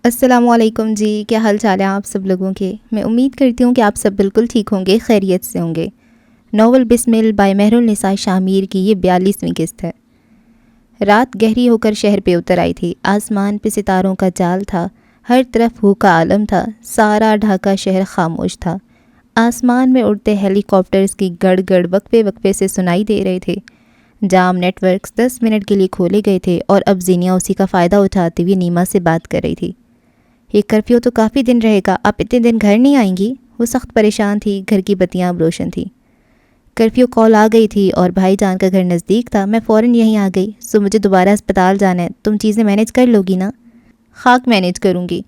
السلام علیکم جی، کیا حال چال ہے آپ سب لوگوں کے؟ میں امید کرتی ہوں کہ آپ سب بالکل ٹھیک ہوں گے، خیریت سے ہوں گے۔ ناول بسمل بائی مہر النساء شامیر کی یہ 42ویں قسط ہے۔ رات گہری ہو کر شہر پہ اتر آئی تھی، آسمان پہ ستاروں کا جال تھا، ہر طرف ہو کا عالم تھا، سارا ڈھاکہ شہر خاموش تھا۔ آسمان میں اڑتے ہیلی کاپٹرز کی گڑ گڑ وقفے وقفے سے سنائی دے رہے تھے۔ جام نیٹ ورکس 10 منٹ کے لیے کھولے گئے تھے اور اب زینیا اسی کا فائدہ اٹھاتے ہوئے نیما سے بات کر رہی تھی۔ یہ کرفیو تو کافی دن رہے گا، آپ اتنے دن گھر نہیں آئیں گی؟ وہ سخت پریشان تھی، گھر کی بتیاں اب روشن تھی۔ کرفیو کال آ گئی تھی اور بھائی جان کا گھر نزدیک تھا، میں فوراً یہیں آ گئی۔ مجھے دوبارہ اسپتال جانا ہے، تم چیزیں مینیج کر لو گی نا؟ خاک مینیج کروں گی،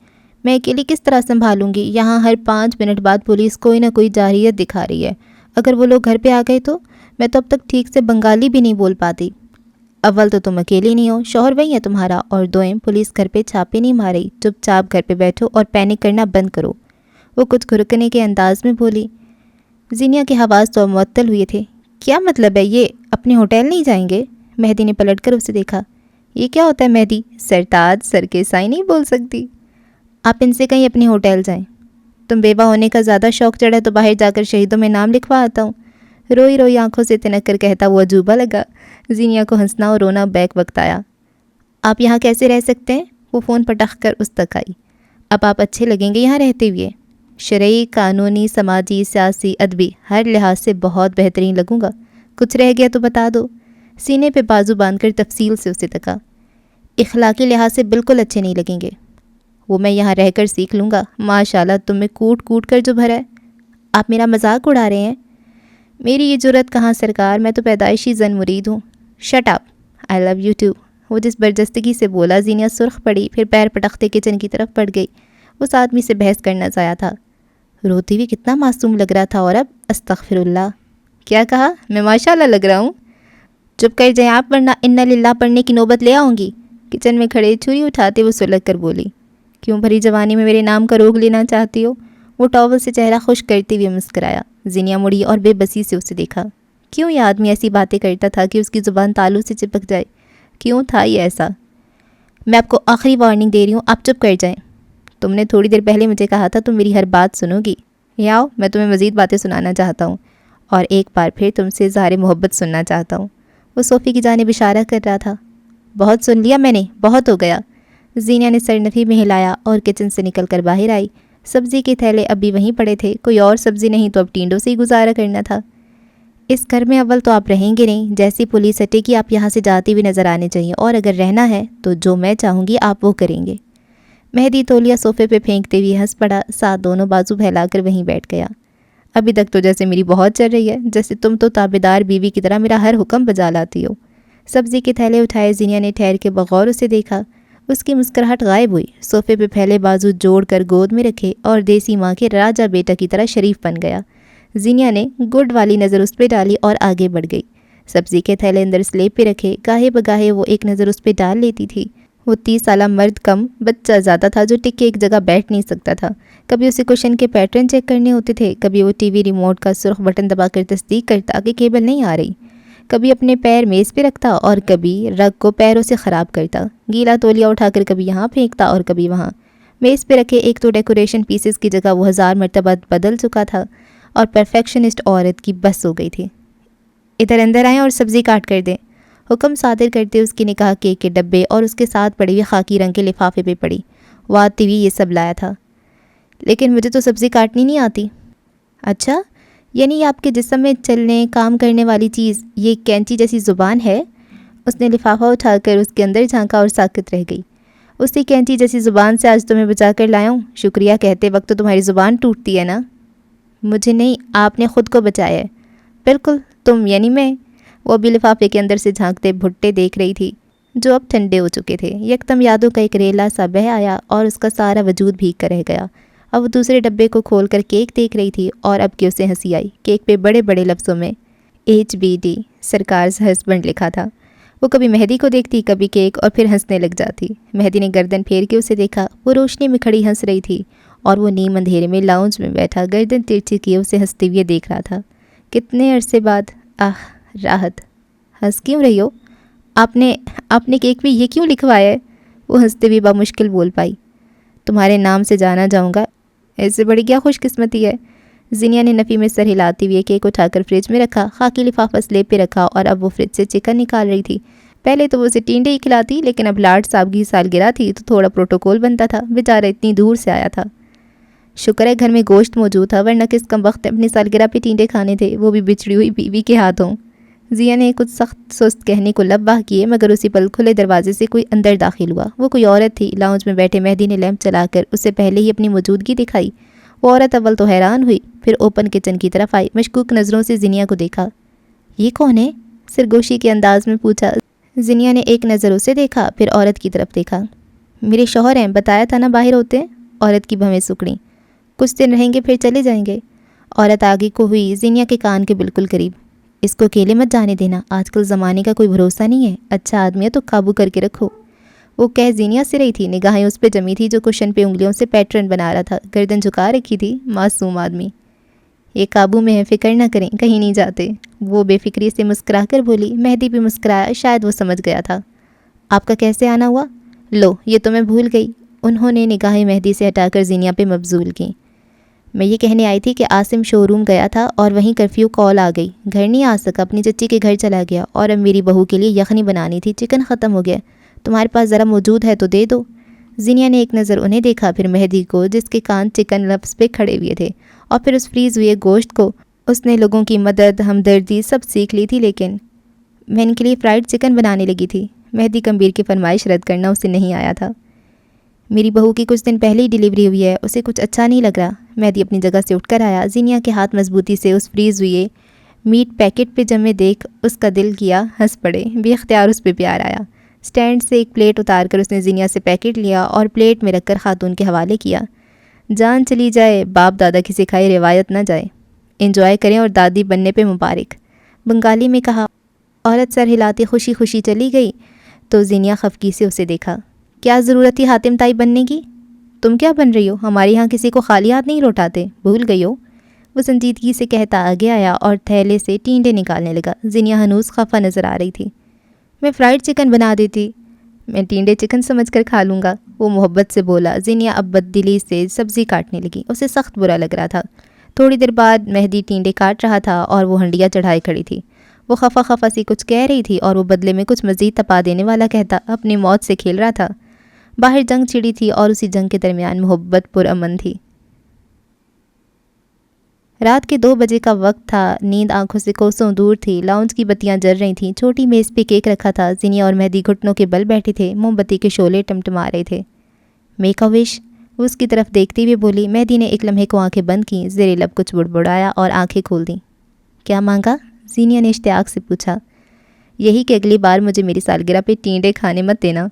میں اکیلی کس طرح سنبھالوں گی؟ یہاں ہر 5 منٹ بعد پولیس کوئی نہ کوئی جارحیت دکھا رہی ہے، اگر وہ لوگ گھر پہ آ گئے تو میں تو اب تک ٹھیک سے بنگالی بھی نہیں بول پاتی۔ اول تو تم اکیلی نہیں ہو، شوہر وہی ہے تمہارا، اور دوئم پولیس گھر پہ چھاپے نہیں مارے، چپ چاپ گھر پہ بیٹھو اور پینک کرنا بند کرو۔ وہ کچھ گھرکنے کے انداز میں بولی۔ زینیا کے حواس تو معطل ہوئے تھے۔ کیا مطلب ہے یہ؟ اپنے ہوٹل نہیں جائیں گے؟ مہدی نے پلٹ کر اسے دیکھا۔ یہ کیا ہوتا ہے مہدی؟ سرتاج سر کے سائیں نہیں بول سکتی۔ آپ ان سے کہیں اپنے ہوٹل جائیں۔ تم بیوہ ہونے کا زیادہ شوق چڑھا تو باہر جا کر شہیدوں میں نام لکھوا آتا ہوں۔ روئی روئی آنکھوں سے تنک کر کہتا وہ عجوبہ لگا۔ زینیا کو ہنسنا اور رونا بیک وقت آیا۔ آپ یہاں کیسے رہ سکتے ہیں؟ وہ فون پٹخ کر اس تک آئی۔ اب آپ اچھے لگیں گے یہاں رہتے ہوئے، شرعی، قانونی، سماجی، سیاسی، ادبی، ہر لحاظ سے بہت بہترین لگوں گا۔ کچھ رہ گیا تو بتا دو۔ سینے پہ بازو باندھ کر تفصیل سے اسے تکا۔ اخلاقی لحاظ سے بالکل اچھے نہیں لگیں گے۔ وہ میں یہاں رہ کر سیکھ لوں گا۔ ماشاءاللہ تم میں کوٹ کوٹ کر جو بھرا ہے۔ آپ میرا مذاق اڑا رہے ہیں؟ میری یہ جرت کہاں سرکار، میں تو پیدائشی زن مرید ہوں۔ Shut up, I love you too. وہ جس برجستگی سے بولا، زینیا سرخ پڑی، پھر پیر پٹختے کچن کی طرف پڑ گئی۔ اس آدمی سے بحث کرنا ضائع تھا۔ روتی ہوئی کتنا معصوم لگ رہا تھا، اور اب استغفر اللہ۔ کیا کہا؟ میں ماشاءاللہ لگ رہا ہوں؟ چپ کر جائیں آپ، ورنہ انا للہ پڑھنے کی نوبت لے آؤں گی۔ کچن میں کھڑے چھری اٹھاتے وہ سلگ کر بولی۔ کیوں بھری جوانی میں میرے نام کا روگ لینا چاہتی ہو؟ وہ ٹاول سے چہرہ خشک کرتے ہوئے مسکرایا۔ زینیا مڑی اور بے بسی سے اسے دیکھا۔ کیوں یہ آدمی ایسی باتیں کرتا تھا کہ اس کی زبان تالو سے چپک جائے؟ کیوں تھا یہ ایسا؟ میں آپ کو آخری وارننگ دے رہی ہوں، آپ چپ کر جائیں۔ تم نے تھوڑی دیر پہلے مجھے کہا تھا تم میری ہر بات سنو گی۔ یہ آؤ، میں تمہیں مزید باتیں سنانا چاہتا ہوں، اور ایک بار پھر تم سے اظہار محبت سننا چاہتا ہوں۔ وہ صوفی کی جانب اشارہ کر رہا تھا۔ بہت سن لیا میں نے، بہت ہو گیا۔ زینیا نے سر نفی میں ہلایا اور کچن سے نکل کر باہر آئی۔ سبزی کے تھیلے اب بھی وہیں پڑے تھے، کوئی اور سبزی نہیں تو اب ٹینڈوں سے ہی گزارا کرنا تھا۔ اس گھر میں اول تو آپ رہیں گے نہیں، جیسی پولیس ہٹے گی آپ یہاں سے جاتے ہوئے نظر آنے چاہیے، اور اگر رہنا ہے تو جو میں چاہوں گی آپ وہ کریں گے۔ مہدی تولیہ صوفے پہ پھینکتے ہوئے ہنس پڑا، ساتھ دونوں بازو پھیلا کر وہیں بیٹھ گیا۔ ابھی تک تو جیسے میری بہت چل رہی ہے، جیسے تم تو تابعدار بیوی کی طرح میرا ہر حکم بجا لاتی ہو۔ سبزی کے تھیلے اٹھائے زینیا نے ٹھہر کے بغور اسے دیکھا۔ اس کی مسکراہٹ غائب ہوئی، صوفے پہ پھیلے بازو جوڑ کر گود میں رکھے اور دیسی ماں کے راجہ بیٹا کی طرح شریف بن گیا۔ زینیا نے گڈ والی نظر اس پہ ڈالی اور آگے بڑھ گئی۔ سبزی کے تھیلے اندر سلیب پہ رکھے، گاہے بگاہے وہ ایک نظر اس پہ ڈال لیتی تھی۔ وہ 30 سالہ مرد کم بچہ زیادہ تھا جو ٹک کے ایک جگہ بیٹھ نہیں سکتا تھا۔ کبھی اسے کوشن کے پیٹرن چیک کرنے ہوتے تھے، کبھی وہ ٹی وی ریموٹ کا سرخ بٹن دبا کر تصدیق کرتا کہ کیبل نہیں آ رہی، کبھی اپنے پیر میز پہ رکھتا اور کبھی رگ کو پیروں سے خراب کرتا، گیلا تولیہ اٹھا کر کبھی یہاں پھینکتا اور کبھی وہاں۔ میز پہ رکھے ایک تو ڈیکوریشن پیسز کی جگہ وہ 1000 مرتبہ بدل چکا تھا، اور پرفیکشنسٹ عورت کی بس ہو گئی تھی۔ ادھر اندر آئیں اور سبزی کاٹ کر دیں، حکم صادر کرتے اس کی نکاح کیک کے ڈبے اور اس کے ساتھ پڑے ہوئے خاکی رنگ کے لفافے پہ پڑی۔ وہ آتی ہوئی یہ سب لایا تھا۔ لیکن مجھے تو سبزی کاٹنی نہیں آتی۔ اچھا، یعنی آپ کے جسم میں چلنے کام کرنے والی چیز یہ کینچی جیسی زبان ہے؟ اس نے لفافہ اٹھا کر اس کے اندر جھانکا اور ساکت رہ گئی۔ اسی کینچی جیسی زبان سے آج تمہیں بچا کر لایا ہوں، شکریہ کہتے وقت تو تمہاری زبان ٹوٹتی ہے نا۔ مجھے نہیں، آپ نے خود کو بچایا ہے۔ بالکل، تم یعنی میں۔ وہ ابھی لفافے کے اندر سے جھانکتے بھٹے دیکھ رہی تھی جو اب ٹھنڈے ہو چکے تھے۔ یکدم یادوں کا ایک ریلا سا بہہ آیا اور اس کا سارا وجود بھیگ کر رہ گیا۔ اب وہ دوسرے ڈبے کو کھول کر کیک دیکھ رہی تھی اور اب کہ اسے ہنسی آئی۔ کیک پہ بڑے بڑے لفظوں میں HBD سرکارز ہسبینڈ لکھا تھا۔ وہ کبھی مہدی کو دیکھتی، کبھی کیک، اور پھر ہنسنے لگ جاتی۔ مہدی نے گردن پھیر کے اسے دیکھا۔ وہ روشنی میں کھڑی ہنس رہی تھی اور وہ نیم اندھیرے میں لاؤنج میں بیٹھا گردن ترچھی کیے اسے ہنستے ہوئے دیکھ رہا تھا۔ کتنے عرصے بعد، راحت۔ ہنس کیوں رہی ہو؟ آپ نے کیک میں یہ کیوں لکھوایا ہے؟ وہ ہنستے ہوئے بامشکل بول پائی۔ تمہارے نام سے جانا جاؤں گا، اس سے بڑی کیا خوش قسمتی ہے۔ زینیا نے نفی میں سر ہلاتے ہوئے کیک اٹھا کر فریج میں رکھا، خاکی لفافہ سلیب پہ رکھا اور اب وہ فریج سے چکن نکال رہی تھی۔ پہلے تو وہ اسے ٹینڈے ہی کھلاتی، لیکن اب لاڈ صاحب کی سالگرہ تھی تو تھوڑا پروٹوکول بنتا تھا، بیچارہ اتنی دور سے آیا تھا۔ شکر ہے گھر میں گوشت موجود تھا، ورنہ کس کم وقت اپنی سالگرہ پہ ٹینڈے کھانے تھے، وہ بھی بچڑی ہوئی بیوی کے ہاتھوں۔ زیا نے کچھ سخت سست کہنے کو لب باہ کیے، مگر اسی پل کھلے دروازے سے کوئی اندر داخل ہوا۔ وہ کوئی عورت تھی۔ لاؤنج میں بیٹھے مہدی نے لیمپ چلا کر اسے پہلے ہی اپنی موجودگی دکھائی۔ وہ عورت اول تو حیران ہوئی، پھر اوپن کچن کی طرف آئی، مشکوک نظروں سے زینیا کو دیکھا۔ یہ کون ہے؟ سرگوشی کے انداز میں پوچھا۔ زینیا نے ایک نظر اسے دیکھا، پھر عورت کی طرف دیکھا۔ میرے شوہر ہیں، بتایا تھا نا باہر ہوتے ہیں۔ عورت کی بھویں سکڑیں۔ کچھ دن رہیں گے پھر چلے جائیں گے۔ عورت آگے کو ہوئی، زینیا کے کان کے بالکل قریب۔ اس کو اکیلے مت جانے دینا، آج کل زمانے کا کوئی بھروسہ نہیں ہے، اچھا آدمی ہے تو قابو کر کے رکھو۔ وہ کہہ زینیا سے رہی تھی، نگاہیں اس پہ جمی تھی جو کشن پہ انگلیوں سے پیٹرن بنا رہا تھا، گردن جھکا رکھی تھی۔ معصوم آدمی، یہ قابو میں ہے، فکر نہ کریں، کہیں نہیں جاتے۔ وہ بے فکری سے مسکرا کر بولی۔ مہدی بھی مسکرایا، شاید وہ سمجھ گیا تھا۔ آپ کا کیسے آنا ہوا؟ لو یہ تو میں بھول گئی۔ انہوں نے نگاہیں مہدی سے ہٹا کر زینیا پہ مبذول کیں۔ میں یہ کہنے آئی تھی کہ عاصم شو روم گیا تھا اور وہیں کرفیو کال آ گئی، گھر نہیں آ سکا، اپنی چچی کے گھر چلا گیا، اور اب میری بہو کے لیے یخنی بنانی تھی، چکن ختم ہو گیا، تمہارے پاس ذرا موجود ہے تو دے دو۔ زینیا نے ایک نظر انہیں دیکھا، پھر مہدی کو جس کے کان چکن لفظ پہ کھڑے ہوئے تھے، اور پھر اس فریز ہوئے گوشت کو۔ اس نے لوگوں کی مدد، ہمدردی سب سیکھ لی تھی، لیکن میں ان کے لیے فرائیڈ چکن بنانے لگی تھی۔ مہدی کمبیر کی فرمائش رد کرنا اسے نہیں آیا تھا۔ میری بہو کی کچھ دن پہلے ہی ڈیلیوری ہوئی ہے، اسے کچھ اچھا نہیں لگ رہا۔ مہدی اپنی جگہ سے اٹھ کر آیا۔ زینیا کے ہاتھ مضبوطی سے اس فریز ہوئے میٹ پیکٹ پہ جمے دیکھ اس کا دل کیا ہنس پڑے، بے اختیار اس پہ پیار آیا۔ سٹینڈ سے ایک پلیٹ اتار کر اس نے زینیا سے پیکٹ لیا اور پلیٹ میں رکھ کر خاتون کے حوالے کیا۔ جان چلی جائے، باپ دادا کی سکھائی روایت نہ جائے، انجوائے کریں اور دادی بننے پہ مبارک، بنگالی میں کہا۔ عورت سر ہلاتی خوشی خوشی چلی گئی تو زینیا خفگی سے اسے دیکھا۔ کیا ضرورت تھی حاتم تائی بننے کی؟ تم کیا بن رہی ہو؟ ہمارے یہاں کسی کو خالی ہاتھ نہیں لوٹاتے، بھول گئی ہو؟ وہ سنجیدگی سے کہتا آگے آیا اور تھیلے سے ٹینڈے نکالنے لگا۔ زینیا ہنوز خفا نظر آ رہی تھی۔ میں فرائیڈ چکن بنا دیتی۔ میں ٹینڈے چکن سمجھ کر کھا لوں گا، وہ محبت سے بولا۔ زینیا اب بددلی سے سبزی کاٹنے لگی، اسے سخت برا لگ رہا تھا۔ تھوڑی دیر بعد مہدی ٹینڈے کاٹ رہا تھا اور وہ ہنڈیاں چڑھائے کھڑی تھی۔ وہ خفا خفا سی کچھ کہہ رہی تھی اور وہ بدلے میں کچھ مزید تپا دینے والا کہتا اپنی موت سے کھیل رہا تھا۔ باہر جنگ چھڑی تھی اور اسی جنگ کے درمیان محبت پرامن تھی۔ رات کے 2 بجے کا وقت تھا، نیند آنکھوں سے کوسوں دور تھی۔ لاؤنج کی بتیاں جل رہی تھیں، چھوٹی میز پہ کیک رکھا تھا۔ زینیا اور مہدی گھٹنوں کے بل بیٹھے تھے، موم بتی کے شعلے ٹمٹما رہے تھے۔ میک اے وش، وہ اس کی طرف دیکھتے ہوئے بولی۔ مہدی نے ایک لمحے کو آنکھیں بند کیں، زیر لب کچھ بڑبڑایا اور آنکھیں کھول دیں۔ کیا مانگا؟ زینیا نے اشتیاق سے پوچھا۔ یہی کہ اگلی بار مجھے میری سالگرہ پہ ٹینڈے کھانے مت دینا۔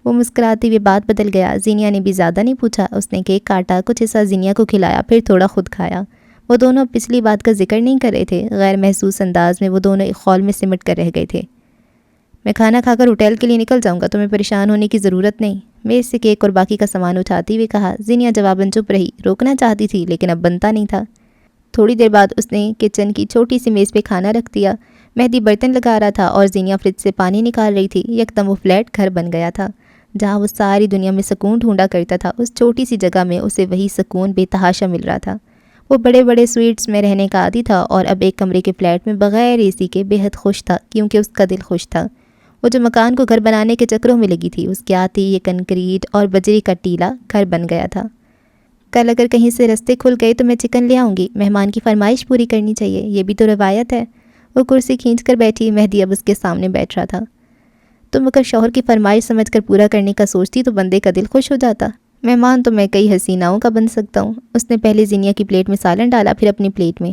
وہ مسکراتے ہوئے بات بدل گیا۔ زینیا نے بھی زیادہ نہیں پوچھا، اس نے کیک کاٹا، کچھ حصہ زینیا کو کھلایا، پھر تھوڑا خود کھایا۔ وہ دونوں پچھلی بات کا ذکر نہیں کر رہے تھے، غیر محسوس انداز میں وہ دونوں ایک خول میں سمٹ کر رہ گئے تھے۔ میں کھانا کھا کر ہوٹل کے لیے نکل جاؤں گا، تمہیں پریشان ہونے کی ضرورت نہیں، میز سے کیک اور باقی کا سامان اٹھاتے ہوئے کہا۔ زینیا جواباً چپ رہی، روکنا چاہتی تھی لیکن اب بنتا نہیں تھا۔ تھوڑی دیر بعد اس نے کچن کی چھوٹی سی میز پہ کھانا رکھ دیا۔ مہدی برتن لگا رہا تھا اور زینیا فریج سے پانی نکال رہی تھی۔ یکدم وہ فلیٹ گھر بن گیا تھا، جہاں وہ ساری دنیا میں سکون ڈھونڈا کرتا تھا۔ اس چھوٹی سی جگہ میں اسے وہی سکون بے تحاشا مل رہا تھا۔ وہ بڑے بڑے سویٹس میں رہنے کا عادی تھا اور اب ایک کمرے کے فلیٹ میں بغیر اے سی کے بے حد خوش تھا، کیونکہ اس کا دل خوش تھا۔ وہ جو مکان کو گھر بنانے کے چکروں میں لگی تھی، اس کے آتے یہ کنکریٹ اور بجری کا ٹیلا گھر بن گیا تھا۔ کل اگر کہیں سے رستے کھل گئے تو میں چکن لے آؤں گی، مہمان کی فرمائش پوری کرنی چاہیے، یہ بھی تو روایت ہے۔ وہ کرسی کھینچ کر بیٹھی، مہدی اب اس کے سامنے بیٹھ رہا تھا۔ تم اگر شوہر کی فرمائش سمجھ کر پورا کرنے کا سوچتی تو بندے کا دل خوش ہو جاتا۔ مہمان تو میں کئی حسیناؤں کا بن سکتا ہوں۔ اس نے پہلے زینیا کی پلیٹ میں سالن ڈالا، پھر اپنی پلیٹ میں۔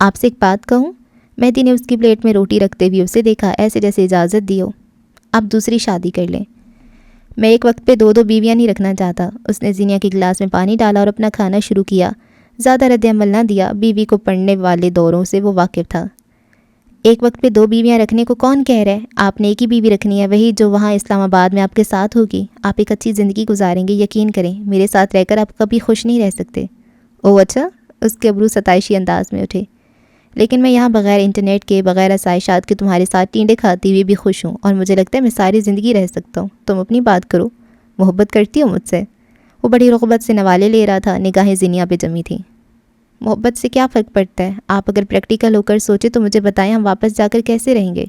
آپ سے ایک بات کہوں؟ مہدی نے اس کی پلیٹ میں روٹی رکھتے ہوئے اسے دیکھا، ایسے جیسے اجازت دی ہو۔ آپ دوسری شادی کر لیں۔ میں ایک وقت پہ 2 بیویاں نہیں رکھنا چاہتا۔ اس نے زینیا کے گلاس میں پانی ڈالا اور اپنا کھانا شروع کیا۔ زیادہ رد عمل نہ دیا، بیوی کو پڑھنے والے دوروں سے وہ واقف تھا۔ ایک وقت پہ 2 بیویاں رکھنے کو کون کہہ رہا ہے؟ آپ نے ایک ہی بیوی رکھنی ہے، وہی جو وہاں اسلام آباد میں آپ کے ساتھ ہوگی۔ آپ ایک اچھی زندگی گزاریں گے، یقین کریں، میرے ساتھ رہ کر آپ کبھی خوش نہیں رہ سکتے۔ اوہ اچھا، اس کے ابرو ستائشی انداز میں اٹھے۔ لیکن میں یہاں بغیر انٹرنیٹ کے، بغیر آسائشات کے تمہارے ساتھ ٹینڈے کھاتی ہوئی بھی خوش ہوں، اور مجھے لگتا ہے میں ساری زندگی رہ سکتا ہوں۔ تم اپنی بات کرو، محبت کرتی ہو مجھ سے؟ وہ بڑی رغبت سے نوالے لے رہا تھا، نگاہیں زینیا پہ جمی تھیں۔ محبت سے کیا فرق پڑتا ہے؟ آپ اگر پریکٹیکل ہو کر سوچے تو مجھے بتائیں، ہم واپس جا کر کیسے رہیں گے؟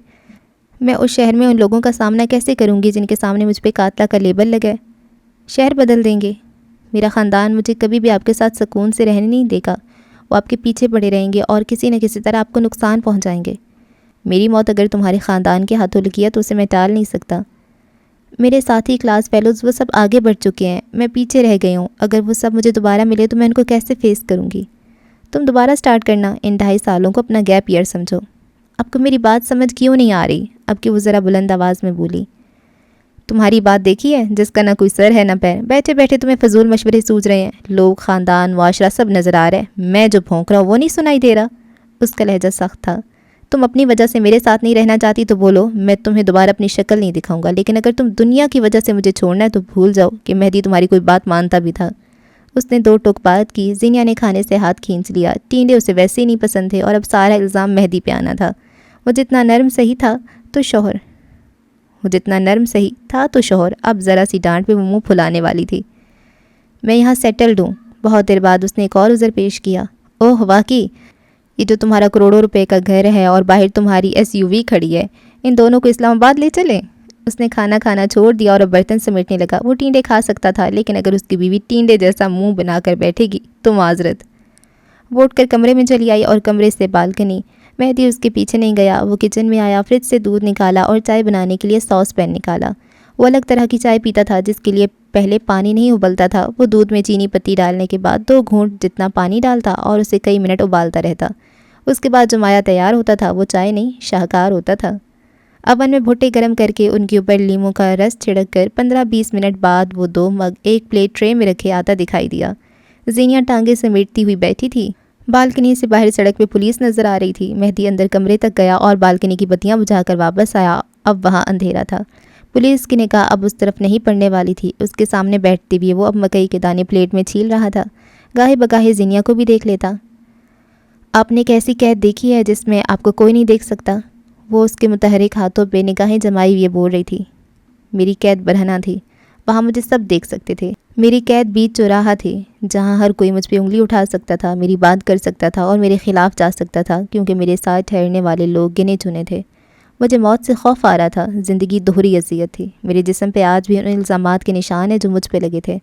میں اس شہر میں ان لوگوں کا سامنا کیسے کروں گی جن کے سامنے مجھ پہ قاتلہ کا لیبل لگا ہے؟ شہر بدل دیں گے؟ میرا خاندان مجھے کبھی بھی آپ کے ساتھ سکون سے رہنے نہیں دے گا۔ وہ آپ کے پیچھے پڑے رہیں گے اور کسی نہ کسی طرح آپ کو نقصان پہنچائیں گے۔ میری موت اگر تمہارے خاندان کے ہاتھوں لگی ہے تو اسے میں ٹال نہیں سکتا۔ میرے ساتھی کلاس فیلوز وہ سب آگے بڑھ چکے ہیں، میں پیچھے رہ گئی ہوں۔ اگر وہ سب مجھے دوبارہ ملے تو میں ان کو کیسے فیس کروں گی؟ تم دوبارہ سٹارٹ کرنا، ان 2.5 سالوں کو اپنا گیپ ایئر سمجھو۔ آپ کو میری بات سمجھ کیوں نہیں آ رہی؟ اب کہ وہ ذرا بلند آواز میں بولی۔ تمہاری بات دیکھی ہے جس کا نہ کوئی سر ہے نہ پیر، بیٹھے بیٹھے تمہیں فضول مشورے سوچ رہے ہیں، لوگ، خاندان، معاشرہ سب نظر آ رہا ہے، میں جو بھونک رہا ہوں وہ نہیں سنائی دے رہا؟ اس کا لہجہ سخت تھا۔ تم اپنی وجہ سے میرے ساتھ نہیں رہنا چاہتی تو بولو، میں تمہیں دوبارہ اپنی شکل نہیں دکھاؤں گا، لیکن اگر تم دنیا کی وجہ سے مجھے چھوڑنا ہے تو بھول جاؤ کہ مہدی تمہاری کوئی بات مانتا بھی تھا۔ اس نے 2 ٹوک بات کی۔ زینیا نے کھانے سے ہاتھ کھینچ لیا۔ ٹینڈے اسے ویسے ہی نہیں پسند تھے اور اب سارا الزام مہدی پہ آنا تھا۔ وہ جتنا نرم سہی تھا تو شوہر اب ذرا سی ڈانٹ پہ وہ منہ پھلانے والی تھی۔ میں یہاں سیٹلڈ ہوں۔ بہت دیر بعد اس نے ایک اور عذر پیش کیا۔ اوہ واقعی، یہ جو تمہارا کروڑوں روپے کا گھر ہے اور باہر تمہاری SUV کھڑی ہے، ان دونوں کو اسلام آباد لے چلیں؟ اس نے کھانا کھانا چھوڑ دیا اور اب برتن سمیٹنے لگا۔ وہ ٹینڈے کھا سکتا تھا، لیکن اگر اس کی بیوی ٹینڈے جیسا منہ بنا کر بیٹھے گی تو معذرت۔ وہ اٹھ کر کمرے میں چلی آئی اور کمرے سے بالکنی۔ مہدی اس کے پیچھے نہیں گیا۔ وہ کچن میں آیا، فریج سے دودھ نکالا اور چائے بنانے کے لیے ساس پین نکالا۔ وہ الگ طرح کی چائے پیتا تھا جس کے لیے پہلے پانی نہیں ابلتا تھا۔ وہ دودھ میں چینی پتی ڈالنے کے بعد 2 گھونٹ جتنا پانی ڈالتا اور اسے کئی منٹ ابالتا رہتا۔ اس کے بعد جو مایا تیار ہوتا تھا وہ چائے نہیں، شاہکار ہوتا تھا۔ اوون میں بھٹے گرم کر کے ان کے اوپر لیموں کا رس چھڑک کر 15-20 منٹ بعد وہ 2 مگ ایک پلیٹ ٹرے میں رکھے آتا دکھائی دیا۔ زینیا ٹانگیں سمیٹتی ہوئی بیٹھی تھی۔ بالکنی سے باہر سڑک پہ پولیس نظر آ رہی تھی۔ مہدی اندر کمرے تک گیا اور بالکنی کی بتیاں بجھا کر واپس آیا۔ اب وہاں اندھیرا تھا۔ پولیس کی نگاہ اب اس طرف نہیں پڑنے والی تھی۔ اس کے سامنے بیٹھتے ہوئے وہ اب مکئی کے دانے پلیٹ میں چھیل رہا تھا۔ گاہے بگاہے زینیا کو بھی دیکھ لیتا۔ آپ نے ایک ایسی قید دیکھی ہے جس میں آپ کو کوئی نہیں دیکھ سکتا؟ وہ اس کے متحرک ہاتھوں پہ نگاہیں جمائی ہوئے بول رہی تھی۔ میری قید برہنہ تھی، وہاں مجھے سب دیکھ سکتے تھے۔ میری قید بیچ چوراہا تھی جہاں ہر کوئی مجھ پہ انگلی اٹھا سکتا تھا، میری بات کر سکتا تھا اور میرے خلاف جا سکتا تھا، کیونکہ میرے ساتھ ٹھہرنے والے لوگ گنے چنے تھے۔ مجھے موت سے خوف آ رہا تھا۔ زندگی دوہری اذیت تھی۔ میرے جسم پہ آج بھی ان الزامات کے نشان ہیں جو مجھ پہ لگے تھے،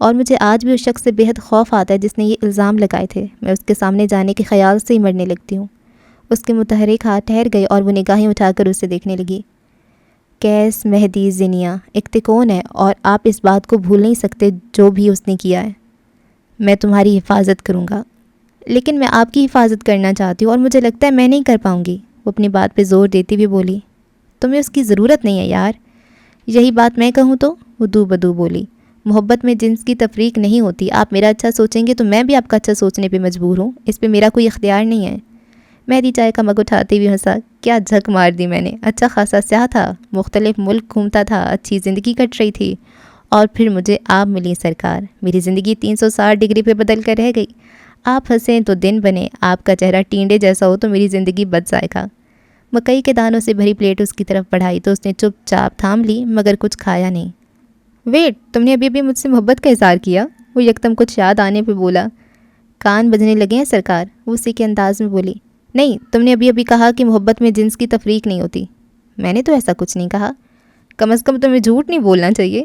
اور مجھے آج بھی اس شخص سے بےحد خوف آتا ہے جس نے یہ الزام لگائے تھے۔ میں اس کے سامنے جانے کے خیال سے ہی مرنے لگتی ہوں۔ اس کے متحرک ہاتھ ٹھہر گئے اور وہ نگاہیں اٹھا کر اسے دیکھنے لگی۔ کیس مہدی زینیا اکتکون ہے اور آپ اس بات کو بھول نہیں سکتے جو بھی اس نے کیا ہے۔ میں تمہاری حفاظت کروں گا، لیکن میں آپ کی حفاظت کرنا چاہتی ہوں اور مجھے لگتا ہے میں نہیں کر پاؤں گی۔ وہ اپنی بات پہ زور دیتی ہوئی بولی۔ تمہیں اس کی ضرورت نہیں ہے یار۔ یہی بات میں کہوں تو؟ وہ دو بدو بولی۔ محبت میں جنس کی تفریق نہیں ہوتی۔ آپ میرا اچھا سوچیں گے تو میں بھی آپ کا اچھا سوچنے پہ مجبور ہوں، اس پہ میرا کوئی اختیار نہیں ہے۔ مہدی چائے کا مگ اٹھاتے ہوئے ہنسا۔ کیا جھک مار دی میں نے، اچھا خاصا سیاہ تھا، مختلف ملک گھومتا تھا، اچھی زندگی کٹ رہی تھی، اور پھر مجھے آپ ملی سرکار۔ میری زندگی 360 ڈگری پہ بدل کر رہ گئی۔ آپ ہنسیں تو دن بنے، آپ کا چہرہ ٹینڈے جیسا ہو تو میری زندگی بد ذائقہ۔ مکئی کے دانوں سے بھری پلیٹ اس کی طرف بڑھائی تو اس نے چپ چاپ تھام لی، مگر کچھ کھایا نہیں۔ ویٹ، تم نے ابھی مجھ سے محبت کا اظہار کیا؟ وہ یکدم کچھ یاد آنے پہ بولا۔ کان بجنے لگے ہیں سرکار، وہ اسی کے انداز میں بولی۔ نہیں، تم نے ابھی کہا کہ محبت میں جنس کی تفریق نہیں ہوتی۔ میں نے تو ایسا کچھ نہیں کہا۔ کم از کم تمہیں جھوٹ نہیں بولنا چاہیے،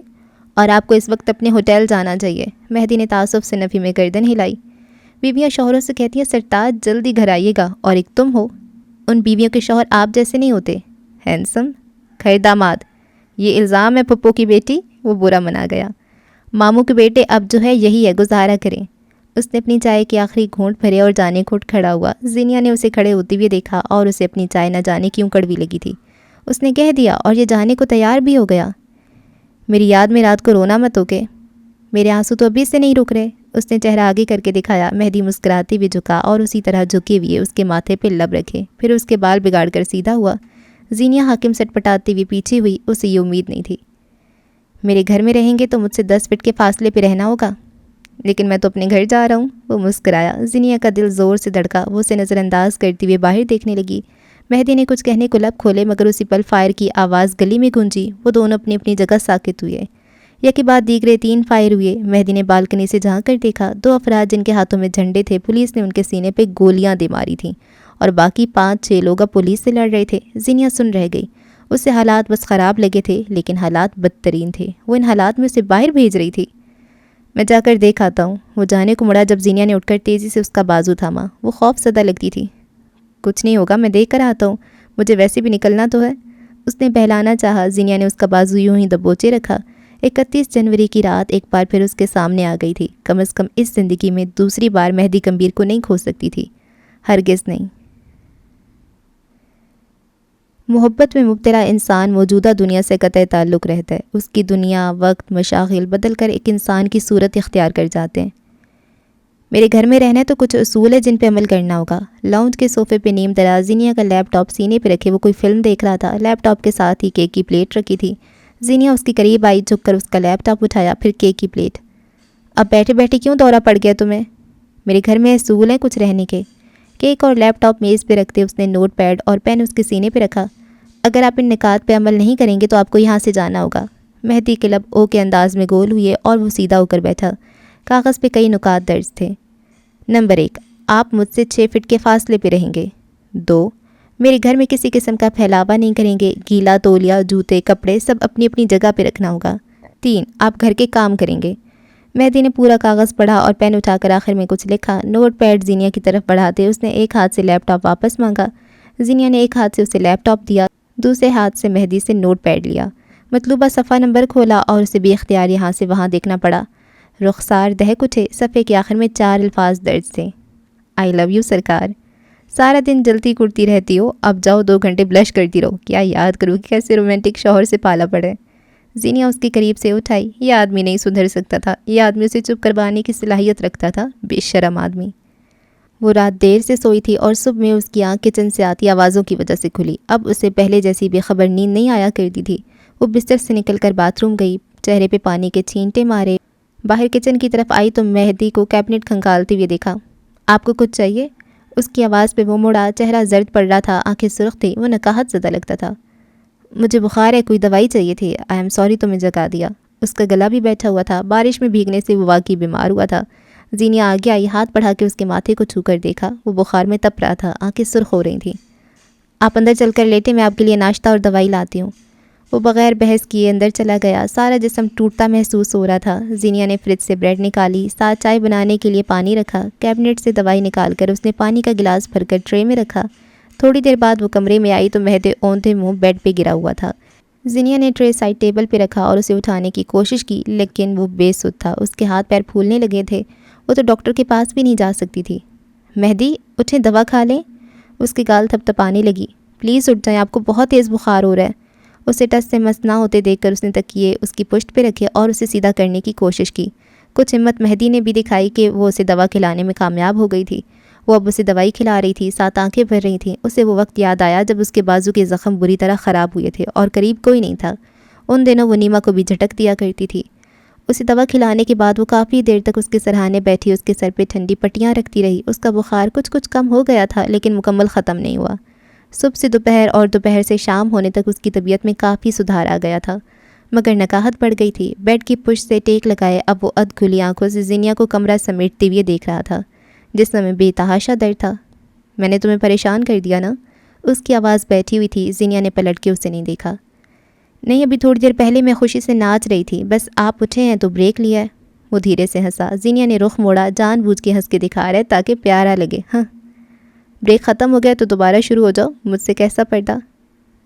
اور آپ کو اس وقت اپنے ہوٹل جانا چاہیے۔ مہدی نے تعصب سے نفی میں گردن ہلائی۔ بیویاں شوہروں سے کہتی ہیں سرتاج جلدی گھر آئیے گا، اور ایک تم ہو۔ ان بیویوں کے شوہر آپ جیسے نہیں ہوتے، ہینسم، خیر داماد۔ یہ الزام ہے پھپھو کی بیٹی، وہ برا منا گیا۔ ماموں کے بیٹے اب جو ہے یہی ہے، گزارا کریں۔ اس نے اپنی چائے کے آخری گھونٹ بھرے اور جانے کو کھڑا ہوا۔ زینیا نے اسے کھڑے ہوتے ہوئے دیکھا اور اسے اپنی چائے نہ جانے کیوں کڑوی لگی تھی۔ اس نے کہہ دیا اور یہ جانے کو تیار بھی ہو گیا۔ میری یاد میں رات کو رونا مت ہوکے، میرے آنسو تو ابھی سے نہیں رک رہے۔ اس نے چہرہ آگے کر کے دکھایا۔ مہدی مسکراتے ہوئے جھکا اور اسی طرح جھکے ہوئے اس کے ماتھے پہ لب رکھے، پھر اس کے بال بگاڑ کر سیدھا ہوا۔ زینیا حاکم سٹ پٹاتے ہوئے پیچھے ہوئی، اسے یہ امید نہیں تھی۔ میرے گھر میں رہیں گے تو مجھ سے 10 فٹ کے فاصلے پہ رہنا ہوگا، لیکن میں تو اپنے گھر جا رہا ہوں۔ وہ مسکرایا۔ زینیا کا دل زور سے دھڑکا۔ وہ اسے نظر انداز کرتے ہوئے باہر دیکھنے لگی۔ مہدی نے کچھ کہنے کو لب کھولے، مگر اسی پل فائر کی آواز گلی میں گونجی۔ وہ دونوں اپنی اپنی جگہ ساکت ہوئے۔ یکے بعد دیگرے 3 فائر ہوئے۔ مہدی نے بالکنی سے جھانک کر دیکھا، 2 افراد جن کے ہاتھوں میں جھنڈے تھے، پولیس نے ان کے سینے پہ گولیاں دے ماری تھیں اور باقی 5-6 لوگ اب پولیس سے لڑ رہے تھے۔ زینیا سن رہ گئی۔ اسے حالات بس خراب لگے تھے، لیکن حالات بدترین تھے۔ وہ ان حالات میں اسے باہر بھیج رہی تھی۔ میں جا کر دیکھ آتا ہوں۔ وہ جانے کو مڑا جب زینیا نے اٹھ کر تیزی سے اس کا بازو تھاما۔ وہ خوف زدہ لگتی تھی۔ کچھ نہیں ہوگا، میں دیکھ کر آتا ہوں، مجھے ویسے بھی نکلنا تو ہے۔ اس نے بہلانا چاہا۔ زینیا نے اس کا بازو یوں ہی دبوچے رکھا۔ 31 جنوری کی رات ایک بار پھر اس کے سامنے آ گئی تھی۔ کم از کم اس زندگی میں دوسری بار مہدی کمبیر کو نہیں کھو سکتی تھی، ہرگز نہیں۔ محبت میں مبتلا انسان موجودہ دنیا سے قطع تعلق رہتا ہے۔ اس کی دنیا، وقت، مشاغل بدل کر ایک انسان کی صورت اختیار کر جاتے ہیں۔ میرے گھر میں رہنا ہے تو کچھ اصول ہے جن پہ عمل کرنا ہوگا۔ لاؤنج کے صوفے پہ نیم دراز زینیا کا لیپ ٹاپ سینے پہ رکھے وہ کوئی فلم دیکھ رہا تھا۔ لیپ ٹاپ کے ساتھ ہی کیک کی پلیٹ رکھی تھی۔ زینیا اس کے قریب آئی، جھک کر اس کا لیپ ٹاپ اٹھایا، پھر کیک کی پلیٹ۔ اب بیٹھے بیٹھے کیوں دورہ پڑ گیا تمہیں؟ میرے گھر میں اصول ہیں کچھ رہنے کے۔ کیک اور لیپ ٹاپ میز پہ رکھتے اس نے نوٹ پیڈ اور پین اس کے سینے پہ رکھا۔ اگر آپ ان نکات پہ عمل نہیں کریں گے تو آپ کو یہاں سے جانا ہوگا۔ مہدی کے لب او کے انداز میں گول ہوئے اور وہ سیدھا ہو کر بیٹھا۔ کاغذ پہ کئی نکات درج تھے۔ نمبر 1، آپ مجھ سے 6 فٹ کے فاصلے پہ رہیں گے۔ 2، میرے گھر میں کسی قسم کا پھیلاوا نہیں کریں گے۔ گیلا تولیا، جوتے، کپڑے سب اپنی اپنی جگہ پہ رکھنا ہوگا۔ 3، آپ گھر کے کام کریں گے۔ مہدی نے پورا کاغذ پڑھا اور پین اٹھا کر آخر میں کچھ لکھا۔ نوٹ پیڈ زینیا کی طرف بڑھاتے اس نے ایک ہاتھ سے لیپ ٹاپ واپس مانگا۔ زینیا نے ایک ہاتھ سے اسے لیپ ٹاپ دیا، دوسرے ہاتھ سے مہدی سے نوٹ پیڈ لیا۔ مطلوبہ صفحہ نمبر کھولا اور اسے بھی اختیار یہاں سے وہاں دیکھنا پڑا۔ رخسار دہک اٹھے۔ صفحے کے آخر میں 4 الفاظ درج تھے، آئی لو یو سرکار۔ سارا دن جلتی کرتی رہتی ہو، اب جاؤ 2 گھنٹے بلش کرتی رہو۔ کیا یاد کروں کہ کیسے رومانٹک شوہر سے پالا پڑے۔ زینیا اس کے قریب سے اٹھائی۔ یہ آدمی نہیں سدھر سکتا تھا، یہ آدمی اسے چپ کروانے کی صلاحیت رکھتا تھا، بے شرم آدمی۔ وہ رات دیر سے سوئی تھی اور صبح میں اس کی آنکھ کچن سے آتی آوازوں کی وجہ سے کھلی۔ اب اسے پہلے جیسی بے خبر نیند نہیں آیا کرتی تھی۔ وہ بستر سے نکل کر باتھ روم گئی، چہرے پہ پانی کے چھینٹے مارے۔ باہر کچن کی طرف آئی تو مہدی کو کیبنٹ کھنگالتے ہوئے دیکھا۔ آپ کو کچھ چاہیے؟ اس کی آواز پہ وہ مڑا، چہرہ زرد پڑ رہا تھا، آنکھیں سرخ تھی، وہ نقاہت زدہ لگتا تھا۔ مجھے بخار ہے، کوئی دوائی چاہیے تھی۔ آئی ایم سوری تمہیں جگا دیا۔ اس کا گلا بھی بیٹھا ہوا تھا، بارش میں بھیگنے سے وہ واقعی بیمار ہوا تھا۔ زینیا آگے آئی، ہاتھ بڑھا کے اس کے ماتھے کو چھو کر دیکھا۔ وہ بخار میں تپ رہا تھا، آنکھیں سرخ ہو رہی تھیں۔ آپ اندر چل کر لیٹے، میں آپ کے لیے ناشتہ اور دوائی لاتی ہوں۔ وہ بغیر بحث کیے اندر چلا گیا۔ سارا جسم ٹوٹتا محسوس ہو رہا تھا۔ زینیا نے فریج سے بریڈ نکالی، ساتھ چائے بنانے کے لیے پانی رکھا۔ کیبنٹ سے دوائی نکال کر اس نے پانی کا گلاس بھر کر ٹرے میں رکھا۔ تھوڑی دیر بعد وہ کمرے میں آئی تو مہدی اوندھے منہ بیڈ پہ گرا ہوا تھا۔ زینیا نے ٹرے سائڈ ٹیبل پہ رکھا اور اسے اٹھانے کی کوشش کی، لیکن وہ بے سود تھا۔ اس کے ہاتھ پیر پھولنے لگے تھے، وہ تو ڈاکٹر کے پاس بھی نہیں جا سکتی تھی۔ مہدی اٹھیں، دوا کھا لیں۔ اس کی گال تھپ تھپانے لگی۔ پلیز اٹھ جائیں، آپ کو بہت تیز بخار ہو رہا ہے۔ اسے ٹس سے مس نہ ہوتے دیکھ کر اس نے تکیے اس کی پشت پہ رکھے اور اسے سیدھا کرنے کی کوشش کی۔ کچھ ہمت مہدی نے بھی دکھائی کہ وہ اسے دوا کھلانے میں کامیاب ہو گئی تھی۔ وہ اب اسے دوائی کھلا رہی تھی، ساتھ آنکھیں بھر رہی تھیں۔ اسے وہ وقت یاد آیا جب اس کے بازو کے زخم بری طرح خراب ہوئے تھے اور قریب کوئی نہیں تھا۔ ان دنوں وہ نیما کو بھی جھٹک دیا کرتی تھی۔ اسے دوا کھلانے کے بعد وہ کافی دیر تک اس کے سرہانے بیٹھی، اس کے سر پہ ٹھنڈی پٹیاں رکھتی رہی۔ اس کا بخار کچھ کم ہو گیا تھا، لیکن مکمل ختم نہیں ہوا۔ صبح سے دوپہر اور دوپہر سے شام ہونے تک اس کی طبیعت میں کافی سدھار آ گیا تھا، مگر نقاہت بڑھ گئی تھی۔ بیڈ کی پشت سے ٹیک لگائے اب وہ ادھ کھلی آنکھوں سے زینیا کو کمرہ سمیٹتے ہوئے دیکھ رہا تھا، جسم میں بے تحاشا درد تھا۔ میں نے تمہیں پریشان کر دیا نا؟ اس کی آواز بیٹھی ہوئی تھی۔ زینیا نے پلٹ کے اسے نہیں دیکھا۔ نہیں، ابھی تھوڑی دیر پہلے میں خوشی سے ناچ رہی تھی، بس آپ اٹھے ہیں تو بریک لیا ہے۔ وہ دھیرے سے ہنسا۔ زینیا نے رخ موڑا، جان بوجھ کے ہنس کے دکھا رہا ہے تاکہ پیارا لگے۔ ہاں، بریک ختم ہو گیا تو دوبارہ شروع ہو جاؤ، مجھ سے کیسا پڑتا؟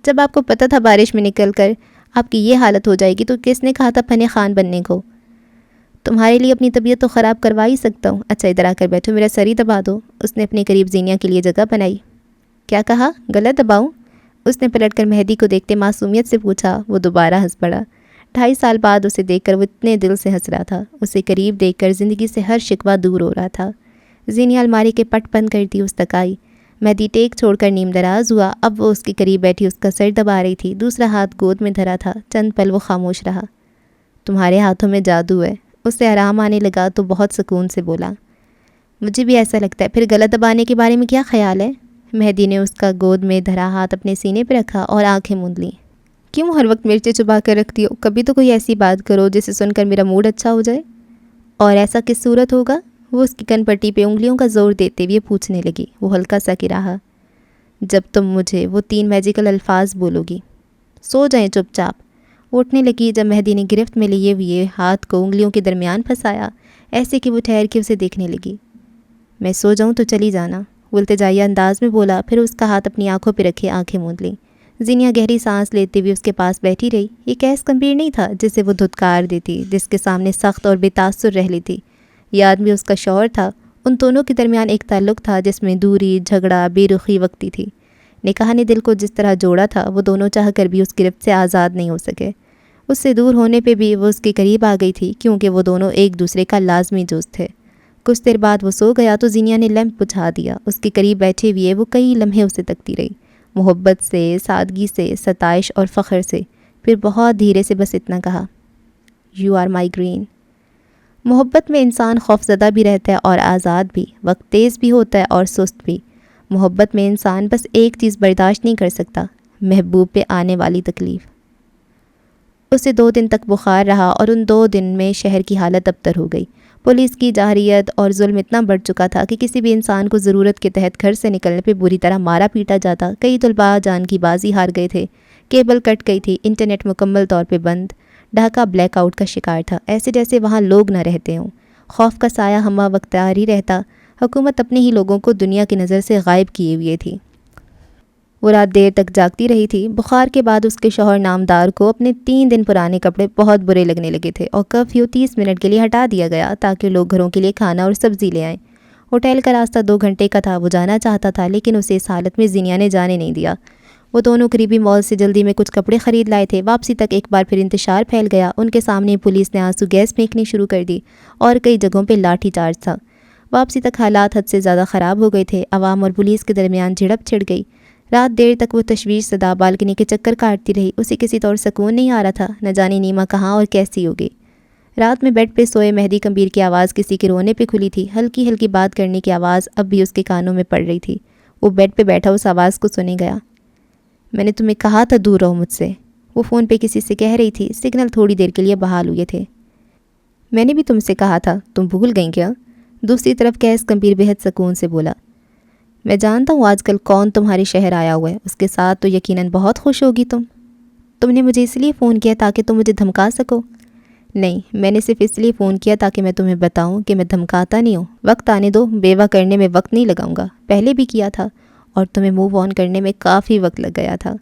جب آپ کو پتہ تھا بارش میں نکل کر آپ کی یہ حالت ہو جائے گی تو کس نے کہا تھا فن خان بننے کو؟ تمہارے لیے اپنی طبیعت تو خراب کروا ہی سکتا ہوں۔ اچھا ادھر آ کر بیٹھو، میرا سر ہی دبا دو۔ اس نے اپنے قریب زینیا کے لیے جگہ بنائی۔ کیا کہا؟ غلط دباؤں؟ اس نے پلٹ کر مہدی کو دیکھتے معصومیت سے پوچھا۔ وہ دوبارہ ہنس پڑا۔ 2.5 سال بعد اسے دیکھ کر وہ اتنے دل سے ہنس رہا تھا۔ اسے قریب دیکھ کر زندگی سے ہر شکوہ دور ہو رہا تھا۔ زینیا الماری کے پٹ بند کرتی اس تک آئی۔ مہدی ٹیک چھوڑ کر نیم دراز ہوا۔ اب وہ اس کے قریب بیٹھی اس کا سر دبا رہی تھی، دوسرا ہاتھ گود میں دھرا تھا۔ چند پل وہ خاموش رہا۔ تمہارے ہاتھوں میں جادو ہے۔ اسے آرام آنے لگا تو بہت سکون سے بولا۔ مجھے بھی ایسا لگتا ہے۔ پھر غلط دبانے کے بارے میں کیا خیال ہے؟ مہدی نے اس کا گود میں دھرا ہاتھ اپنے سینے پہ رکھا اور آنکھیں موند لیں۔ کیوں ہر وقت مرچیں چبا کر رکھتی ہو؟ کبھی تو کوئی ایسی بات کرو جسے سن کر میرا موڈ اچھا ہو جائے۔ اور ایسا کس صورت ہوگا؟ وہ اس کی کن پٹی پہ انگلیوں کا زور دیتے ہوئے پوچھنے لگی۔ وہ ہلکا سا گراہا۔ جب تم مجھے وہ 3 میجیکل الفاظ بولو گی۔ سو جائیں چپ چاپ۔ وہ اٹھنے لگی جب مہدی نے گرفت میں لیے ہوئے ہاتھ کو انگلیوں کے درمیان پھنسایا، ایسے کہ وہ ٹھہر کے اسے دیکھنے لگی۔ میں سو جاؤں تو چلی جانا، وہ التجائیہ انداز میں بولا، پھر اس کا ہاتھ اپنی آنکھوں پہ رکھے آنکھیں موند لیں۔ زینیا گہری سانس لیتے ہوئے اس کے پاس بیٹھی رہی۔ یہ کیس کمبیر نہیں تھا جسے وہ دھتکار دیتی، جس کے سامنے سخت اور بے تاثر رہ لیتی۔ یہ آدمی اس کا شوہر تھا۔ ان دونوں کے درمیان ایک تعلق تھا جس میں دوری، جھگڑا، بے رخی وقتی تھی۔ نکاح نے دل کو جس طرح جوڑا تھا، وہ دونوں چاہ کر بھی اس گرفت سے آزاد نہیں ہو سکے۔ اس سے دور ہونے پہ بھی وہ اس کے قریب آ گئی تھی، کیونکہ وہ دونوں ایک دوسرے کا لازمی جز تھے۔ کچھ دیر بعد وہ سو گیا تو زینیا نے لیمپ بجھا دیا۔ اس کے قریب بیٹھے ہوئے وہ کئی لمحے اسے تکتی رہی، محبت سے، سادگی سے، ستائش اور فخر سے۔ پھر بہت دھیرے سے بس اتنا کہا، یو آر مائی گرین۔ محبت میں انسان خوفزدہ بھی رہتا ہے اور آزاد بھی، وقت تیز بھی ہوتا ہے اور سست بھی۔ محبت میں انسان بس ایک چیز برداشت نہیں کر سکتا، محبوب پہ آنے والی تکلیف۔ اسے 2 دن تک بخار رہا اور ان 2 دن میں شہر کی حالت ابتر ہو گئی۔ پولیس کی جارحیت اور ظلم اتنا بڑھ چکا تھا کہ کسی بھی انسان کو ضرورت کے تحت گھر سے نکلنے پہ بری طرح مارا پیٹا جاتا۔ کئی طلباء جان کی بازی ہار گئے تھے، کیبل کٹ گئی تھی، انٹرنیٹ مکمل طور پہ بند، ڈھاکہ بلیک آؤٹ کا شکار تھا، ایسے جیسے وہاں لوگ نہ رہتے ہوں۔ خوف کا سایہ ہمہ وقت جاری رہتا۔ حکومت اپنے ہی لوگوں کو دنیا کی نظر سے غائب کیے ہوئے تھی۔ وہ رات دیر تک جاگتی رہی تھی۔ بخار کے بعد اس کے شوہر نامدار کو اپنے 3 دن پرانے کپڑے بہت برے لگنے لگے تھے اور کرفیو 30 منٹ کے لیے ہٹا دیا گیا تاکہ لوگ گھروں کے لیے کھانا اور سبزی لے آئیں۔ ہوٹل کا راستہ 2 گھنٹے کا تھا۔ وہ جانا چاہتا تھا لیکن اسے اس حالت میں زینیا نے جانے نہیں دیا۔ وہ دونوں قریبی مال سے جلدی میں کچھ کپڑے خرید لائے تھے۔ واپسی تک ایک بار پھر انتشار پھیل گیا۔ ان کے سامنے پولیس نے آنسو گیس پھینکنی شروع کر دی اور کئی جگہوں پہ لاٹھی چارج تھا۔ واپسی تک حالات حد سے زیادہ خراب ہو گئے تھے۔ عوام اور پولیس کے درمیان جھڑپ چھڑ گئی۔ رات دیر تک وہ تشویش زدہ بالکنی کے چکر کاٹتی رہی۔ اسے کسی طور سکون نہیں آ رہا تھا، نہ جانے نیما کہاں اور کیسی ہوگی۔ رات میں بیڈ پہ سوئے مہدی کمبیر کی آواز کسی کے رونے پہ کھلی تھی۔ ہلکی ہلکی بات کرنے کی آواز اب بھی اس کے کانوں میں پڑ رہی تھی۔ وہ بیڈ پہ بیٹھا اس آواز کو سنے گیا۔ میں نے تمہیں کہا تھا دور رہو مجھ سے، وہ فون پہ کسی سے کہہ رہی تھی۔ سگنل تھوڑی دیر کے لیے بحال ہوئے تھے۔ میں نے بھی تم سے کہا تھا، تم بھول گئیں کیا؟ دوسری طرف کیس کمبیر بے حد سکون سے بولا۔ میں جانتا ہوں آج کل کون تمہارے شہر آیا ہوا ہے، اس کے ساتھ تو یقیناً بہت خوش ہوگی تم نے مجھے اس لیے فون کیا تاکہ تم مجھے دھمکا سکو؟ نہیں، میں نے صرف اس لیے فون کیا تاکہ میں تمہیں بتاؤں کہ میں دھمکاتا نہیں ہوں۔ وقت آنے دو، بیوہ کرنے میں وقت نہیں لگاؤں گا، پہلے بھی کیا تھا اور تمہیں موو آن کرنے میں کافی وقت لگ گیا تھا۔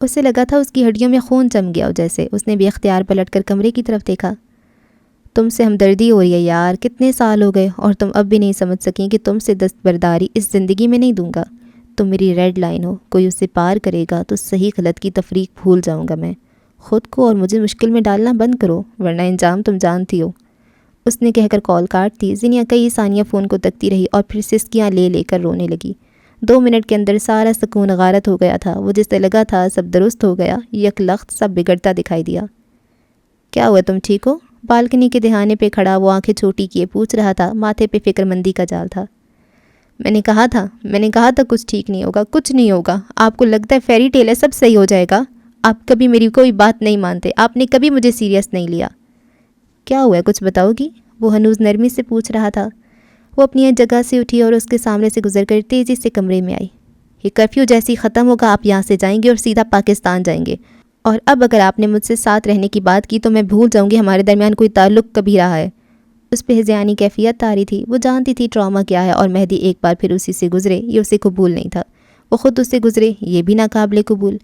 اسے لگا تھا اس کی ہڈیوں میں خون جم گیا ہو جیسے۔ اس نے بے اختیار پلٹ کر کمرے کی طرف دیکھا۔ تم سے ہمدردی ہو رہی ہے یار، کتنے سال ہو گئے اور تم اب بھی نہیں سمجھ سکیں کہ تم سے دستبرداری اس زندگی میں نہیں دوں گا۔ تم میری ریڈ لائن ہو، کوئی اسے پار کرے گا تو صحیح غلط کی تفریق بھول جاؤں گا میں۔ خود کو اور مجھے مشکل میں ڈالنا بند کرو ورنہ انجام تم جانتی ہو۔ اس نے کہہ کر کال کاٹ دی۔ زینیا کئی ثانیہ فون کو تکتی رہی اور پھر سسکیاں لے لے کر رونے لگی۔ 2 منٹ کے اندر سارا سکون غارت ہو گیا تھا۔ وہ جس سے لگا تھا سب درست ہو گیا، یک لخت سب بگڑتا دکھائی دیا۔ کیا ہوا، تم ٹھیک ہو؟ بالکنی کے دہانے پہ کھڑا وہ آنکھیں چھوٹی کیے پوچھ رہا تھا۔ ماتھے پہ فکر مندی کا جال تھا۔ میں نے کہا تھا کچھ ٹھیک نہیں ہوگا، کچھ نہیں ہوگا۔ آپ کو لگتا ہے فیری ٹیل ہے، سب صحیح ہو جائے گا۔ آپ کبھی میری کوئی بات نہیں مانتے، آپ نے کبھی مجھے سیریس نہیں لیا۔ کیا ہوا ہے، کچھ بتاؤ گی؟ وہ ہنوز نرمی سے پوچھ رہا تھا۔ وہ اپنی جگہ سے اٹھی اور اس کے سامنے سے گزر کر تیزی سے کمرے میں آئی۔ یہ کرفیو جیسے ہی ختم ہوگا آپ یہاں سے جائیں گے اور سیدھا پاکستان جائیں گے، اور اب اگر آپ نے مجھ سے ساتھ رہنے کی بات کی تو میں بھول جاؤں گی ہمارے درمیان کوئی تعلق کبھی رہا ہے۔ اس پہ ہذیانی کیفیت طاری تھی۔ وہ جانتی تھی ٹراما کیا ہے اور مہدی ایک بار پھر اسی سے گزرے یہ اسے قبول نہیں تھا۔ وہ خود اس سے گزرے یہ بھی ناقابل قبول۔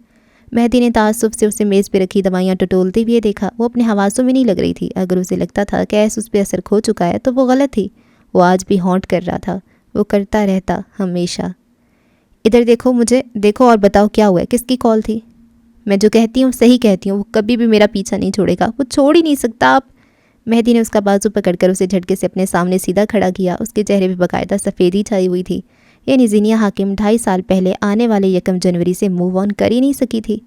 مہدی نے تعصب سے اسے میز پہ رکھی دوائیاں ٹٹولتے ہوئے دیکھا۔ وہ اپنے حواسوں میں نہیں لگ رہی تھی۔ اگر اسے لگتا تھا کہ ایس اس پہ اثر کھو چکا ہے تو وہ غلط تھی۔ وہ آج بھی ہانٹ کر رہا تھا، وہ کرتا رہتا ہمیشہ۔ ادھر دیکھو، مجھے دیکھو اور بتاؤ کیا ہوا ہے، کس کی کال تھی؟ میں جو کہتی ہوں صحیح کہتی ہوں، وہ کبھی بھی میرا پیچھا نہیں چھوڑے گا، وہ چھوڑ ہی نہیں سکتا۔ آپ مہدی نے اس کا بازو پکڑ کر اسے جھٹکے سے اپنے سامنے سیدھا کھڑا کیا۔ اس کے چہرے پہ باقاعدہ سفیدی چھائی ہوئی تھی، یعنی زینیا حاکم 2.5 سال پہلے آنے والے 1 جنوری سے موو آن کر ہی نہیں سکی تھی۔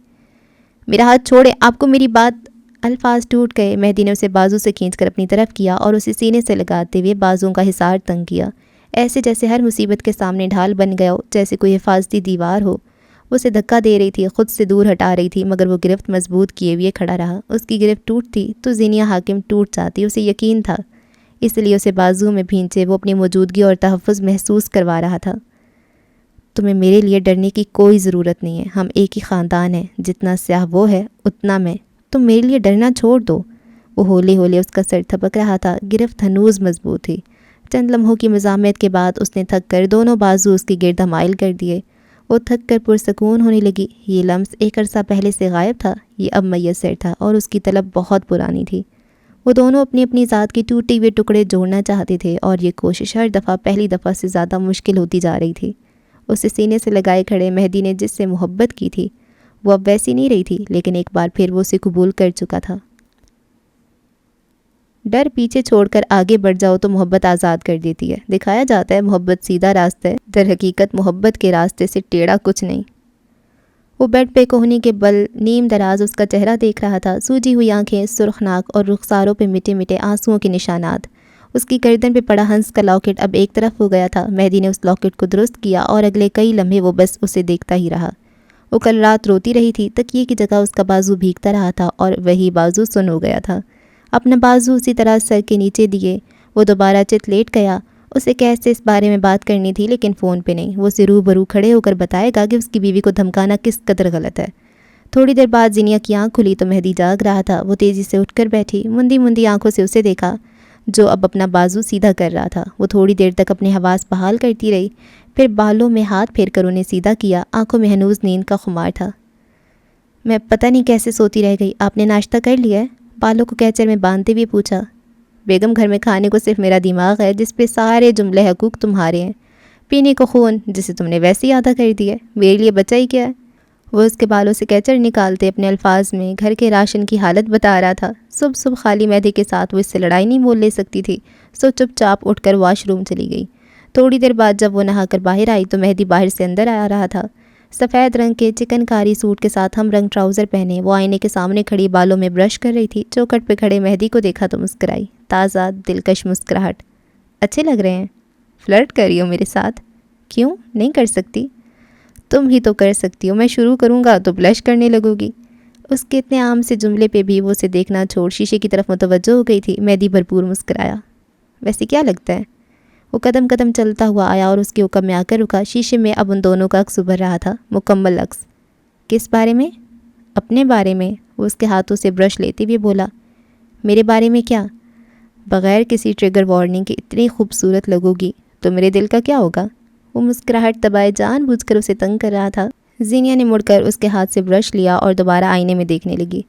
میرا ہاتھ چھوڑے، آپ کو میری بات۔ الفاظ ٹوٹ گئے۔ مہدی نے اسے بازو سے کھینچ کر اپنی طرف کیا اور اسے سینے سے لگاتے ہوئے بازوؤں کا حصار تنگ کیا، ایسے جیسے ہر مصیبت کے سامنے ڈھال بن گیا ہو، جیسے کوئی حفاظتی دیوار ہو۔ وہ اسے دھکا دے رہی تھی، خود سے دور ہٹا رہی تھی، مگر وہ گرفت مضبوط کیے ہوئے کھڑا رہا۔ اس کی گرفت ٹوٹتی تو زینیہ حاکم ٹوٹ جاتی، اسے یقین تھا، اس لیے اسے بازو میں بھینچے وہ اپنی موجودگی اور تحفظ محسوس کروا رہا تھا۔ تمہیں میرے لیے ڈرنے کی کوئی ضرورت نہیں ہے، ہم ایک ہی خاندان ہیں، جتنا سیاہ وہ ہے اتنا میں، تم میرے لیے ڈرنا چھوڑ دو۔ وہ ہولے ہولے اس کا سر تھپک رہا تھا، گرفت ہنوز مضبوط تھی۔ چند لمحوں کی مزاحمت کے بعد اس نے تھک کر دونوں بازو اس کی گرد حمائل کر دیے۔ وہ تھک کر پرسکون ہونے لگی۔ یہ لمس ایک عرصہ پہلے سے غائب تھا، یہ اب میسر تھا اور اس کی طلب بہت پرانی تھی۔ وہ دونوں اپنی اپنی ذات کے ٹوٹے ہوئے ٹکڑے جوڑنا چاہتے تھے اور یہ کوشش ہر دفعہ پہلی دفعہ سے زیادہ مشکل ہوتی جا رہی تھی۔ اسے سینے سے لگائے کھڑے مہدی نے جس سے محبت کی تھی وہ اب ویسی نہیں رہی تھی، لیکن ایک بار پھر وہ اسے قبول کر چکا تھا۔ ڈر پیچھے چھوڑ کر آگے بڑھ جاؤ تو محبت آزاد کر دیتی ہے۔ دکھایا جاتا ہے محبت سیدھا راستہ ہے، در حقیقت محبت کے راستے سے ٹیڑھا کچھ نہیں۔ وہ بیڈ پہ کوہنی کے بل نیم دراز اس کا چہرہ دیکھ رہا تھا، سوجی ہوئی آنکھیں، سرخ ناک اور رخساروں پہ مٹے مٹے آنسوؤں کے نشانات۔ اس کی گردن پہ پڑا ہنس کا لاکٹ اب ایک طرف ہو گیا تھا۔ مہدی نے اس لاکٹ کو درست کیا اور اگلے کئی لمحے وہ بس اسے دیکھتا ہی رہا۔ وہ کل رات روتی رہی تھی، تکیے کی جگہ اس کا بازو بھیگتا رہا تھا اور وہی بازو سن ہو گیا تھا۔ اپنا بازو اسی طرح سر کے نیچے دیے وہ دوبارہ چت لیٹ گیا۔ اسے کیسے اس بارے میں بات کرنی تھی، لیکن فون پہ نہیں۔ وہ اسے روبرو کھڑے ہو کر بتائے گا کہ اس کی بیوی کو دھمکانا کس قدر غلط ہے۔ تھوڑی دیر بعد زینیہ کی آنکھ کھلی تو مہدی جاگ رہا تھا۔ وہ تیزی سے اٹھ کر بیٹھی، مندی مندی آنکھوں سے اسے دیکھا جو اب اپنا بازو سیدھا کر رہا تھا۔ وہ تھوڑی دیر تک اپنے حواس بحال کرتی رہی، پھر بالوں میں ہاتھ پھیر کر انہیں سیدھا کیا۔ آنکھوں میں ہنوز نیند کا خمار تھا۔ میں پتہ نہیں کیسے سوتی رہ گئی، آپ نے ناشتہ کر لیا ہے؟ بالوں کو کیچر میں باندھتے ہوئے پوچھا۔ بیگم گھر میں کھانے کو صرف میرا دماغ ہے جس پہ سارے جملے حقوق تمہارے ہیں، پینے کو خون جسے تم نے ویسے ہی آدھا کر دیا ہے، میرے لیے بچا ہی کیا ہے؟ وہ اس کے بالوں سے کیچر نکالتے اپنے الفاظ میں گھر کے راشن کی حالت بتا رہا تھا۔ صبح خالی معدے کے ساتھ وہ اس سے لڑائی نہیں بول لے سکتی تھی، سو چپ چاپ اٹھ کر واش روم چلی گئی۔ تھوڑی دیر بعد جب وہ نہا کر باہر آئی تو مہدی باہر سے اندر آ رہا تھا، سفید رنگ کے چکن کاری سوٹ کے ساتھ ہم رنگ ٹراؤزر پہنے۔ وہ آئینے کے سامنے کھڑی بالوں میں برش کر رہی تھی۔ چوکھٹ پہ کھڑے مہدی کو دیکھا تو مسکرائی، تازہ دلکش مسکراہٹ۔ اچھے لگ رہے ہیں، فلرٹ کر رہی ہو میرے ساتھ؟ کیوں نہیں کر سکتی؟ تم ہی تو کر سکتی ہو، میں شروع کروں گا تو بلش کرنے لگو گی۔ اس کے اتنے عام سے جملے پہ بھی وہ اسے دیکھنا چھوڑ شیشے کی طرف متوجہ ہو گئی تھی۔ مہدی بھرپور مسکرایا۔ ویسے کیا لگتا ہے؟ وہ قدم قدم چلتا ہوا آیا اور اس کے حکم میں آ کر رکا۔ شیشے میں اب ان دونوں کا عکس ابھر رہا تھا، مکمل عکس۔ کس بارے میں؟ اپنے بارے میں۔ وہ اس کے ہاتھوں سے برش لیتے ہوئے بولا۔ میرے بارے میں کیا؟ بغیر کسی ٹریگر وارننگ کے اتنی خوبصورت لگو گی تو میرے دل کا کیا ہوگا؟ وہ مسکراہٹ دبائے جان بوجھ کر اسے تنگ کر رہا تھا۔ زینیہ نے مڑ کر اس کے ہاتھ سے برش لیا اور دوبارہ آئینے میں دیکھنے لگی۔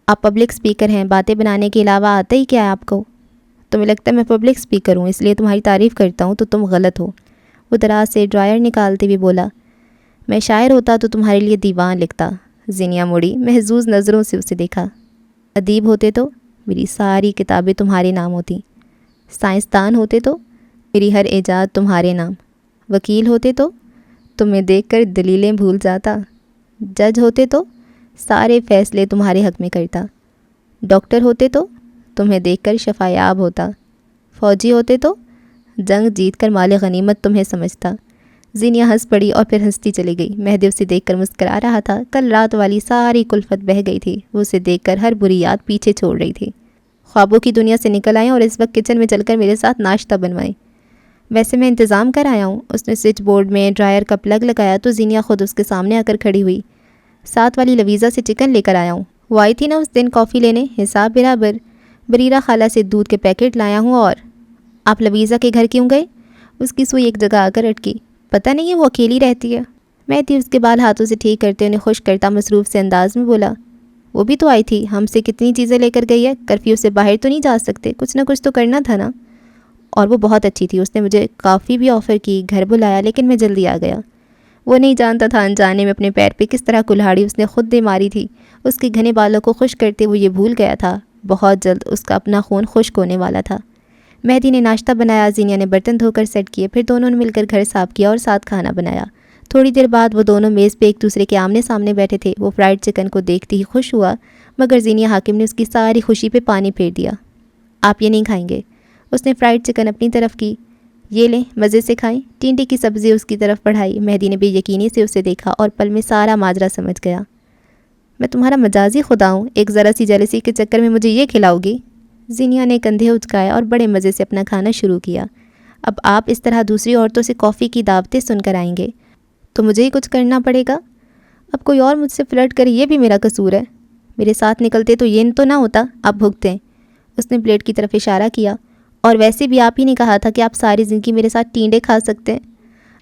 آپ پبلک سپیکر ہیں، باتیں بنانے کے علاوہ آتا ہی کیا ہے آپ کو؟ تمہیں لگتا ہے میں پبلک سپیکر ہوں اس لیے تمہاری تعریف کرتا ہوں تو تم غلط ہو۔ وہ دراز سے ڈرائر نکالتے ہوئے بولا۔ میں شاعر ہوتا تو تمہارے لیے دیوان لکھتا۔ زینیہ مڑی، محظوظ نظروں سے اسے دیکھا۔ ادیب ہوتے تو میری ساری کتابیں تمہارے نام ہوتی۔ سائنسدان ہوتے تو میری ہر ایجاد تمہارے نام۔ وکیل ہوتے تو تمہیں دیکھ کر دلیلیں بھول جاتا۔ جج ہوتے تو سارے فیصلے تمہارے حق میں کرتا۔ ڈاکٹر ہوتے تو تمہیں دیکھ کر شفا یاب ہوتا۔ فوجی ہوتے تو جنگ جیت کر مال غنیمت تمہیں سمجھتا۔ زینیہ ہنس پڑی اور پھر ہنستی چلی گئی۔ مہدی اسے دیکھ کر مسکرا رہا تھا۔ کل رات والی ساری کلفت بہہ گئی تھی۔ وہ اسے دیکھ کر ہر بری یاد پیچھے چھوڑ رہی تھی۔ خوابوں کی دنیا سے نکل آئیں اور اس وقت کچن میں چل کر میرے ساتھ ناشتہ بنوائیں۔ ویسے میں انتظام کر آیا ہوں۔ اس نے سوئچ بورڈ میں ڈرائر کا پلگ لگایا تو زینیہ خود اس کے سامنے آ کر کھڑی ہوئی۔ ساتھ والی لویزا سے چکن لے کر آیا ہوں، وہ آئی تھی نا اس دن کافی لینے، حساب برابر۔ بریرہ خالہ سے دودھ کے پیکٹ لایا ہوں۔ اور آپ لویزا کے گھر کیوں گئے؟ اس کی سوئی ایک جگہ آ کر اٹکی۔ پتہ نہیں ہے، وہ اکیلی رہتی ہے۔ مہدی اس کے بال ہاتھوں سے ٹھیک کرتے انہیں خوش کرتا مصروف سے انداز میں بولا۔ وہ بھی تو آئی تھی، ہم سے کتنی چیزیں لے کر گئی ہے، کرفیو سے باہر تو نہیں جا سکتے، کچھ نہ کچھ تو کرنا تھا نا۔ اور وہ بہت اچھی تھی، اس نے مجھے کافی بھی آفر کی، گھر بلایا، لیکن میں جلدی آ گیا۔ وہ نہیں جانتا تھا انجانے میں اپنے پیر پہ کس طرح کلہاڑی اس نے خود دے ماری تھی۔ اس کے گھنے بالوں کو خشک کرتے وہ یہ بھول گیا تھا بہت جلد اس کا اپنا خون خشک ہونے والا تھا۔ مہدی نے ناشتہ بنایا، زینیہ نے برتن دھو کر سیٹ کیے، پھر دونوں نے مل کر گھر صاف کیا اور ساتھ کھانا بنایا۔ تھوڑی دیر بعد وہ دونوں میز پہ ایک دوسرے کے آمنے سامنے بیٹھے تھے۔ وہ فرائیڈ چکن کو دیکھتے ہی خوش ہوا، مگر زینیہ حاکم نے اس کی ساری خوشی پہ پانی پھیر دیا۔ آپ یہ نہیں کھائیں گے؟ اس نے فرائیڈ چکن اپنی طرف کی۔ یہ لیں مزے سے کھائیں۔ ٹینڈے کی سبزی اس کی طرف بڑھائی۔ مہدی نے بے یقینی سے اسے دیکھا اور پل میں سارا ماجرا سمجھ گیا۔ میں تمہارا مجازی خدا ہوں، ایک ذرا سی جیلسی کے چکر میں مجھے یہ کھلاؤ گی؟ زینیا نے کندھے اچکائے اور بڑے مزے سے اپنا کھانا شروع کیا۔ اب آپ اس طرح دوسری عورتوں سے کافی کی دعوتیں سن کر آئیں گے تو مجھے ہی کچھ کرنا پڑے گا؟ اب کوئی اور مجھ سے فلرٹ کرے یہ بھی میرا قصور ہے؟ میرے ساتھ نکلتے تو یہ تو نہ ہوتا، آپ بھگتیں۔ اس نے پلیٹ کی طرف اشارہ کیا۔ اور ویسے بھی آپ ہی نے کہا تھا کہ آپ ساری زندگی میرے ساتھ ٹینڈے کھا سکتے ہیں۔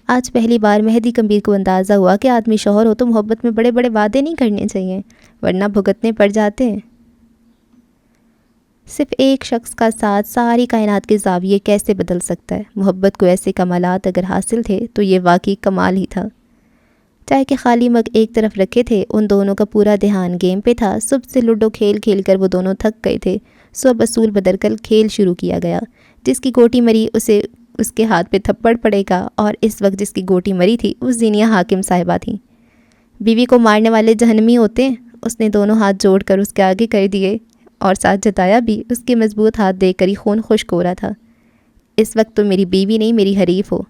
آج پہلی بار مہدی کبیر کو اندازہ ہوا کہ آدمی شوہر ہو تو محبت میں بڑے بڑے وعدے نہیں کرنے چاہیے، ورنہ بھگتنے پڑ جاتے ہیں۔ صرف ایک شخص کا ساتھ ساری کائنات کے زاویے کیسے بدل سکتا ہے؟ محبت کو ایسے کمالات اگر حاصل تھے تو یہ واقعی کمال ہی تھا۔ چائے کے خالی مگ ایک طرف رکھے تھے، ان دونوں کا پورا دھیان گیم پہ تھا۔ صبح سے لوڈو کھیل کھیل کر وہ دونوں تھک گئے تھے، سو اب اصول بدل کر کھیل شروع کیا گیا۔ جس کی گوٹی مری اسے اس کے ہاتھ پہ تھپڑ پڑے گا، اور اس وقت جس کی گوٹی مری تھی وہ زینیا حاکم صاحبہ تھیں۔ بیوی کو مارنے والے جہنمی ہوتے ہیں، اس نے دونوں ہاتھ جوڑ کر اس کے آگے کر دیے اور ساتھ جتایا بھی۔ اس کے مضبوط ہاتھ دیکھ کر ہی خون خشک ہو رہا تھا۔ اس وقت تو میری بیوی نہیں میری حریف ہو۔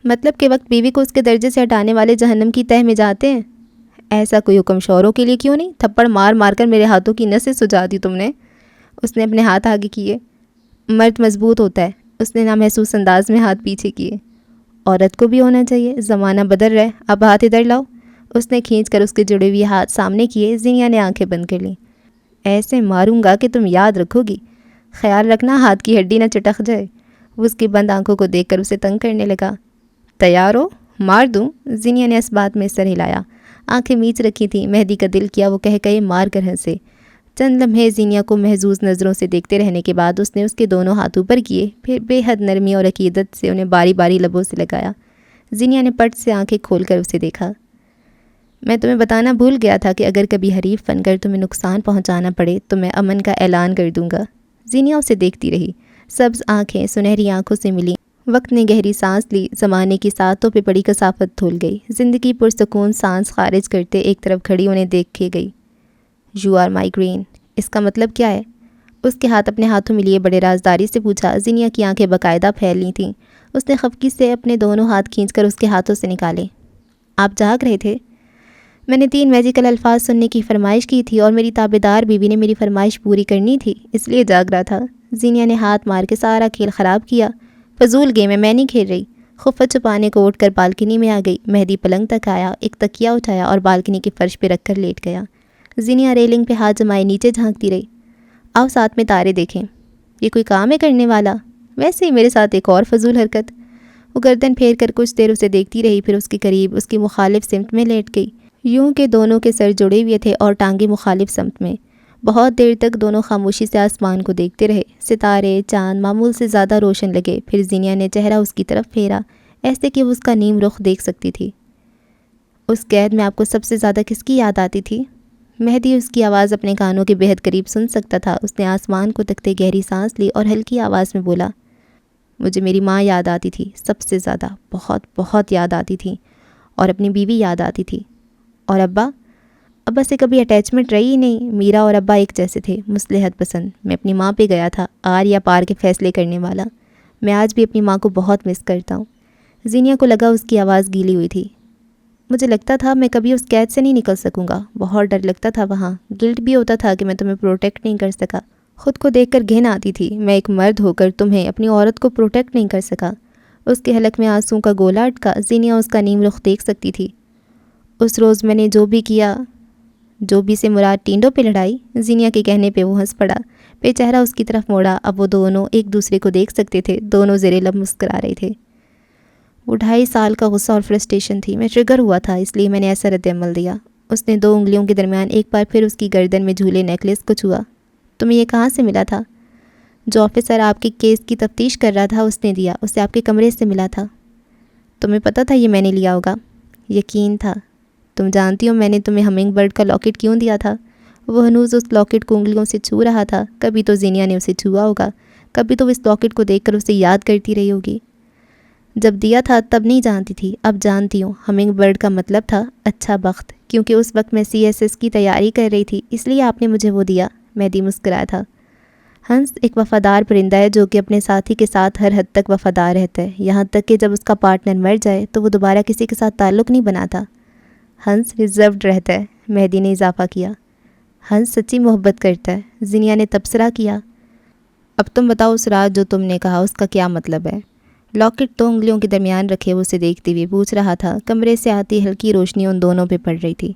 مطلب کہ وقت بیوی کو اس کے درجے سے ہٹانے والے جہنم کی تہہ میں جاتے ہیں۔ ایسا کوئی حکم شوہروں کے لیے کیوں نہیں؟ تھپڑ مار مار کر میرے ہاتھوں کی نسیں سجا دی تم نے۔ اس نے اپنے ہاتھ آگے کیے۔ مرد مضبوط ہوتا ہے، اس نے نامحسوس انداز میں ہاتھ پیچھے کیے۔ عورت کو بھی ہونا چاہیے، زمانہ بدل رہا ہے، اب ہاتھ ادھر لاؤ۔ اس نے کھینچ کر اس کے جڑے ہوئے ہاتھ سامنے کیے۔ زینیا نے آنکھیں بند کر لیں۔ ایسے ماروں گا کہ تم یاد رکھو گی، خیال رکھنا ہاتھ کی ہڈی نہ چٹک جائے۔ وہ اس کی بند آنکھوں کو دیکھ کر اسے تنگ کرنے لگا۔ تیار ہو؟ مار دوں؟ زینیا نے اس بات میں سر ہلایا۔ آنکھیں میچ رکھی تھیں۔ مہدی کا دل کیا وہ کہہ کہے مار کر ہنسے۔ چند لمحے زینیا کو محظوظ نظروں سے دیکھتے رہنے کے بعد اس نے اس کے دونوں ہاتھ اوپر کیے، پھر بے حد نرمی اور عقیدت سے انہیں باری باری لبوں سے لگایا۔ زینیا نے پٹ سے آنکھیں کھول کر اسے دیکھا۔ میں تمہیں بتانا بھول گیا تھا کہ اگر کبھی حریف بن کر تمہیں نقصان پہنچانا پڑے تو میں امن کا اعلان کر دوں گا۔ زینیا اسے دیکھتی رہی۔ سبز آنکھیں سنہری آنکھوں سے ملی۔ وقت نے گہری سانس لی، زمانے کی ساتوں پہ پڑی کثافت دھل گئی۔ زندگی پرسکون سانس خارج کرتے ایک طرف کھڑی انہیں دیکھ کے گئی۔ یو آر مائی گرین، اس کا مطلب کیا ہے؟ اس کے ہاتھ اپنے ہاتھوں میں لیے بڑے رازداری سے پوچھا۔ زینیا کی آنکھیں باقاعدہ پھیل لی تھیں۔ اس نے خفگی سے اپنے دونوں ہاتھ کھینچ کر اس کے ہاتھوں سے نکالے۔ آپ جاگ رہے تھے؟ میں نے 3 میجیکل الفاظ سننے کی فرمائش کی تھی اور میری تابعدار بیوی نے میری فرمائش پوری کرنی تھی، اس لیے جاگ رہا تھا۔ زینیا نے ہاتھ مار کے سارا کھیل خراب کیا۔ فضول گیم ہے، میں نہیں کھیل رہی۔ خفت چھپانے کو اٹھ کر بالکنی میں آ گئی۔ مہدی پلنگ تک آیا، ایک تکیہ اٹھایا اور بالکنی کے فرش پہ رکھ کر لیٹ گیا۔ زینیا ریلنگ پہ ہاتھ جمائے نیچے جھانکتی رہی۔ آؤ ساتھ میں تارے دیکھیں۔ یہ کوئی کام ہے کرنے والا؟ ویسے ہی میرے ساتھ ایک اور فضول حرکت۔ وہ گردن پھیر کر کچھ دیر اسے دیکھتی رہی، پھر اس کے قریب اس کی مخالف سمت میں لیٹ گئی، یوں کہ دونوں کے سر جڑے ہوئے تھے اور ٹانگیں مخالف سمت میں۔ بہت دیر تک دونوں خاموشی سے آسمان کو دیکھتے رہے۔ ستارے، چاند معمول سے زیادہ روشن لگے۔ پھر زینیا نے چہرہ اس کی طرف پھیرا، ایسے کہ وہ اس کا نیم رخ دیکھ سکتی تھی۔ اس قید میں آپ کو سب سے زیادہ کس کی یاد آتی تھی؟ مہدی اس کی آواز اپنے کانوں کے بہت قریب سن سکتا تھا۔ اس نے آسمان کو تکتے گہری سانس لی اور ہلکی آواز میں بولا، مجھے میری ماں یاد آتی تھی سب سے زیادہ، بہت بہت یاد آتی تھی، اور اپنی بیوی یاد آتی تھی۔ اور ابا سے کبھی اٹیچمنٹ رہی ہی نہیں۔ میرا اور ابا ایک جیسے تھے، مصلحت پسند۔ میں اپنی ماں پہ گیا تھا، آر یا پار کے فیصلے کرنے والا۔ میں آج بھی اپنی ماں کو بہت مس کرتا ہوں۔ زینیا کو لگا اس کی آواز گیلی ہوئی تھی۔ مجھے لگتا تھا میں کبھی اس قید سے نہیں نکل سکوں گا، بہت ڈر لگتا تھا وہاں، گلٹ بھی ہوتا تھا کہ میں تمہیں پروٹیکٹ نہیں کر سکا۔ خود کو دیکھ کر گھن آتی تھی، میں ایک مرد ہو کر تمہیں، اپنی عورت کو پروٹیکٹ نہیں کر سکا۔ اس کے حلق میں آنسوں کا گولا اٹکا۔ زینیا اس کا نیم رخ دیکھ سکتی تھی۔ اس روز میں نے جو بھی کیا، جو بھی سے مراد ٹینڈوں پہ لڑائی؟ زینیا کے کہنے پہ وہ ہنس پڑا، پھر چہرہ اس کی طرف موڑا۔ اب وہ دونوں ایک دوسرے کو دیکھ سکتے تھے، دونوں زیر لب مسکرا رہے تھے۔ وہ 2.5 سال کا غصہ اور فرسٹریشن تھی، میں ٹریگر ہوا تھا، اس لیے میں نے ایسا رد عمل دیا۔ اس نے 2 انگلیوں کے درمیان ایک بار پھر اس کی گردن میں جھولے نیکلس کو چھوا۔ تمہیں یہ کہاں سے ملا تھا؟ جو آفیسر آپ کے کیس کی تفتیش کر رہا تھا اس نے دیا، اسے آپ کے کمرے سے ملا تھا۔ تمہیں پتہ تھا یہ میں نے لیا ہوگا؟ یقین تھا۔ تم جانتی ہو میں نے تمہیں ہمنگ برڈ کا لاکٹ کیوں دیا تھا؟ وہ ہنوز اس لاکٹ کو انگلیوں سے چھو رہا تھا۔ کبھی تو زینیا نے اسے چھوا ہوگا، کبھی تو اس لاکٹ کو دیکھ کر اسے یاد کرتی رہی ہوگی۔ جب دیا تھا تب نہیں جانتی تھی، اب جانتی ہوں۔ ہمنگ برڈ کا مطلب تھا اچھا بخت، کیونکہ اس وقت میں CSS کی تیاری کر رہی تھی، اس لیے آپ نے مجھے وہ دیا۔ مہدی مسکرایا تھا۔ ہنس ایک وفادار پرندہ ہے جو کہ اپنے ساتھی کے ساتھ ہر حد تک وفادار رہتا ہے، یہاں تک کہ جب اس کا پارٹنر مر جائے تو وہ دوبارہ کسی کے ساتھ تعلق نہیں بناتا۔ ہنس ریزروڈ رہتا ہے، مہدی نے اضافہ کیا۔ ہنس سچی محبت کرتا ہے، زینیا نے تبصرہ کیا۔ اب تم بتاؤ اس رات جو تم نے کہا اس کا کیا مطلب ہے؟ لاکٹ دو انگلیوں کے درمیان رکھے وہ اسے دیکھتے ہوئے پوچھ رہا تھا۔ کمرے سے آتی ہلکی روشنی ان دونوں پہ پڑ رہی تھی۔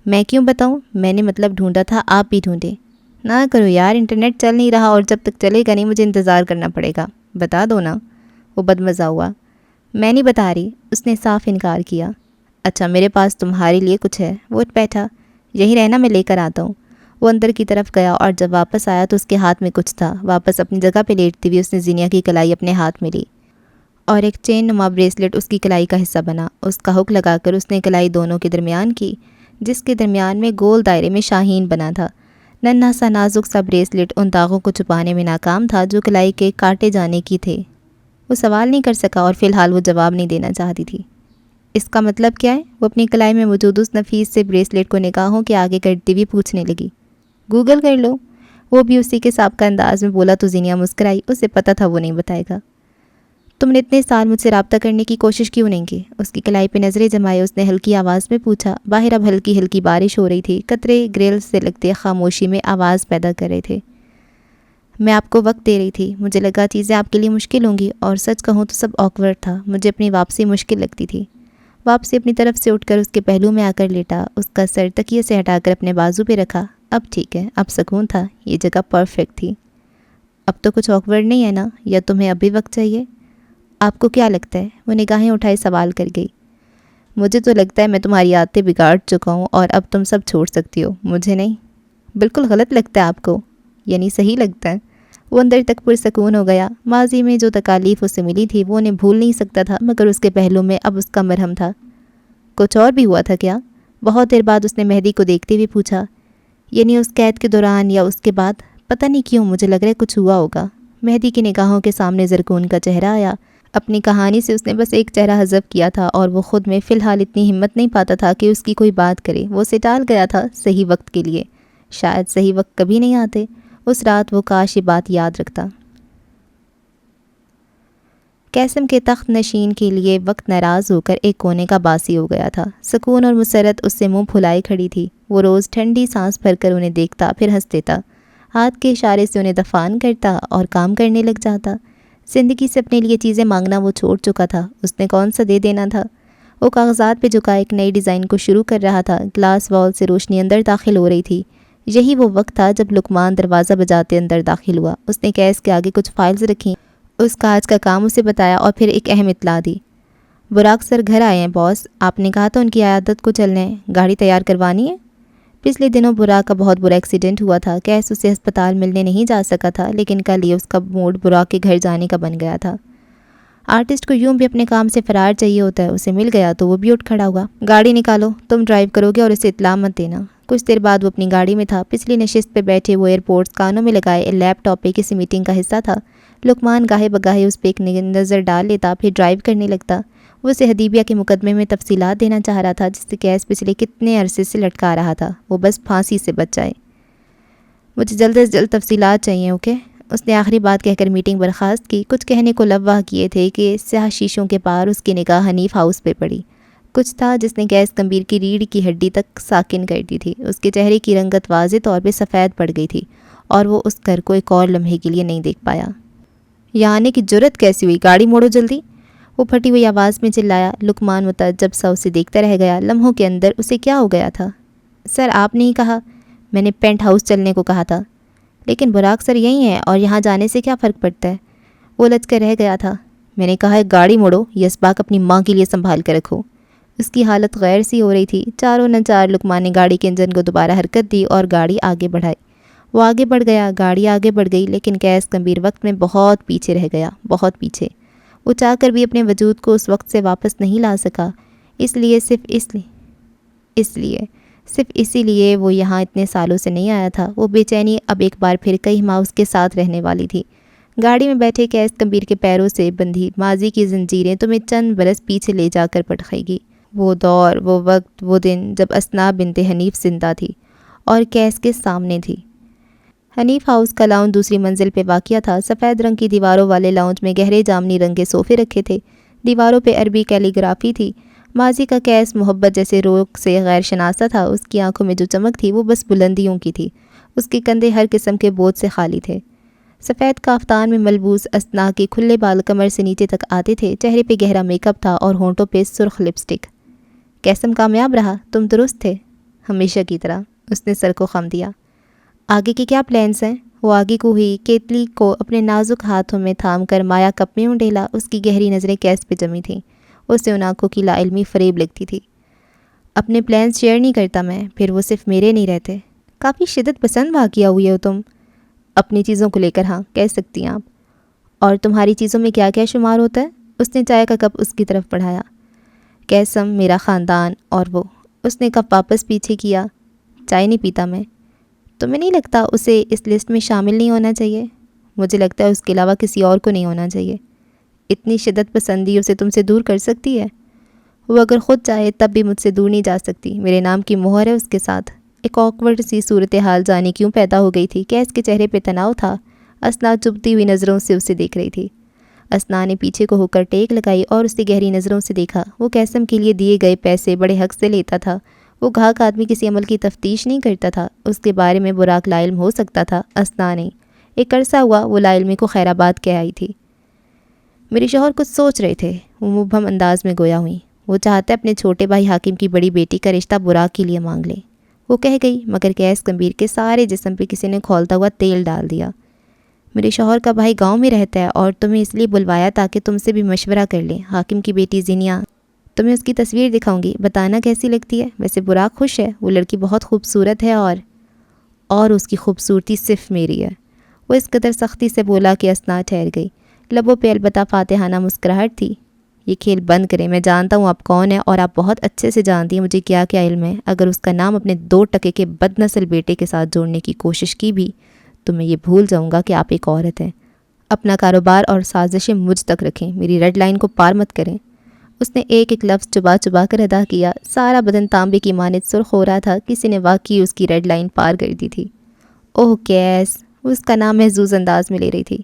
میں کیوں بتاؤں؟ میں نے مطلب ڈھونڈا تھا، آپ بھی ڈھونڈے۔ نہ کرو یار، انٹرنیٹ چل نہیں رہا اور جب تک چلے گا نہیں مجھے انتظار کرنا پڑے گا۔ بتا دو نا۔ وہ بدمزہ ہوا۔ میں نہیں بتا رہی، اس نے صاف انکار کیا۔ اچھا میرے پاس تمہارے لیے کچھ ہے۔ وہ اٹھ بیٹھا۔ یہی رہنا، میں لے کر آتا ہوں۔ وہ اندر کی طرف گیا اور جب واپس آیا تو اس کے ہاتھ میں کچھ تھا۔ واپس اپنی جگہ پہ لیٹتی ہوئی اس نے زینیا کی کلائی اپنے ہاتھ میں لی اور ایک چین نما بریسلٹ اس کی کلائی کا حصہ بنا۔ اس کا ہک لگا کر اس نے کلائی دونوں کے درمیان کی، جس کے درمیان میں گول دائرے میں شاہین بنا تھا۔ ننھا سا نازک سا بریسلٹ ان داغوں کو چھپانے میں ناکام تھا جو کلائی کے کاٹے جانے کی تھے۔ وہ سوال نہیں کر سکا اور فی الحال وہ جواب نہیں دینا چاہتی تھی۔ اس کا مطلب کیا ہے؟ وہ اپنی کلائی میں موجود اس نفیس سے بریسلٹ کو نگاہوں کے آگے کرتی ہوئی پوچھنے لگی۔ گوگل کر لو۔ وہ بھی اسی کے سابقہ انداز میں بولا تو زینیا مسکرائی، اسے پتہ تھا وہ نہیں بتائے گا۔ تم نے اتنے سال مجھ سے رابطہ کرنے کی کوشش کیوں نہیں کی؟ اس کی کلائی پہ نظریں جمائے اس نے ہلکی آواز میں پوچھا۔ باہر اب ہلکی ہلکی بارش ہو رہی تھی، قطرے گریل سے لگتے خاموشی میں آواز پیدا کر رہے تھے۔ میں آپ کو وقت دے رہی تھی، مجھے لگا چیزیں آپ کے لیے مشکل ہوں گی، اور سچ کہوں تو سب آکورڈ تھا، مجھے اپنی واپسی مشکل لگتی تھی۔ واپسی اپنی طرف سے اٹھ کر اس کے پہلو میں آ کر لیٹا، اس کا سر تکیے سے ہٹا کر اپنے بازو پہ رکھا۔ اب ٹھیک ہے، اب سکون تھا، یہ جگہ پرفیکٹ تھی۔ اب تو کچھ آکورڈ نہیں ہے نا؟ یا تمہیں اب بھی وقت چاہیے؟ آپ کو کیا لگتا ہے؟ وہ نگاہیں اٹھائے سوال کر گئی۔ مجھے تو لگتا ہے میں تمہاری عادتیں بگاڑ چکا ہوں اور اب تم سب چھوڑ سکتی ہو، مجھے نہیں۔ بالکل غلط لگتا ہے آپ کو؟ یعنی صحیح لگتا ہے؟ وہ اندر تک پرسکون ہو گیا۔ ماضی میں جو تکالیف اسے ملی تھی وہ انہیں بھول نہیں سکتا تھا، مگر اس کے پہلو میں اب اس کا مرہم تھا۔ کچھ اور بھی ہوا تھا کیا؟ بہت دیر بعد اس نے مہدی کو دیکھتے ہوئے پوچھا۔ یعنی اس قید کے دوران یا اس کے بعد؟ پتہ نہیں کیوں مجھے لگ رہا ہے کچھ ہوا ہوگا۔ مہدی کی نگاہوں کے سامنے زرکون کا چہرہ آیا۔ اپنی کہانی سے اس نے بس ایک چہرہ حذف کیا تھا اور وہ خود میں فی الحال اتنی ہمت نہیں پاتا تھا کہ اس کی کوئی بات کرے۔ وہ اسے ٹال گیا تھا صحیح وقت کے لیے۔ شاید صحیح وقت کبھی نہیں آتے۔ اس رات وہ کاش یہ بات یاد رکھتا۔ قاسم کے تخت نشین کے لیے وقت ناراض ہو کر ایک کونے کا باسی ہو گیا تھا۔ سکون اور مسرت اس سے منہ پھلائے کھڑی تھی۔ وہ روز ٹھنڈی سانس بھر کر انہیں دیکھتا، پھر ہنس دیتا، ہاتھ کے اشارے سے انہیں دفان کرتا اور کام کرنے لگ جاتا۔ زندگی سے اپنے لیے چیزیں مانگنا وہ چھوڑ چکا تھا، اس نے کون سا دے دینا تھا۔ وہ کاغذات پہ جھکا ایک نئی ڈیزائن کو شروع کر رہا تھا۔ گلاس وال سے روشنی اندر داخل ہو رہی تھی۔ یہی وہ وقت تھا جب لقمان دروازہ بجاتے اندر داخل ہوا۔ اس نے کیس کے آگے کچھ فائلز رکھیں، اس کا آج کا کام اسے بتایا اور پھر ایک اہم اطلاع دی۔ براق سر گھر آئے ہیں باس، آپ نے کہا تھا ان کی عیادت کو چلنے ہیں، گاڑی تیار کروانی ہے۔ پچھلے دنوں براق کا بہت برا ایکسیڈنٹ ہوا تھا، کیس اسے ہسپتال ملنے نہیں جا سکا تھا، لیکن کل یہ اس کا موڈ براق کے گھر جانے کا بن گیا تھا۔ آرٹسٹ کو یوں بھی اپنے کام سے فرار چاہیے ہوتا ہے، اسے مل گیا تو وہ بھی اٹھ کھڑا ہوا۔ گاڑی نکالو، تم ڈرائیو کرو گے اور اسے اطلاع مت دینا۔ کچھ دیر بعد وہ اپنی گاڑی میں تھا۔ پچھلی نشست پہ بیٹھے وہ ایئرپورٹس کانوں میں لگائے لیپ ٹاپ پہ کسی میٹنگ کا حصہ تھا۔ لقمان گاہے بگاہے اس پہ ایک نظر ڈال لیتا، پھر ڈرائیو کرنے لگتا۔ وہ اسے حدیبیہ کے مقدمے میں تفصیلات دینا چاہ رہا تھا جس سے کیس پچھلے کتنے عرصے سے لٹکا رہا تھا، وہ بس پھانسی سے بچ جائے۔ مجھے جلد از جلد تفصیلات چاہیے، اوکے؟ اس نے آخری بات کہہ کر میٹنگ برخاست کی۔ کچھ کہنے کو لواح کیے تھے کہ سیاہ شیشوں کے پار اس کی نگاہ حنیف ہاؤس پہ پڑی۔ کچھ تھا جس نے گیس کمبیر کی ریڑھ کی ہڈی تک ساکن کر دی تھی۔ اس کے چہرے کی رنگت واضح طور پہ سفید پڑ گئی تھی اور وہ اس گھر کو ایک اور لمحے کے لیے نہیں دیکھ پایا۔ یہاں آنے کی جرت کیسی ہوئی؟ گاڑی موڑو جلدی، وہ پھٹی ہوئی آواز میں چلایا۔ لقمان متعجب سا اسے دیکھتا رہ گیا۔ لمحوں کے اندر اسے کیا ہو گیا تھا؟ سر آپ نے ہی کہا، میں نے پینٹ ہاؤس چلنے کو کہا تھا۔ لیکن براق سر یہی ہیں اور یہاں جانے سے کیا فرق پڑتا ہے؟ وہ لچ کر رہ گیا تھا۔ میں نے کہا ہے گاڑی موڑو، یہ اسباق اپنی ماں کے لیے سنبھال کر رکھو۔ اس کی حالت غیر سی ہو رہی تھی۔ چاروں نچار لقمان نے گاڑی کے انجن کو دوبارہ حرکت دی اور گاڑی آگے بڑھائی۔ وہ آگے بڑھ گیا، گاڑی آگے بڑھ گئی، لیکن کیس کمبیر وقت میں بہت پیچھے رہ گیا، بہت پیچھے۔ وہ چاہ کر بھی اپنے وجود کو اس وقت سے واپس نہیں لا سکا، صرف اسی لیے وہ یہاں اتنے سالوں سے نہیں آیا تھا۔ وہ بے چینی اب ایک بار پھر کئی ماہ اس کے ساتھ رہنے والی تھی۔ گاڑی میں بیٹھے کیس کمبیر کے پیروں سے بندھی ماضی کی زنجیریں تمہیں چند برس پیچھے لے جا کر پٹخائے گی۔ وہ دور، وہ وقت، وہ دن جب اسنا بنت حنیف زندہ تھی اور کیس کے سامنے تھی۔ حنیف ہاؤس کا لاؤنج دوسری منزل پہ واقع تھا۔ سفید رنگ کی دیواروں والے لاؤنج میں گہرے جامنی رنگ کے صوفے رکھے تھے۔ دیواروں پہ عربی کیلی گرافی تھی۔ ماضی کا کیس محبت جیسے روک سے غیر شناسا تھا۔ اس کی آنکھوں میں جو چمک تھی وہ بس بلندیوں کی تھی۔ اس کے کندھے ہر قسم کے بوجھ سے خالی تھے۔ سفید کافتان میں ملبوس اسنا کے کھلے بال کمر سے نیچے تک آتے تھے۔ چہرے پہ گہرا میک اپ تھا اور ہونٹوں پہ سرخ لپسٹک۔ قیسم کامیاب رہا؟ تم درست تھے؟ ہمیشہ کی طرح، اس نے سر کو خم دیا۔ آگے کے کیا پلانس ہیں؟ وہ آگے کو ہوئی، کیتلی کو اپنے نازک ہاتھوں میں تھام کر مایا کپ میں انڈیلا۔ اس کی گہری نظریں کیس پہ جمی تھیں۔ اسے ان آنکھوں کی لا علمی فریب لگتی تھی۔ اپنے پلانس شیئر نہیں کرتا میں، پھر وہ صرف میرے نہیں رہتے۔ کافی شدت پسند واقعہ ہوئی ہو تم۔ اپنی چیزوں کو لے کر ہاں کہہ سکتی ہیں آپ۔ اور تمہاری چیزوں میں کیا کیا شمار ہوتا ہے؟ اس نے چائے کا کپ اس کی طرف بڑھایا۔ قیسم، میرا خاندان اور وہ۔ اس نے کپ واپس پیچھے کیا۔ چائے نہیں پیتا میں۔ تمہیں نہیں لگتا اسے اس لسٹ میں شامل نہیں ہونا چاہیے؟ مجھے لگتا ہے اس کے علاوہ کسی اور کو نہیں ہونا چاہیے۔ اتنی شدت پسندی اسے تم سے دور کر سکتی ہے؟ وہ اگر خود چاہے تب بھی مجھ سے دور نہیں جا سکتی۔ میرے نام کی مہر ہے اس کے ساتھ۔ ایک آکورڈ سی صورتحال جانے کیوں پیدا ہو گئی تھی۔ کیس کے چہرے پہ تناؤ تھا۔ اسنا چبھتی ہوئی نظروں سے اسے دیکھ رہی تھی۔ اسنا نے پیچھے کو ہو کر ٹیک لگائی اور اسے گہری نظروں سے دیکھا۔ وہ قیسم کے لیے دیے گئے پیسے بڑے حق سے لیتا تھا۔ وہ گھاک آدمی کسی عمل کی تفتیش نہیں کرتا تھا۔ اس کے بارے میں براق لا علم ہو سکتا تھا، اسنا نہیں۔ ایک عرصہ ہوا وہ لا علمی کو خیر آباد کہہ آئی تھی۔ میرے شوہر کچھ سوچ رہے تھے، وہ مبہم انداز میں گویا ہوئی۔ وہ چاہتا ہے اپنے چھوٹے بھائی حاکم کی بڑی بیٹی کا رشتہ براق کے لیے مانگ لے، وہ کہہ گئی، مگر قیس گمبھیر کے سارے جسم پہ کسی نے کھولتا ہوا تیل ڈال دیا۔ میرے شوہر کا بھائی گاؤں میں رہتا ہے اور تمہیں اس لیے بلوایا تاکہ تم سے بھی مشورہ کر لیں۔ حاکم کی بیٹی زینیا، تمہیں اس کی تصویر دکھاؤں گی، بتانا کیسی لگتی ہے۔ ویسے براق خوش ہے، وہ لڑکی بہت خوبصورت ہے اور اس کی خوبصورتی صرف میری ہے۔ وہ اس قدر سختی سے بولا کہ اسنا ٹھہر گئی۔ لبوں پہ البتہ فاتحانہ مسکراہٹ تھی۔ یہ کھیل بند کریں، میں جانتا ہوں آپ کون ہیں اور آپ بہت اچھے سے جانتی ہیں مجھے کیا کیا علم ہے۔ اگر اس کا نام اپنے 2 ٹکے کے بد نسل بیٹے کے ساتھ جوڑنے کی کوشش کی بھی تو میں یہ بھول جاؤں گا کہ آپ ایک عورت ہیں۔ اپنا کاروبار اور سازشیں مجھ تک رکھیں، میری ریڈ لائن کو پار مت کریں۔ اس نے ایک ایک لفظ چبا چبا کر ادا کیا۔ سارا بدن تانبے کی مانند سرخ ہو رہا تھا، کسی نے واقعی اس کی ریڈ لائن پار کر دی تھی۔ اوہ کیس، اس کا نام محظوظ انداز میں لے رہی تھی۔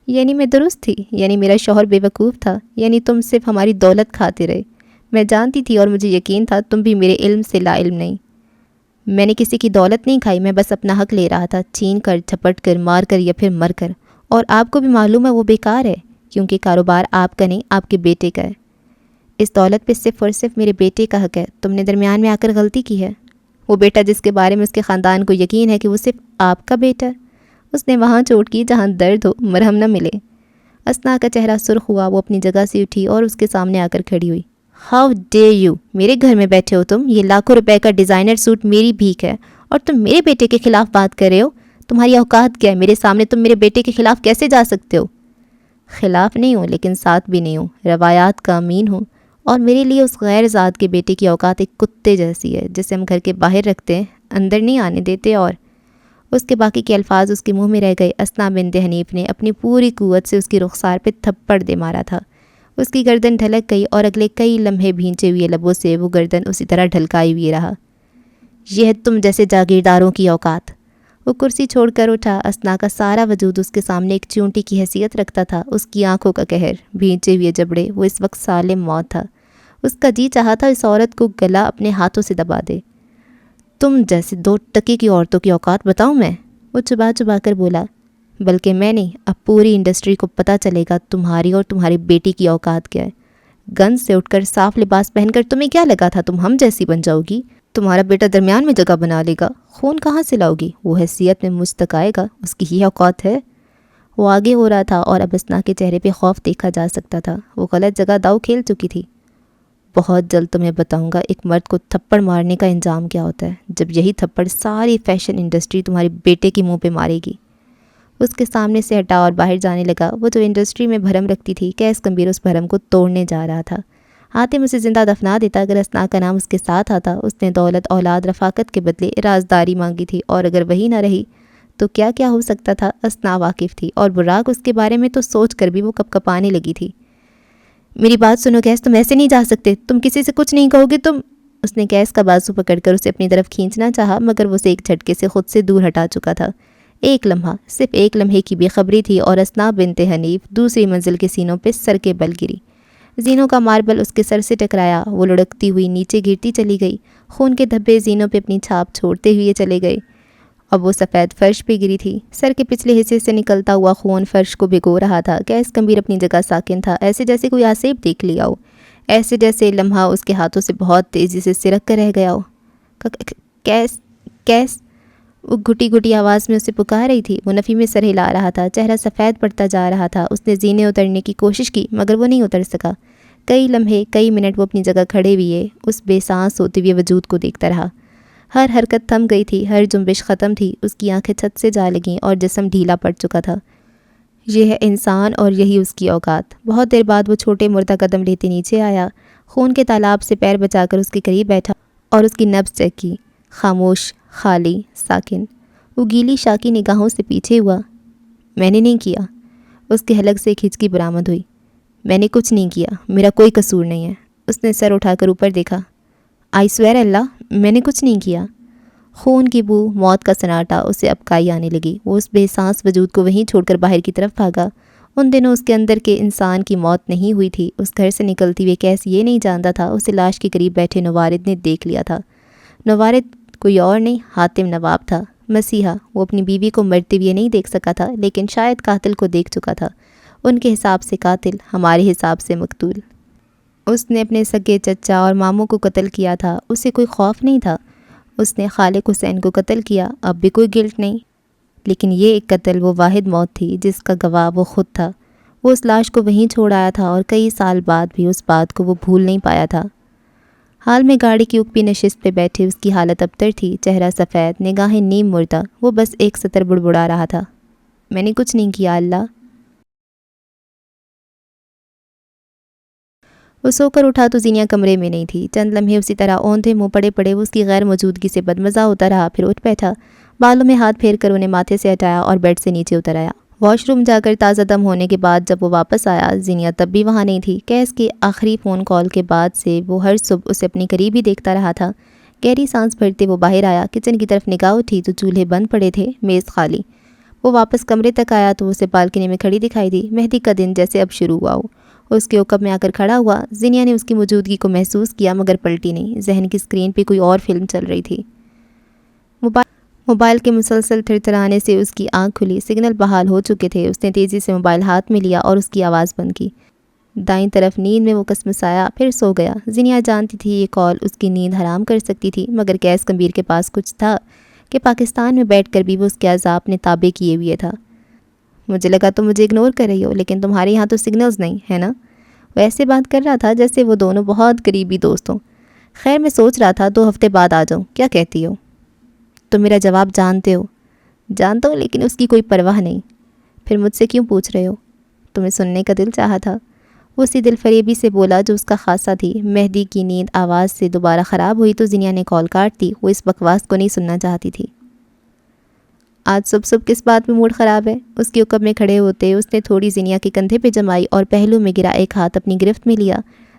یعنی میں درست تھی؟ یعنی میرا شوہر بے وقوف تھا؟ یعنی تم صرف ہماری دولت کھاتے رہے؟ میں جانتی تھی اور مجھے یقین تھا تم بھی میرے علم سے لا علم نہیں۔ میں نے کسی کی دولت نہیں کھائی، میں بس اپنا حق لے رہا تھا، چھین کر، جھپٹ کر، مار کر یا پھر مر کر۔ اور آپ کو بھی معلوم ہے وہ بیکار ہے، کیونکہ کاروبار آپ کا نہیں، آپ کے بیٹے کا ہے۔ اس دولت پہ صرف اور صرف میرے بیٹے کا حق ہے۔ تم نے درمیان میں آ کر غلطی کی ہے۔ وہ بیٹا جس کے بارے میں اس کے خاندان کو یقین ہے کہ وہ صرف آپ کا بیٹا ہے۔ اس نے وہاں چوٹ کی جہاں درد ہو، مرہم نہ ملے۔ اسنا کا چہرہ سرخ ہوا، وہ اپنی جگہ سے اٹھی اور اس کے سامنے آ کر کھڑی ہوئی۔ ہاؤ ڈے یو، میرے گھر میں بیٹھے ہو تم، یہ لاکھوں روپے کا ڈیزائنر سوٹ میری بھیک ہے اور تم میرے بیٹے کے خلاف بات کر رہے ہو؟ تمہاری اوقات کیا ہے؟ میرے سامنے تم میرے بیٹے کے خلاف کیسے جا سکتے ہو؟ خلاف نہیں ہوں لیکن ساتھ بھی نہیں ہوں، روایات کا امین ہوں، اور میرے لیے اس غیر ذات کے بیٹے کی اوقات ایک کتے جیسی ہے جسے ہم گھر کے باہر رکھتے ہیں، اندر نہیں آنے دیتے۔ اور اس کے باقی کے الفاظ اس کے منہ میں رہ گئے۔ اسنا بنت حنیف نے اپنی پوری قوت سے اس کی رخسار پہ تھپڑ دے مارا تھا۔ اس کی گردن ڈھلک گئی اور اگلے کئی لمحے بھینچے ہوئے لبوں سے وہ گردن اسی طرح ڈھلکائی ہوئی رہا۔ یہ ہے تم جیسے جاگیرداروں کی اوقات۔ وہ کرسی چھوڑ کر اٹھا۔ اسنا کا سارا وجود اس کے سامنے ایک چونٹی کی حیثیت رکھتا تھا۔ اس کی آنکھوں کا قہر، بھینچے ہوئے جبڑے، وہ اس وقت سالم موت تھا۔ اس کا جی چاہا تھا اس عورت کو گلا اپنے ہاتھوں سے دبا دے۔ تم جیسے 2 ٹکے کی عورتوں کی اوقات بتاؤں میں؟ وہ چبا چبا کر بولا۔ بلکہ میں نہیں، اب پوری انڈسٹری کو پتہ چلے گا تمہاری اور تمہاری بیٹی کی اوقات کیا ہے۔ گنج سے اٹھ کر صاف لباس پہن کر تمہیں کیا لگا تھا تم ہم جیسی بن جاؤ گی؟ تمہارا بیٹا درمیان میں جگہ بنا لے گا، خون کہاں سے لاؤ گی؟ وہ حیثیت میں مجھ تک آئے گا، اس کی یہ اوقات ہے؟ وہ آگے ہو رہا تھا اور اب اسنا کے چہرے پہ خوف دیکھا جا سکتا تھا۔ وہ غلط جگہ داؤ کھیل چکی تھی۔ بہت جلد تمہیں بتاؤں گا ایک مرد کو تھپڑ مارنے کا انجام کیا ہوتا ہے، جب یہی تھپڑ ساری فیشن انڈسٹری تمہارے بیٹے کے منہ پہ مارے گی۔ اس کے سامنے سے ہٹا اور باہر جانے لگا۔ وہ جو انڈسٹری میں بھرم رکھتی تھی، قیس گمبھیر اس بھرم کو توڑنے جا رہا تھا۔ حاتم اسے زندہ دفنا دیتا اگر اسنا کا نام اس کے ساتھ آتا۔ اس نے دولت، اولاد، رفاقت کے بدلے رازداری مانگی تھی، اور اگر وہی نہ رہی تو کیا کیا ہو سکتا تھا اسنا واقف تھی، اور براق اس کے بارے میں تو سوچ کر بھی وہ کپ کپانے لگی تھی۔ میری بات سنو قیس، تم ایسے نہیں جا سکتے، تم کسی سے کچھ نہیں کہو گے تم۔ اس نے قیس کا بازو پکڑ کر اسے اپنی طرف کھینچنا چاہا، مگر وہ اسے ایک جھٹکے سے خود سے دور ہٹا چکا تھا۔ ایک لمحہ، صرف ایک لمحے کی بے خبری تھی اور اسنا بنت حنیف دوسری منزل کے سینوں پہ سر کے بل گری۔ زینوں کا ماربل اس کے سر سے ٹکرایا، وہ لڑکتی ہوئی نیچے گرتی چلی گئی، خون کے دھبے زینوں پہ اپنی چھاپ چھوڑتے ہوئے چلے گئے۔ اب وہ سفید فرش پہ گری تھی، سر کے پچھلے حصے سے نکلتا ہوا خون فرش کو بھگو رہا تھا۔ کیس گمبھیر اپنی جگہ ساکن تھا، ایسے جیسے کوئی آسیب دیکھ لیا ہو، ایسے جیسے لمحہ اس کے ہاتھوں سے بہت تیزی سے سرک کر رہ گیا ہو۔ کیس کیس، وہ گھٹی گھٹی آواز میں اسے پکار رہی تھی۔ وہ نفی میں سر ہلا رہا تھا، چہرہ سفید پڑتا جا رہا تھا۔ اس نے زینے اترنے کی کوشش کی مگر وہ نہیں اتر سکا۔ کئی لمحے، کئی منٹ وہ اپنی جگہ کھڑے ہوئے اس بے سانس ہوتے ہوئے وجود کو دیکھتا رہا۔ ہر حرکت تھم گئی تھی، ہر جنبش ختم تھی، اس کی آنکھیں چھت سے جا لگیں اور جسم ڈھیلا پڑ چکا تھا۔ یہ ہے انسان اور یہی اس کی اوقات۔ بہت دیر بعد وہ چھوٹے مردہ قدم لیتے نیچے آیا، خون کے تالاب سے پیر بچا کر اس کے قریب بیٹھا اور اس کی نبض چیک کی۔ خاموش، خالی، ساکن۔ وہ گیلی شاکی نگاہوں سے پیچھے ہوا۔ میں نے نہیں کیا۔ اس کے حلق سے ایک ہچکی برآمد ہوئی۔ میں نے کچھ نہیں کیا، میرا کوئی قصور نہیں ہے۔ اس نے سر اٹھا کر اوپر دیکھا۔ آئی سویر اللہ، میں نے کچھ نہیں کیا۔ خون کی بو، موت کا سناٹا اسے ابکائی آنے لگی۔ وہ اس بے سانس وجود کو وہیں چھوڑ کر باہر کی طرف بھاگا۔ ان دنوں اس کے اندر کے انسان کی موت نہیں ہوئی تھی۔ اس گھر سے نکلتی ہوئے کیس یہ نہیں جانتا تھا اسے لاش کے قریب بیٹھے نوارد نے دیکھ لیا تھا۔ نوارد کوئی اور نہیں، حاتم نواب تھا، مسیحا۔ وہ اپنی بیوی کو مرتے ہوئے نہیں دیکھ سکا تھا لیکن شاید قاتل کو دیکھ چکا تھا۔ ان کے حساب سے قاتل، ہمارے حساب سے مقتول۔ اس نے اپنے سگے چچا اور ماموں کو قتل کیا تھا، اسے کوئی خوف نہیں تھا۔ اس نے خالق حسین کو قتل کیا، اب بھی کوئی گلٹ نہیں۔ لیکن یہ ایک قتل، وہ واحد موت تھی جس کا گواہ وہ خود تھا۔ وہ اس لاش کو وہیں چھوڑ آیا تھا اور کئی سال بعد بھی اس بات کو وہ بھول نہیں پایا تھا۔ حال میں گاڑی کی اوپری نشست پہ بیٹھے اس کی حالت ابتر تھی، چہرہ سفید، نگاہیں نیم مردہ۔ وہ بس ایک سطر بڑبڑا رہا تھا، میں نے کچھ نہیں کیا اللہ۔ وہ سو کر اٹھا تو زینیا کمرے میں نہیں تھی۔ چند لمحے اسی طرح اوندھے منہ پڑے پڑے وہ اس کی غیر موجودگی سے بدمزہ ہوتا رہا، پھر اٹھ بیٹھا، بالوں میں ہاتھ پھیر کر انہیں ماتھے سے ہٹایا اور بیڈ سے نیچے اتر آیا۔ واش روم جا کر تازہ دم ہونے کے بعد جب وہ واپس آیا، زینیا تب بھی وہاں نہیں تھی۔ کیس کے آخری فون کال کے بعد سے وہ ہر صبح اسے اپنی قریب ہی دیکھتا رہا تھا۔ گہری سانس بھرتے وہ باہر آیا، کچن کی طرف نگاہ اٹھی تو چولہے بند پڑے تھے، میز خالی۔ وہ واپس کمرے تک آیا تو اسے بالکنی میں کھڑی دکھائی دی۔ مہدی کا دن جیسے اب شروع ہوا ہو۔ اس کے عقب میں آ کر کھڑا ہوا۔ زینیا نے اس کی موجودگی کو محسوس کیا مگر پلٹی نہیں۔ ذہن کی اسکرین پہ کوئی اور فلم چل رہی تھی۔ موبائل کے مسلسل تھرتھرانے سے اس کی آنکھ کھلی، سگنل بحال ہو چکے تھے۔ اس نے تیزی سے موبائل ہاتھ میں لیا اور اس کی آواز بند کی۔ دائیں طرف نیند میں وہ کسمسایا، پھر سو گیا۔ زینیا جانتی تھی یہ کال اس کی نیند حرام کر سکتی تھی مگر کیس گمبھیر کے پاس کچھ تھا کہ پاکستان میں بیٹھ کر بھی وہ اس کے عذاب اپنے تابع کیے ہوئے تھا۔ مجھے لگا تم مجھے اگنور کر رہی ہو، لیکن تمہارے یہاں تو سگنلز نہیں ہے نا؟ وہ ایسے بات کر رہا تھا جیسے وہ دونوں بہت قریبی دوست ہوں۔ خیر میں سوچ رہا تھا 2 ہفتے بعد آ جاؤں، کیا کہتی ہو؟ تم میرا جواب جانتے ہو۔ جانتا ہوں لیکن اس کی کوئی پرواہ نہیں۔ پھر مجھ سے کیوں پوچھ رہے ہو؟ تمہیں سننے کا دل چاہا تھا، وہ اسی دل فریبی سے بولا جو اس کا خاصہ تھی۔ مہدی کی نیند آواز سے دوبارہ خراب ہوئی تو زینیا نے کال کاٹ دی۔ وہ اس بکواس کو نہیں سننا چاہتی تھی۔ آج صبح کس بات میں موڈ خراب ہے؟ اس کے عقب میں کھڑے ہوتے اس نے تھوڑی زینیا کے کندھے پہ جمائی اور پہلو میں گرا ایک ہاتھ اپنی گرفت میں لیا،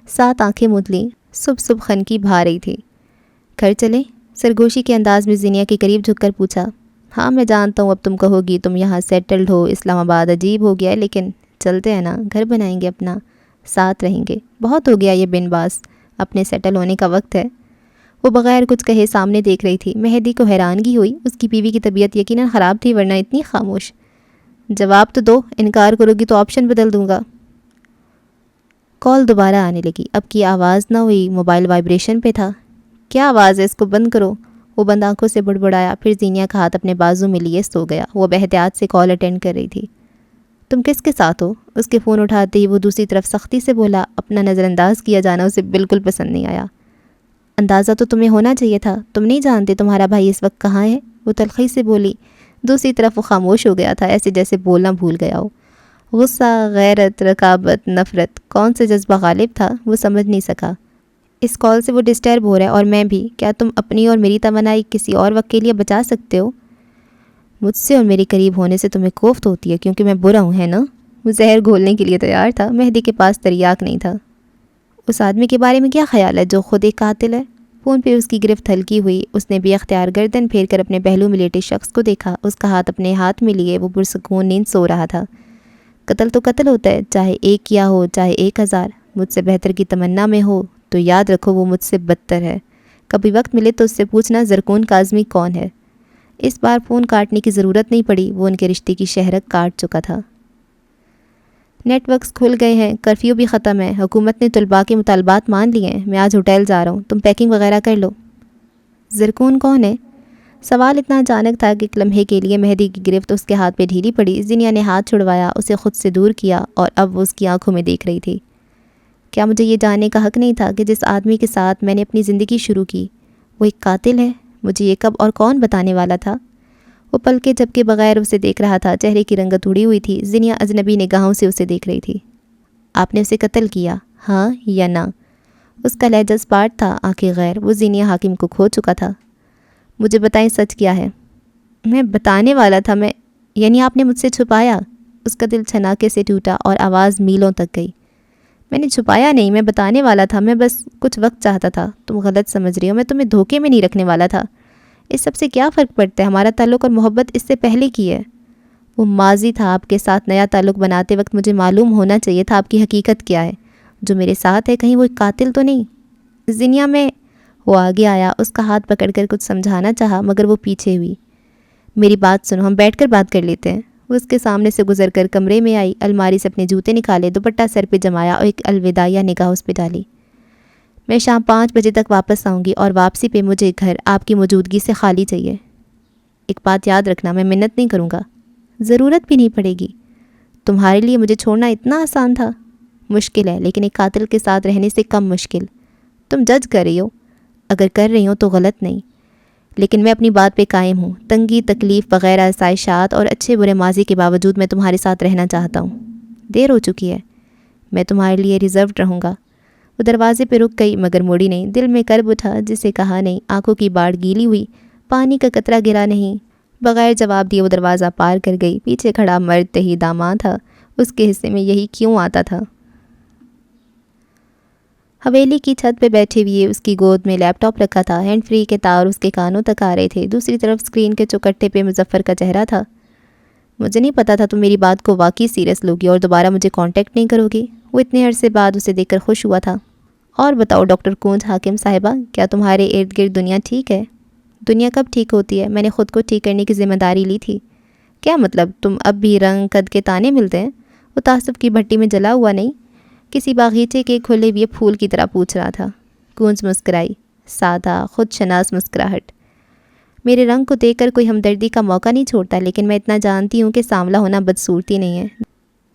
7 آنکھیں مود لیں۔ صبح خنکی بھا رہی تھی۔ گھر چلیں؟ سرگوشی کے انداز میں زینیا کے قریب جھک کر پوچھا۔ ہاں میں جانتا ہوں اب تم کہو گی تم یہاں سیٹلڈ ہو، اسلام آباد عجیب ہو گیا ہے، لیکن چلتے ہیں نا، گھر بنائیں گے اپنا، ساتھ رہیں گے۔ بہت ہو گیا یہ بن باس، اپنے سیٹل ہونے کا وقت ہے۔ وہ بغیر کچھ کہے سامنے دیکھ رہی تھی۔ مہدی کو حیرانگی ہوئی، اس کی بیوی کی طبیعت یقیناً خراب تھی ورنہ اتنی خاموش۔ جواب تو دو، انکار کرو گی تو آپشن بدل دوں گا۔ کال دوبارہ آنے لگی، اب کی آواز نہ ہوئی، موبائل وائبریشن پہ تھا۔ کیا آواز ہے، اس کو بند کرو۔ وہ بند آنکھوں سے بڑبڑایا، پھر زینیا کا ہاتھ اپنے بازو میں لیے سو گیا۔ وہ بے-احتیاط سے کال اٹینڈ کر رہی تھی۔ تم کس کے ساتھ ہو؟ اس کے فون اٹھاتے ہی وہ دوسری طرف سختی سے بولا۔ اپنا نظر انداز کیا جانا اسے بالکل پسند نہیں آیا۔ اندازہ تو تمہیں ہونا چاہیے تھا، تم نہیں جانتے تمہارا بھائی اس وقت کہاں ہے؟ وہ تلخی سے بولی۔ دوسری طرف وہ خاموش ہو گیا تھا، ایسے جیسے بولنا بھول گیا ہو۔ غصہ، غیرت، رقابت، نفرت، کون سے جذبہ غالب تھا وہ سمجھ نہیں سکا۔ اس کال سے وہ ڈسٹرب ہو رہا ہے اور میں بھی۔ کیا تم اپنی اور میری توانائی کسی اور وقت کے لیے بچا سکتے ہو؟ مجھ سے اور میرے قریب ہونے سے تمہیں کوفت ہوتی ہے کیونکہ میں برا ہوں، ہے نا؟ وہ زہر گھولنے کے لیے تیار تھا۔ مہدی کے پاس تریاک نہیں تھا۔ اس آدمی کے بارے میں کیا خیال ہے جو خود ایک قاتل ہے؟ فون پہ اس کی گرفت ہلکی ہوئی۔ اس نے بے اختیار گردن پھیر کر اپنے پہلو میں لیٹے شخص کو دیکھا۔ اس کا ہاتھ اپنے ہاتھ میں لیے وہ پرسکون نیند سو رہا تھا۔ قتل تو قتل ہوتا ہے، چاہے ایک کیا ہو چاہے 1000۔ مجھ سے بہتر کی تمنا میں ہو تو یاد رکھو وہ مجھ سے بدتر ہے۔ کبھی وقت ملے تو اس سے پوچھنا زرکون کاظمی کون ہے۔ اس بار فون کاٹنے کی ضرورت نہیں پڑی، وہ ان کے رشتے کی شہرک کاٹ چکا تھا۔ نیٹ ورکس کھل گئے ہیں، کرفیو بھی ختم ہے، حکومت نے طلباء کے مطالبات مان لیے ہیں، میں آج ہوٹل جا رہا ہوں، تم پیکنگ وغیرہ کر لو۔ زرکون کون ہے؟ سوال اتنا اچانک تھا کہ ایک لمحے کے لیے مہدی کی گرفت اس کے ہاتھ پہ ڈھیلی پڑی۔ زینیا نے ہاتھ چھڑوایا، اسے خود سے دور کیا اور اب وہ اس کی آنکھوں میں دیکھ رہی تھی۔ کیا مجھے یہ جاننے کا حق نہیں تھا کہ جس آدمی کے ساتھ میں نے اپنی زندگی شروع کی وہ ایک قاتل ہے؟ مجھے یہ کب اور کون بتانے والا تھا؟ وہ پلکیں جھپکے بغیر اسے دیکھ رہا تھا، چہرے کی رنگت اڑی ہوئی تھی۔ زینیا اجنبی نگاہوں سے اسے دیکھ رہی تھی۔ آپ نے اسے قتل کیا، ہاں یا نہ؟ اس کا لہجہ اسپاٹ تھا، آنکھیں غیر۔ وہ زینیا حاکم کو کھو چکا تھا۔ مجھے بتائیں سچ کیا ہے؟ میں بتانے والا تھا، یعنی آپ نے مجھ سے چھپایا؟ اس کا دل چھناکے سے ٹوٹا اور آواز میلوں تک گئی۔ میں نے چھپایا نہیں، میں بتانے والا تھا، میں بس کچھ وقت چاہتا تھا۔ تم غلط سمجھ رہی ہو، میں تمہیں دھوکے میں نہیں رکھنے والا تھا۔ اس سب سے کیا فرق پڑتا ہے؟ ہمارا تعلق اور محبت اس سے پہلے کی ہے۔ وہ ماضی تھا، آپ کے ساتھ نیا تعلق بناتے وقت مجھے معلوم ہونا چاہیے تھا آپ کی حقیقت کیا ہے۔ جو میرے ساتھ ہے کہیں وہ ایک قاتل تو نہیں؟ زینیا میں وہ آگے آیا، اس کا ہاتھ پکڑ کر کچھ سمجھانا چاہا مگر وہ پیچھے ہوئی۔ میری بات سنو، ہم بیٹھ کر بات کر لیتے ہیں۔ وہ اس کے سامنے سے گزر کر کمرے میں آئی، الماری سے اپنے جوتے نکالے، دوپٹہ سر پہ جمایا اور ایک الوداعیہ نگاہ اس پہ ڈالی۔ میں شام 5 بجے تک واپس آؤں گی اور واپسی پہ مجھے گھر آپ کی موجودگی سے خالی چاہیے۔ ایک بات یاد رکھنا، میں منت نہیں کروں گا، ضرورت بھی نہیں پڑے گی۔ تمہارے لیے مجھے چھوڑنا اتنا آسان تھا؟ مشکل ہے، لیکن ایک قاتل کے ساتھ رہنے سے کم مشکل۔ تم جج کر رہی ہو، اگر کر رہی ہوں تو غلط نہیں، لیکن میں اپنی بات پہ قائم ہوں۔ تنگی، تکلیف وغیرہ آسائشات اور اچھے برے ماضی کے باوجود میں تمہارے ساتھ رہنا چاہتا ہوں۔ دیر ہو چکی ہے، میں تمہارے لیے ریزروڈ رہوں گا۔ وہ دروازے پہ رک گئی مگر موڑی نہیں۔ دل میں کرب اٹھا جسے کہا نہیں، آنکھوں کی باڑ گیلی ہوئی، پانی کا قطرہ گرا نہیں۔ بغیر جواب دیے وہ دروازہ پار کر گئی۔ پیچھے کھڑا مرد تہی داماد تھا، اس کے حصے میں یہی کیوں آتا تھا؟ حویلی کی چھت پہ بیٹھے ہوئے اس کی گود میں لیپ ٹاپ رکھا تھا، ہینڈ فری کے تار اس کے کانوں تک آ رہے تھے۔ دوسری طرف اسکرین کے چوکٹے پہ مظفر کا چہرہ تھا۔ مجھے نہیں پتا تھا تم میری بات کو واقعی سیریس لوگی اور دوبارہ مجھے کانٹیکٹ نہیں کرو گی۔ وہ اتنے عرصے بعد اسے دیکھ کر خوش ہوا تھا۔ اور بتاؤ ڈاکٹر کونج حاکم صاحبہ، کیا تمہارے ارد گرد دنیا ٹھیک ہے؟ دنیا کب ٹھیک ہوتی ہے؟ میں نے خود کو ٹھیک کرنے کی ذمہ داری لی تھی۔ کیا مطلب؟ تم اب بھی رنگ قد کے تانے ملتے ہیں؟ وہ تعصب کی بھٹی میں جلا ہوا نہیں، کسی باغیچے کے کھلے ہوئے پھول کی طرح پوچھ رہا تھا۔ کونج مسکرائی، سادہ خود شناس مسکراہٹ۔ میرے رنگ کو دیکھ کر کوئی ہمدردی کا موقع نہیں چھوڑتا، لیکن میں اتنا جانتی ہوں کہ سانولا ہونا بدصورتی نہیں ہے۔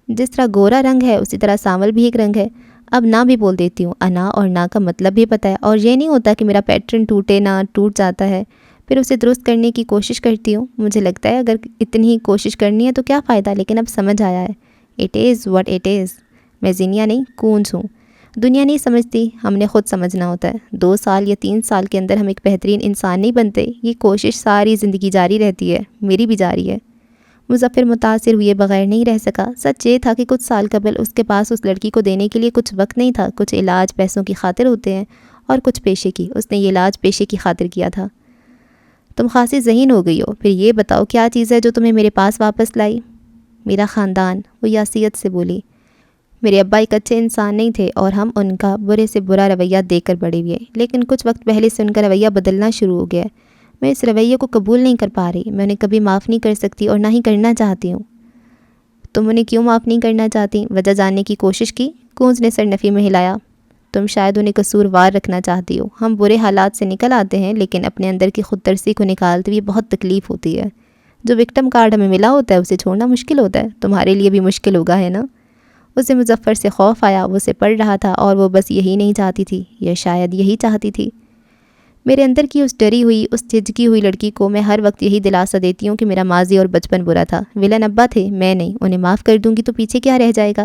جس طرح گورا رنگ ہے اسی طرح سانول بھی ایک رنگ ہے۔ اب نہ بھی بول دیتی ہوں، انا اور نا کا مطلب بھی پتہ ہے، اور یہ نہیں ہوتا کہ میرا پیٹرن ٹوٹے نہ ٹوٹ جاتا ہے، پھر اسے درست کرنے کی کوشش کرتی ہوں۔ مجھے لگتا ہے اگر اتنی ہی کوشش کرنی ہے تو کیا فائدہ، لیکن اب سمجھ آیا ہے۔ It is what it is. میں زینیا نہیں، کونج ہوں۔ دنیا نہیں سمجھتی، ہم نے خود سمجھنا ہوتا ہے۔ 2 سال یا 3 سال کے اندر ہم ایک بہترین انسان نہیں بنتے، یہ کوشش ساری زندگی جاری رہتی ہے، میری بھی جاری ہے۔ مظفر متاثر ہوئے بغیر نہیں رہ سکا۔ سچ یہ تھا کہ کچھ سال قبل اس کے پاس اس لڑکی کو دینے کے لیے کچھ وقت نہیں تھا۔ کچھ علاج پیسوں کی خاطر ہوتے ہیں اور کچھ پیشے کی۔ اس نے یہ علاج پیشے کی خاطر کیا تھا۔ تم خاصی ذہین ہو گئی ہو، پھر یہ بتاؤ کیا چیز ہے جو تمہیں میرے پاس واپس لائی؟ میرا خاندان، وہ یاسیت سے بولی۔ میرے ابا ایک اچھے انسان نہیں تھے اور ہم ان کا برے سے برا رویہ دیکھ کر بڑے ہوئے، لیکن کچھ وقت پہلے سے ان کا رویہ بدلنا شروع ہو گیا۔ میں اس رویے کو قبول نہیں کر پا رہی، میں انہیں کبھی معاف نہیں کر سکتی اور نہ ہی کرنا چاہتی ہوں۔ تم انہیں کیوں معاف نہیں کرنا چاہتی؟ وجہ جاننے کی کوشش کی؟ کونج نے سر نفی میں ہلایا۔ تم شاید انہیں قصوروار رکھنا چاہتی ہو۔ ہم برے حالات سے نکل آتے ہیں، لیکن اپنے اندر کی خود ترسی کو نکالتے ہوئے بہت تکلیف ہوتی ہے۔ جو وکٹم کارڈ ہمیں ملا ہوتا ہے اسے چھوڑنا مشکل ہوتا ہے۔ تمہارے لیے بھی مشکل ہوگا، ہے نا؟ اسے مظفر سے خوف آیا، وہ اسے پڑھ رہا تھا اور وہ بس یہی نہیں چاہتی تھی، یا شاید یہی چاہتی تھی۔ میرے اندر کی اس ڈری ہوئی، اس جھجکی ہوئی لڑکی کو میں ہر وقت یہی دلاسا دیتی ہوں کہ میرا ماضی اور بچپن برا تھا۔ ولن ابا تھے، میں نہیں۔ انہیں معاف کر دوں گی تو پیچھے کیا رہ جائے گا؟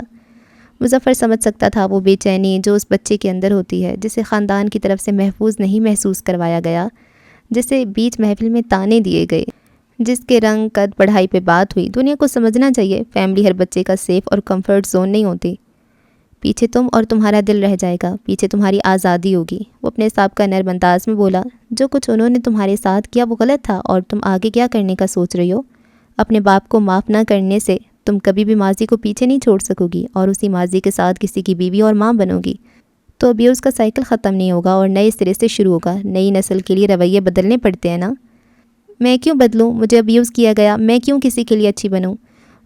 مظفر سمجھ سکتا تھا وہ بے چینی جو اس بچے کے اندر ہوتی ہے، جسے خاندان کی طرف سے محفوظ نہیں محسوس کروایا گیا، جسے بیچ محفل میں تانے دیے گئے، جس کے رنگ قد پڑھائی پہ بات ہوئی۔ دنیا کو سمجھنا چاہیے، فیملی ہر بچے کا سیف اور کمفرٹ زون نہیں ہوتی۔ پیچھے تم اور تمہارا دل رہ جائے گا، پیچھے تمہاری آزادی ہوگی۔ وہ اپنے صاحب کا نرم انداز میں بولا، جو کچھ انہوں نے تمہارے ساتھ کیا وہ غلط تھا، اور تم آگے کیا کرنے کا سوچ رہی ہو؟ اپنے باپ کو معاف نہ کرنے سے تم کبھی بھی ماضی کو پیچھے نہیں چھوڑ سکو گی، اور اسی ماضی کے ساتھ کسی کی بیوی اور ماں بنو گی تو ابیوز کا سائیکل ختم نہیں ہوگا اور نئے سرے سے شروع ہوگا۔ نئی نسل کے لیے رویے بدلنے پڑتے ہیں نا۔ میں کیوں بدلوں؟ مجھے ابیوز کیا گیا، میں کیوں کسی کے لیے اچھی بنوں؟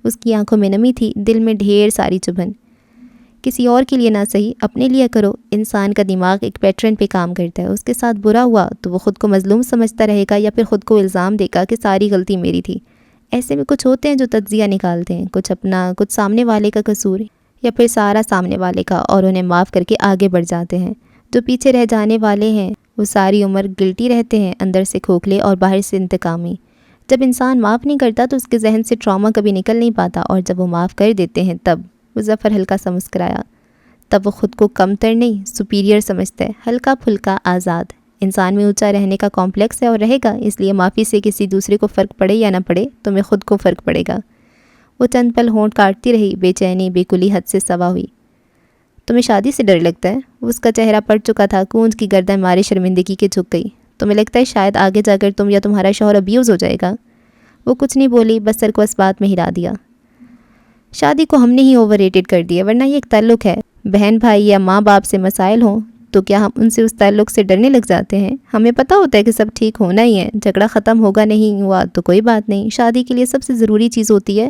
اس کی آنکھوں میں نمی تھی، دل میں ڈھیر ساری چبھن۔ کسی اور کے لیے نہ صحیح، اپنے لیے کرو۔ انسان کا دماغ ایک پیٹرن پہ کام کرتا ہے، اس کے ساتھ برا ہوا تو وہ خود کو مظلوم سمجھتا رہے گا یا پھر خود کو الزام دے گا کہ ساری غلطی میری تھی۔ ایسے میں کچھ ہوتے ہیں جو تجزیہ نکالتے ہیں، کچھ اپنا، کچھ سامنے والے کا قصور یا پھر سارا سامنے والے کا، اور انہیں معاف کر کے آگے بڑھ جاتے ہیں۔ جو پیچھے رہ جانے والے ہیں وہ ساری عمر گلٹی رہتے ہیں، اندر سے کھوکھلے اور باہر سے انتقامی۔ جب انسان معاف نہیں کرتا تو اس کے ذہن سے ٹراما کبھی نکل نہیں پاتا، اور جب وہ معاف کر دیتے ہیں تب مظفر ہلکا سا مسکرایا۔ تب وہ خود کو کم تر نہیں، سپیریئر سمجھتا ہے، ہلکا پھلکا آزاد۔ انسان میں اونچا رہنے کا کمپلیکس ہے اور رہے گا، اس لیے معافی سے کسی دوسرے کو فرق پڑے یا نہ پڑے تمہیں خود کو فرق پڑے گا۔ وہ چند پل ہونٹ کاٹتی رہی، بے چینی بے کلی حد سے سوا ہوئی۔ تمہیں شادی سے ڈر لگتا ہے؟ اس کا چہرہ پڑ چکا تھا، گونج کی گردن مارے شرمندگی کے جھک گئی۔ تمہیں لگتا ہے شاید آگے جا کر تم یا تمہارا شوہر ابیوز ہو جائے گا؟ وہ کچھ نہیں بولی، بس سر کو اس بات میں ہلا دیا۔ شادی کو ہم نے ہی اوور ریٹڈ کر دیا، ورنہ یہ ایک تعلق ہے۔ بہن بھائی یا ماں باپ سے مسائل ہوں تو کیا ہم ان سے اس تعلق سے ڈرنے لگ جاتے ہیں؟ ہمیں پتہ ہوتا ہے کہ سب ٹھیک ہونا ہی ہے، جھگڑا ختم ہوگا، نہیں ہوا تو کوئی بات نہیں۔ شادی کے لیے سب سے ضروری چیز ہوتی ہے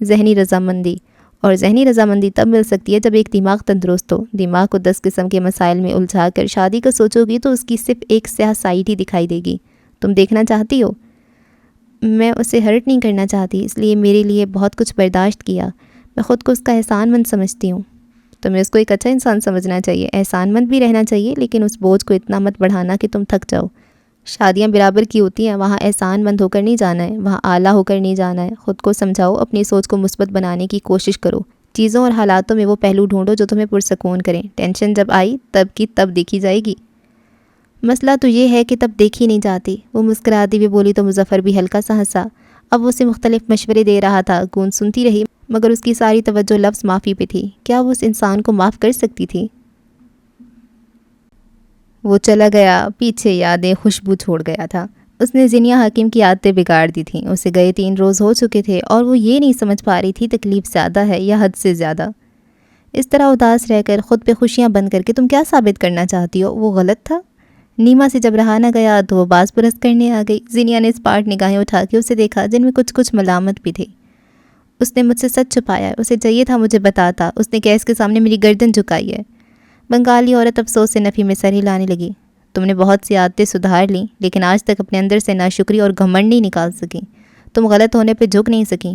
ذہنی رضامندی، اور ذہنی رضامندی تب مل سکتی ہے جب ایک دماغ تندرست ہو۔ دماغ کو 10 قسم کے مسائل میں الجھا کر شادی کا سوچو گی تو اس کی صرف ایک سیاہ سائٹ ہی دکھائی دے گی۔ تم دیکھنا چاہتی ہو؟ میں اسے ہرٹ نہیں کرنا چاہتی، اس لیے میرے لیے بہت کچھ برداشت کیا۔ میں خود کو اس کا احسان مند سمجھتی ہوں۔ تمہیں اس کو ایک اچھا انسان سمجھنا چاہیے، احسان مند بھی رہنا چاہیے، لیکن اس بوجھ کو اتنا مت بڑھانا کہ تم تھک جاؤ۔ شادیاں برابر کی ہوتی ہیں، وہاں احسان مند ہو کر نہیں جانا ہے، وہاں اعلیٰ ہو کر نہیں جانا ہے۔ خود کو سمجھاؤ، اپنی سوچ کو مثبت بنانے کی کوشش کرو، چیزوں اور حالاتوں میں وہ پہلو ڈھونڈو جو تمہیں پرسکون کریں۔ ٹینشن جب آئی تب کی تب دیکھی جائے گی۔ مسئلہ تو یہ ہے کہ تب دیکھی نہیں جاتی۔ وہ مسکراتی ہوئی بولی تو مظفر بھی ہلکا سا ہنسا۔ اب وہ اسے مختلف مشورے دے رہا تھا، گونج سنتی رہی، مگر اس کی ساری توجہ لفظ معافی پہ تھی۔ کیا وہ اس انسان کو معاف کر سکتی تھی؟ وہ چلا گیا، پیچھے یادیں خوشبو چھوڑ گیا تھا۔ اس نے زینیہ حکیم کی عادتیں بگاڑ دی تھیں۔ اسے گئے 3 روز ہو چکے تھے اور وہ یہ نہیں سمجھ پا رہی تھی تکلیف زیادہ ہے یا حد سے زیادہ۔ اس طرح اداس رہ کر، خود پہ خوشیاں بند کر کے تم کیا ثابت کرنا چاہتی ہو؟ وہ غلط تھا؟ نیما سے جب رہا نہ گیا تو وہ باز پرست کرنے آ گئی۔ زینیہ نے اسپاٹ نگاہیں اٹھا کے اسے دیکھا جن میں کچھ ملامت بھی تھی۔ اس نے مجھ سے سچ چھپایا ہے، اسے چاہیے تھا مجھے بتاتا۔ اس نے گیس کے سامنے میری گردن جھکائی ہے۔ بنگالی عورت افسوس سے نفی میں سر ہلانے لگی۔ تم نے بہت سی عادتیں سدھار لیں، لیکن آج تک اپنے اندر سے ناشکری اور گھمنڈ نہیں نکال سکیں۔ تم غلط ہونے پہ جھک نہیں سکیں۔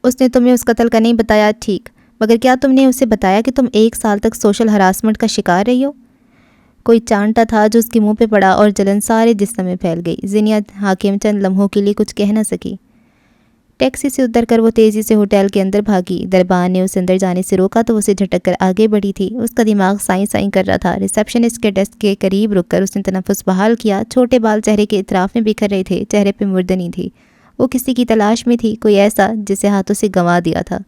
اس نے تمہیں اس قتل کا نہیں بتایا، ٹھیک، مگر کیا تم نے اسے بتایا کہ تم 1 سال تک سوشل ہراسمنٹ کا شکار رہی ہو؟ کوئی چانٹا تھا جو اس کے منہ پہ پڑا اور جلن سارے جسم میں پھیل گئی۔ زینیہ حاکم چند لمحوں کے لیے کچھ کہہ نہ سکی۔ ٹیکسی سے اتر کر وہ تیزی سے ہوٹل کے اندر بھاگی۔ دربان نے اسے اندر جانے سے روکا تو اسے جھٹک کر آگے بڑھی تھی۔ اس کا دماغ سائیں سائیں کر رہا تھا۔ ریسیپشنسٹ کے ڈیسک کے قریب رک کر اس نے تنفس بحال کیا۔ چھوٹے بال چہرے کے اطراف میں بکھر رہے تھے، چہرے پہ مردنی تھی۔ وہ کسی کی تلاش میں تھی، کوئی ایسا جسے ہاتھوں سے گنوا دیا تھا۔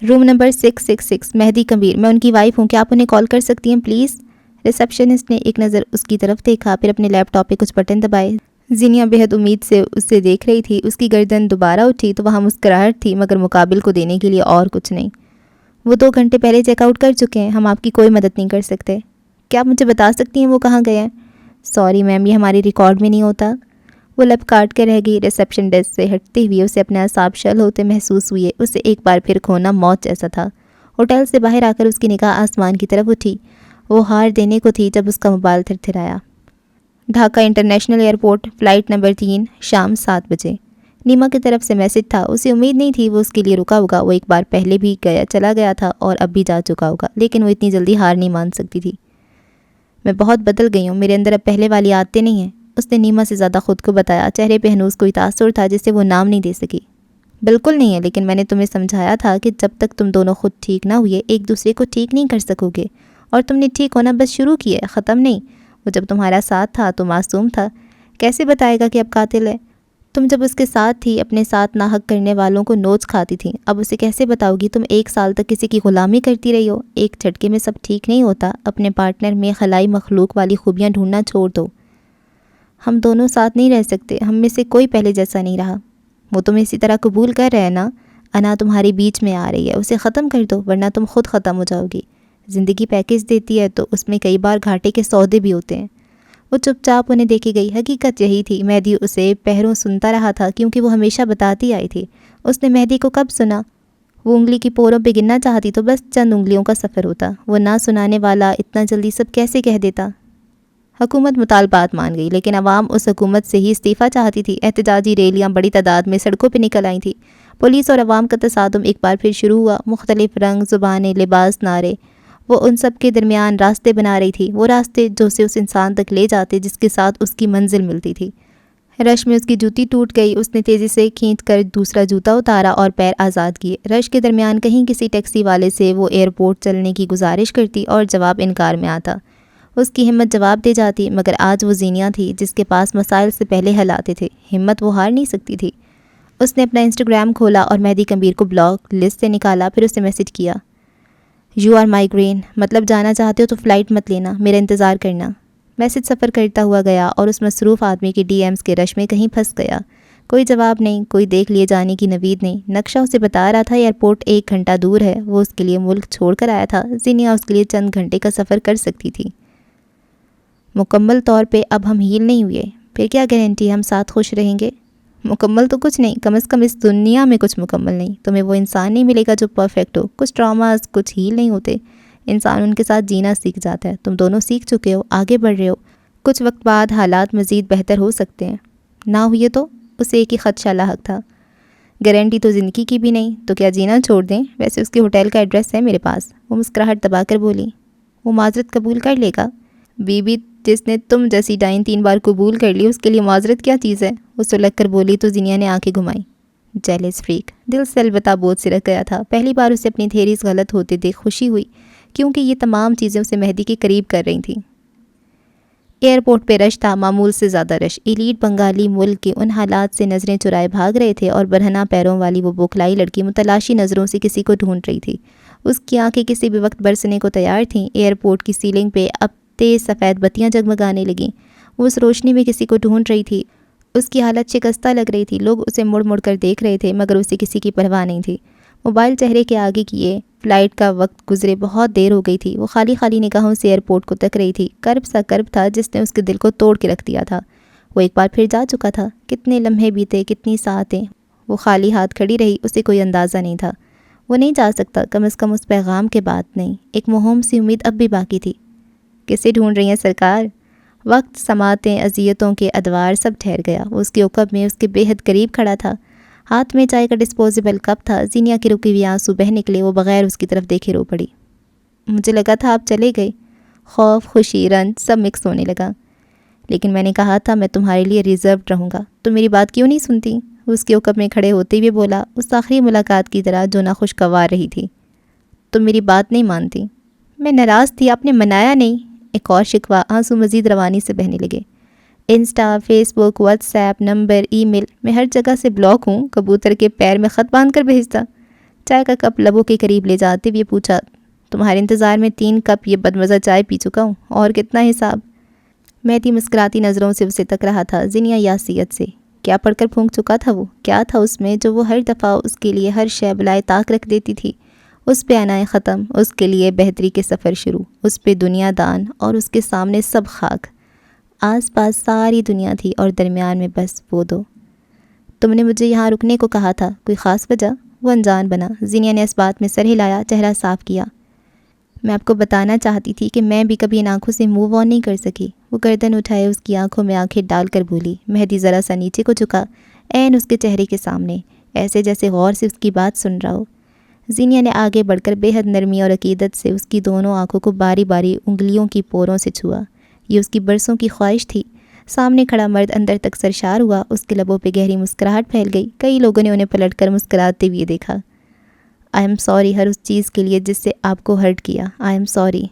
روم نمبر 666، مہدی کبیر، میں ان کی وائف ہوں، کیا آپ انہیں کال کر سکتی ہیں پلیز؟ ریسیپشنسٹ نے ایک نظر اس کی طرف دیکھا، پھر اپنے لیپ ٹاپ پہ کچھ بٹن دبائے۔ زینیہ بے حد امید سے اسے دیکھ رہی تھی۔ اس کی گردن دوبارہ اٹھی تو وہاں مسکراہٹ تھی، مگر مقابل کو دینے کے لیے اور کچھ نہیں۔ وہ 2 گھنٹے پہلے چیک آؤٹ کر چکے ہیں، ہم آپ کی کوئی مدد نہیں کر سکتے۔ کیا آپ مجھے بتا سکتی ہیں وہ کہاں گئے ہیں؟ سوری میم، یہ ہماری ریکارڈ میں نہیں ہوتا۔ وہ لب کاٹ کر رہ گئی۔ ریسیپشن ڈیسک سے ہٹتے ہوئے اسے اپنے اعصاب شل ہوتے محسوس ہوئے۔ اسے ایک بار پھر کھونا موت جیسا تھا۔ ہوٹل سے باہر آ کر اس کی نگاہ آسمان کی طرف اٹھی۔ وہ ہار دینے کو تھی جب اس کا موبائل تھرتھرایا۔ Dhaka international airport, flight number 3، شام 7 بجے۔ نیما کی طرف سے میسج تھا۔ اسے امید نہیں تھی وہ اس کے لیے رکا ہوگا۔ وہ ایک بار پہلے بھی چلا گیا تھا اور اب بھی جا چکا ہوگا، لیکن وہ اتنی جلدی ہار نہیں مان سکتی تھی۔ میں بہت بدل گئی ہوں، میرے اندر اب پہلے والی عادتیں نہیں ہیں۔ اس نے نیما سے زیادہ خود کو بتایا۔ چہرے پہ ہنوز کوئی تاثر تھا جسے وہ نام نہیں دے سکی۔ بالکل نہیں ہے، لیکن میں نے تمہیں سمجھایا تھا کہ جب تک تم دونوں خود ٹھیک نہ ہوئے ایک دوسرے کو ٹھیک نہیں کر سکو گے، اور تم نے ٹھیک ہونا بس شروع کیا ہے، ختم نہیں۔ وہ جب تمہارا ساتھ تھا تو معصوم تھا، کیسے بتائے گا کہ اب قاتل ہے؟ تم جب اس کے ساتھ تھی اپنے ساتھ ناحق کرنے والوں کو نوچ کھاتی تھی، اب اسے کیسے بتاؤ گی تم 1 سال تک کسی کی غلامی کرتی رہی ہو؟ ایک جھٹکے میں سب ٹھیک نہیں ہوتا، اپنے پارٹنر میں خلائی مخلوق والی خوبیاں ڈھونڈنا چھوڑ دو۔ ہم دونوں ساتھ نہیں رہ سکتے، ہم میں سے کوئی پہلے جیسا نہیں رہا۔ وہ تمہیں اسی طرح قبول کر رہے ہیں نا؟ انا تمہاری بیچ میں آ رہی ہے، اسے ختم کر دو ورنہ تم خود ختم ہو جاؤ گی۔ زندگی پیکیج دیتی ہے تو اس میں کئی بار گھاٹے کے سودے بھی ہوتے ہیں۔ وہ چپ چاپ انہیں دیکھی گئی۔ حقیقت یہی تھی، مہدی اسے پہروں سنتا رہا تھا کیونکہ وہ ہمیشہ بتاتی آئی تھی۔ اس نے مہدی کو کب سنا؟ وہ انگلی کی پوروں پہ گننا چاہتی تو بس چند انگلیوں کا سفر ہوتا۔ وہ نہ سنانے والا اتنا جلدی سب کیسے کہہ دیتا؟ حکومت مطالبات مان گئی، لیکن عوام اس حکومت سے ہی استعفیٰ چاہتی تھی۔ احتجاجی ریلیاں بڑی تعداد میں سڑکوں پہ نکل آئی تھیں۔ پولیس اور عوام کا تصادم ایک بار پھر شروع ہوا۔ مختلف رنگ، زبانیں، لباس، نعرے، وہ ان سب کے درمیان راستے بنا رہی تھی، وہ راستے جو اسے اس انسان تک لے جاتے جس کے ساتھ اس کی منزل ملتی تھی۔ رش میں اس کی جوتی ٹوٹ گئی، اس نے تیزی سے کھینچ کر دوسرا جوتا اتارا اور پیر آزاد کیے۔ رش کے درمیان کہیں کسی ٹیکسی والے سے وہ ایئرپورٹ چلنے کی گزارش کرتی اور جواب انکار میں آتا۔ اس کی ہمت جواب دے جاتی، مگر آج وہ زینیہ تھی جس کے پاس مسائل سے پہلے حل آتے تھے۔ ہمت وہ ہار نہیں سکتی تھی۔ اس نے اپنا انسٹاگرام کھولا اور مہدی کبیر کو بلاک لسٹ سے نکالا، پھر اسے میسج کیا، یو آر مائیگرین، مطلب جانا چاہتے ہو تو فلائٹ مت لینا، میرا انتظار کرنا۔ میسج سفر کرتا ہوا گیا اور اس مصروف آدمی کے ڈی ایمز کے رش میں کہیں پھنس گیا۔ کوئی جواب نہیں، کوئی دیکھ لیے جانے کی نوید نہیں۔ نقشہ اسے بتا رہا تھا ایئرپورٹ 1 گھنٹہ دور ہے، وہ اس کے لیے ملک چھوڑ کر آیا تھا، زینیہ اس کے لیے چند گھنٹے کا سفر کر سکتی تھی۔ مکمل طور پہ اب ہم ہیل نہیں ہوئے، پھر کیا گارنٹی ہم ساتھ خوش رہیں گے؟ مکمل تو کچھ نہیں، کم از کم اس دنیا میں کچھ مکمل نہیں۔ تمہیں وہ انسان نہیں ملے گا جو پرفیکٹ ہو، کچھ ٹراماز کچھ ہیل نہیں ہوتے، انسان ان کے ساتھ جینا سیکھ جاتا ہے۔ تم دونوں سیکھ چکے ہو، آگے بڑھ رہے ہو، کچھ وقت بعد حالات مزید بہتر ہو سکتے ہیں، نہ ہوئے تو؟ اسے ایک ہی خدشہ لاحق تھا، گارنٹی تو زندگی کی بھی نہیں، تو کیا جینا چھوڑ دیں؟ ویسے اس کے ہوٹل کا ایڈریس ہے میرے پاس۔ وہ مسکراہٹ دبا کر بولی۔ وہ معذرت قبول کر لے گا؟ بی بی جس نے تم جیسی ڈائن 3 بار قبول کر لی، اس کے لیے معذرت کیا چیز ہے؟ وہ سلگ کر بولی تو زینیہ نے آنکھیں گھمائیں۔ جیلس فریک، دل سے البتہ بوجھ سے رکھ گیا تھا۔ پہلی بار اسے اپنی تھیریز غلط ہوتے دیکھ خوشی ہوئی، کیونکہ یہ تمام چیزیں اسے مہدی کے قریب کر رہی تھیں۔ ایئرپورٹ پہ رش تھا، معمول سے زیادہ رش۔ ایلیٹ بنگالی ملک کے ان حالات سے نظریں چرائے بھاگ رہے تھے اور برہنہ پیروں والی وہ بوکھلائی لڑکی متلاشی نظروں سے کسی کو ڈھونڈ رہی تھی۔ اس کی آنکھیں کسی بھی وقت برسنے کو تیار تھیں۔ ایئرپورٹ کی سیلنگ پہ اب تیز سفید بتیاں جگمگانے لگیں، وہ اس روشنی میں کسی کو ڈھونڈ رہی تھی۔ اس کی حالت شکستہ لگ رہی تھی، لوگ اسے مڑ مڑ کر دیکھ رہے تھے مگر اسے کسی کی پرواہ نہیں تھی۔ موبائل چہرے کے آگے کیے، فلائٹ کا وقت گزرے بہت دیر ہو گئی تھی۔ وہ خالی خالی نگاہوں سے ایئرپورٹ کو تک رہی تھی۔ کرب سا کرب تھا جس نے اس کے دل کو توڑ کے رکھ دیا تھا۔ وہ ایک بار پھر جا چکا تھا۔ کتنے لمحے بیتے، کتنی ساعتیں، وہ خالی ہاتھ کھڑی رہی، اسے کوئی اندازہ نہیں تھا۔ وہ نہیں جا سکتا، کم از کم اس پیغام کے بعد نہیں۔ ایک مہم سی امید اب بھی باقی تھی۔ کسے ڈھونڈ رہی ہیں سرکار؟ وقت، سماعتیں، اذیتوں کے ادوار سب ٹھہر گیا۔ وہ اس کے عقب میں اس کے بے حد قریب کھڑا تھا، ہاتھ میں چائے کا ڈسپوزیبل کپ تھا۔ زینیہ کے رکے ہوئے آنسو بہہ نکلے، وہ بغیر اس کی طرف دیکھے رو پڑی۔ مجھے لگا تھا آپ چلے گئے۔ خوف، خوشی، رنج سب مکس ہونے لگا۔ لیکن میں نے کہا تھا میں تمہارے لیے ریزروڈ رہوں گا، تو میری بات کیوں نہیں سنتی؟ اس کے عقب میں کھڑے ہوتے ہوئے بولا، اس آخری ملاقات کی طرح جو ناخوشگوار رہی تھی۔ تم میری بات نہیں مانتی۔ میں ناراض تھی، آپ نے منایا نہیں۔ ایک اور شکوہ، آنسو مزید روانی سے بہنے لگے۔ انسٹا، فیس بک، واٹس ایپ، نمبر، ای میل، میں ہر جگہ سے بلاک ہوں۔ کبوتر کے پیر میں خط باندھ کر بھیجتا۔ چائے کا کپ لبوں کے قریب لے جاتے ہوئے پوچھا، تمہارے انتظار میں 3 کپ یہ بدمزہ چائے پی چکا ہوں، اور کتنا حساب؟ مہدی مسکراتی نظروں سے اسے تک رہا تھا، زینیہ یاسیت سے۔ کیا پڑھ کر پھونک چکا تھا وہ؟ کیا تھا اس میں جو وہ ہر دفعہ اس کے لیے ہر شے بلائے طاق رکھ دیتی تھی؟ اس پہ انائیں ختم، اس کے لیے بہتری کے سفر شروع، اس پہ دنیا دان اور اس کے سامنے سب خاک۔ آس پاس ساری دنیا تھی اور درمیان میں بس وہ دو۔ تم نے مجھے یہاں رکنے کو کہا تھا، کوئی خاص وجہ؟ وہ انجان بنا۔ زینیہ نے اس بات میں سر ہلایا، چہرہ صاف کیا۔ میں آپ کو بتانا چاہتی تھی کہ میں بھی کبھی ان آنکھوں سے موو آن نہیں کر سکی۔ وہ گردن اٹھائے اس کی آنکھوں میں آنکھیں ڈال کر بولی۔ مہدی ذرا سا نیچے کو جھکا، عین اس کے چہرے کے سامنے، ایسے جیسے غور سے اس کی بات سن رہا ہو۔ زینیہ نے آگے بڑھ کر بے حد نرمی اور عقیدت سے اس کی دونوں آنکھوں کو باری باری انگلیوں کی پوروں سے چھوا۔ یہ اس کی برسوں کی خواہش تھی۔ سامنے کھڑا مرد اندر تک سرشار ہوا، اس کے لبوں پہ گہری مسکراہٹ پھیل گئی۔ کئی لوگوں نے انہیں پلٹ کر مسکراتے ہوئے دیکھا۔ آئی ایم سوری ہر اس چیز کے لیے جس سے آپ کو ہرٹ کیا۔ I am sorry.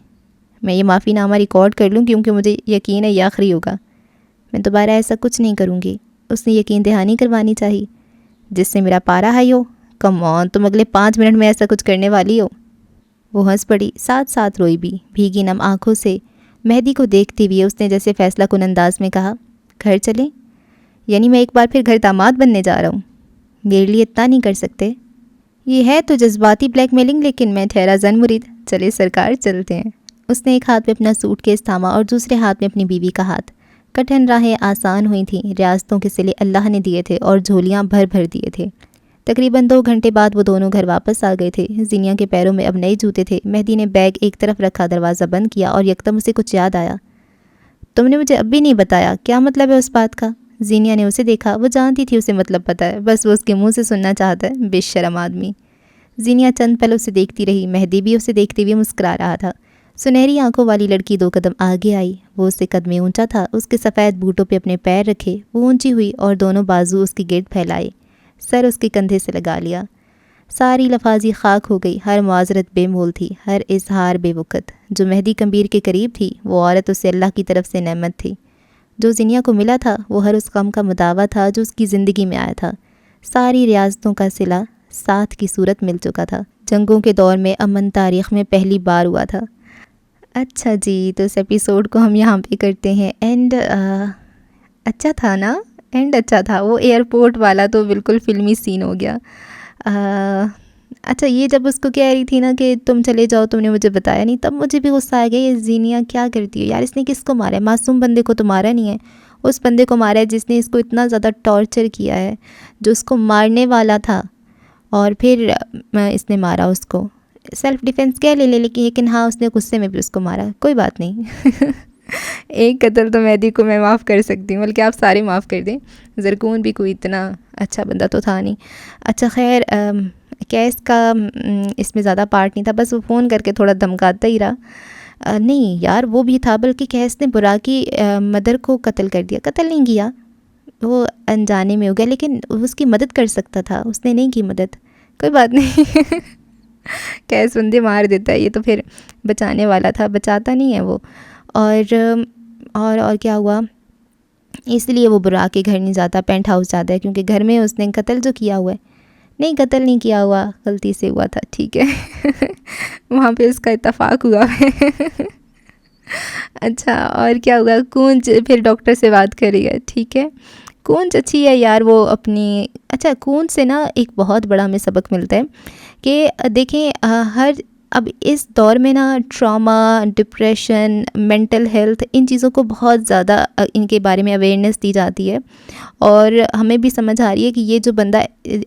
میں یہ معافی نامہ ریکارڈ کر لوں کیونکہ مجھے یقین ہے یہ آخری ہوگا۔ میں دوبارہ ایسا کچھ نہیں کروں گی۔ اس نے یقین دہانی کروانی چاہی۔ جس سے میرا پارا ہائی ہو؟ کم آن، تم اگلے 5 منٹ میں ایسا کچھ کرنے والی ہو؟ وہ ہنس پڑی، ساتھ ساتھ روئی بھی، بھیگی نم آنکھوں سے۔ مہدی کو دیکھتے ہوئے اس نے جیسے فیصلہ کن انداز میں کہا، گھر چلیں؟ یعنی میں ایک بار پھر گھر داماد بننے جا رہا ہوں؟ میرے لیے اتنا نہیں کر سکتے؟ یہ ہے تو جذباتی بلیک میلنگ، لیکن میں ٹھہرا زن مرید۔ چلے سرکار، چلتے ہیں۔ اس نے ایک ہاتھ میں اپنا سوٹ کیس تھاما اور دوسرے ہاتھ میں اپنی بیوی کا ہاتھ۔ کٹھن راہیں آسان ہوئی تھیں، ریاستوں کے صلے اللہ نے دیے تھے اور جھولیاں بھر بھر دیے تھے۔ تقریباً 2 گھنٹے بعد وہ دونوں گھر واپس آ گئے تھے۔ زینیا کے پیروں میں اب نئے جوتے تھے۔ مہدی نے بیگ ایک طرف رکھا، دروازہ بند کیا اور یکدم اسے کچھ یاد آیا۔ تم نے مجھے اب بھی نہیں بتایا، کیا مطلب ہے اس بات کا؟ زینیا نے اسے دیکھا، وہ جانتی تھی اسے مطلب پتہ ہے، بس وہ اس کے منہ سے سننا چاہتا ہے، بے شرم آدمی۔ زینیا چند پل اسے دیکھتی رہی، مہدی بھی اسے دیکھتے ہوئے مسکرا رہا تھا۔ سنہری آنکھوں والی لڑکی 2 قدم آگے آئی، وہ اس سے قدمے اونچا تھا، اس کے سفید بوٹوں پہ اپنے پیر رکھے، وہ اونچی ہوئی اور دونوں بازو اس کے گرد پھیلائے، سر اس کے کندھے سے لگا لیا۔ ساری لفاظی خاک ہو گئی، ہر معذرت بے مول تھی، ہر اظہار بے وقت۔ جو مہدی کمبیر کے قریب تھی، وہ عورت اسے اللہ کی طرف سے نعمت تھی۔ جو زینیا کو ملا تھا، وہ ہر اس غم کا مداوع تھا جو اس کی زندگی میں آیا تھا۔ ساری ریاستوں کا صلہ ساتھ کی صورت مل چکا تھا۔ جنگوں کے دور میں امن تاریخ میں پہلی بار ہوا تھا۔ اچھا جی، تو اس ایپیسوڈ کو ہم یہاں پہ کرتے ہیں اینڈ۔ اچھا تھا نا؟ اینڈ اچھا تھا۔ وہ ایئرپورٹ والا تو بالکل فلمی سین ہو گیا۔ اچھا، یہ جب اس کو کہہ رہی تھی نا کہ تم چلے جاؤ، تم نے مجھے بتایا نہیں، تب مجھے بھی غصہ آ گیا، یہ زینیا کیا کرتی ہے یار؟ اس نے کس کو مارا ہے؟ معصوم بندے کو تو مارا نہیں ہے، اس بندے کو مارا ہے جس نے اس کو اتنا زیادہ ٹارچر کیا ہے، جو اس کو مارنے والا تھا، اور پھر اس نے مارا اس کو۔ سیلف ڈیفینس کہہ لے لیکن ہاں، اس نے غصے میں بھی اس کو مارا، کوئی بات نہیں۔ ایک قتل تو مہدی کو میں معاف کر سکتی ہوں، بلکہ آپ سارے معاف کر دیں، زرکون بھی کوئی اتنا اچھا بندہ تو تھا نہیں۔ اچھا خیر، کیس کا اس میں زیادہ پارٹ نہیں تھا، بس وہ فون کر کے تھوڑا دھمکاتا ہی رہا۔ نہیں یار، وہ بھی تھا، بلکہ کیس نے برا کی مدر کو قتل کر دیا۔ قتل نہیں کیا، وہ انجانے میں ہو گیا، لیکن اس کی مدد کر سکتا تھا، اس نے نہیں کی مدد۔ کوئی بات نہیں، کیس بندے مار دیتا ہے، یہ تو پھر بچانے والا تھا، بچاتا نہیں ہے وہ۔ اور کیا ہوا؟ اس لیے وہ برا کے گھر نہیں جاتا، پینٹ ہاؤس جاتا ہے، کیونکہ گھر میں اس نے قتل جو کیا ہوا ہے۔ نہیں، قتل نہیں کیا ہوا، غلطی سے ہوا تھا، ٹھیک ہے۔ وہاں پہ اس کا اتفاق ہوا ہے۔ اچھا، اور کیا ہوا؟ کونج پھر ڈاکٹر سے بات کری ہے، ٹھیک ہے۔ کونج اچھی ہے یار، وہ اپنی اچھا کونج سے نا ایک بہت بڑا ہمیں سبق ملتا ہے کہ دیکھیں، اب اس دور میں نا ٹراما، ڈپریشن، مینٹل ہیلتھ، ان چیزوں کو بہت زیادہ ان کے بارے میں اویئرنیس دی جاتی ہے، اور ہمیں بھی سمجھ آ رہی ہے کہ یہ جو بندہ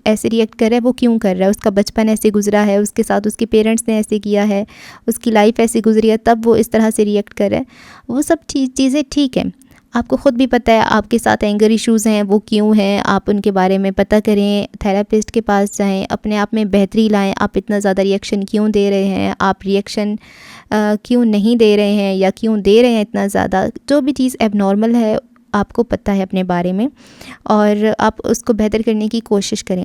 ایسے ریئیکٹ کر رہا ہے وہ کیوں کر رہا ہے۔ اس کا بچپن ایسے گزرا ہے، اس کے ساتھ اس کے پیرنٹس نے ایسے کیا ہے، اس کی لائف ایسی گزری ہے، تب وہ اس طرح سے ریئیکٹ کر رہا ہے۔ وہ سب چیزیں ٹھیک ہیں، آپ کو خود بھی پتہ ہے آپ کے ساتھ اینگر ایشوز ہیں، وہ کیوں ہیں، آپ ان کے بارے میں پتہ کریں، تھیراپسٹ کے پاس جائیں، اپنے آپ میں بہتری لائیں۔ آپ اتنا زیادہ ریئیکشن کیوں دے رہے ہیں، آپ ریئیکشن کیوں نہیں دے رہے ہیں، یا کیوں دے رہے ہیں اتنا زیادہ؟ جو بھی چیز ایب نارمل ہے آپ کو پتہ ہے اپنے بارے میں، اور آپ اس کو بہتر کرنے کی کوشش کریں۔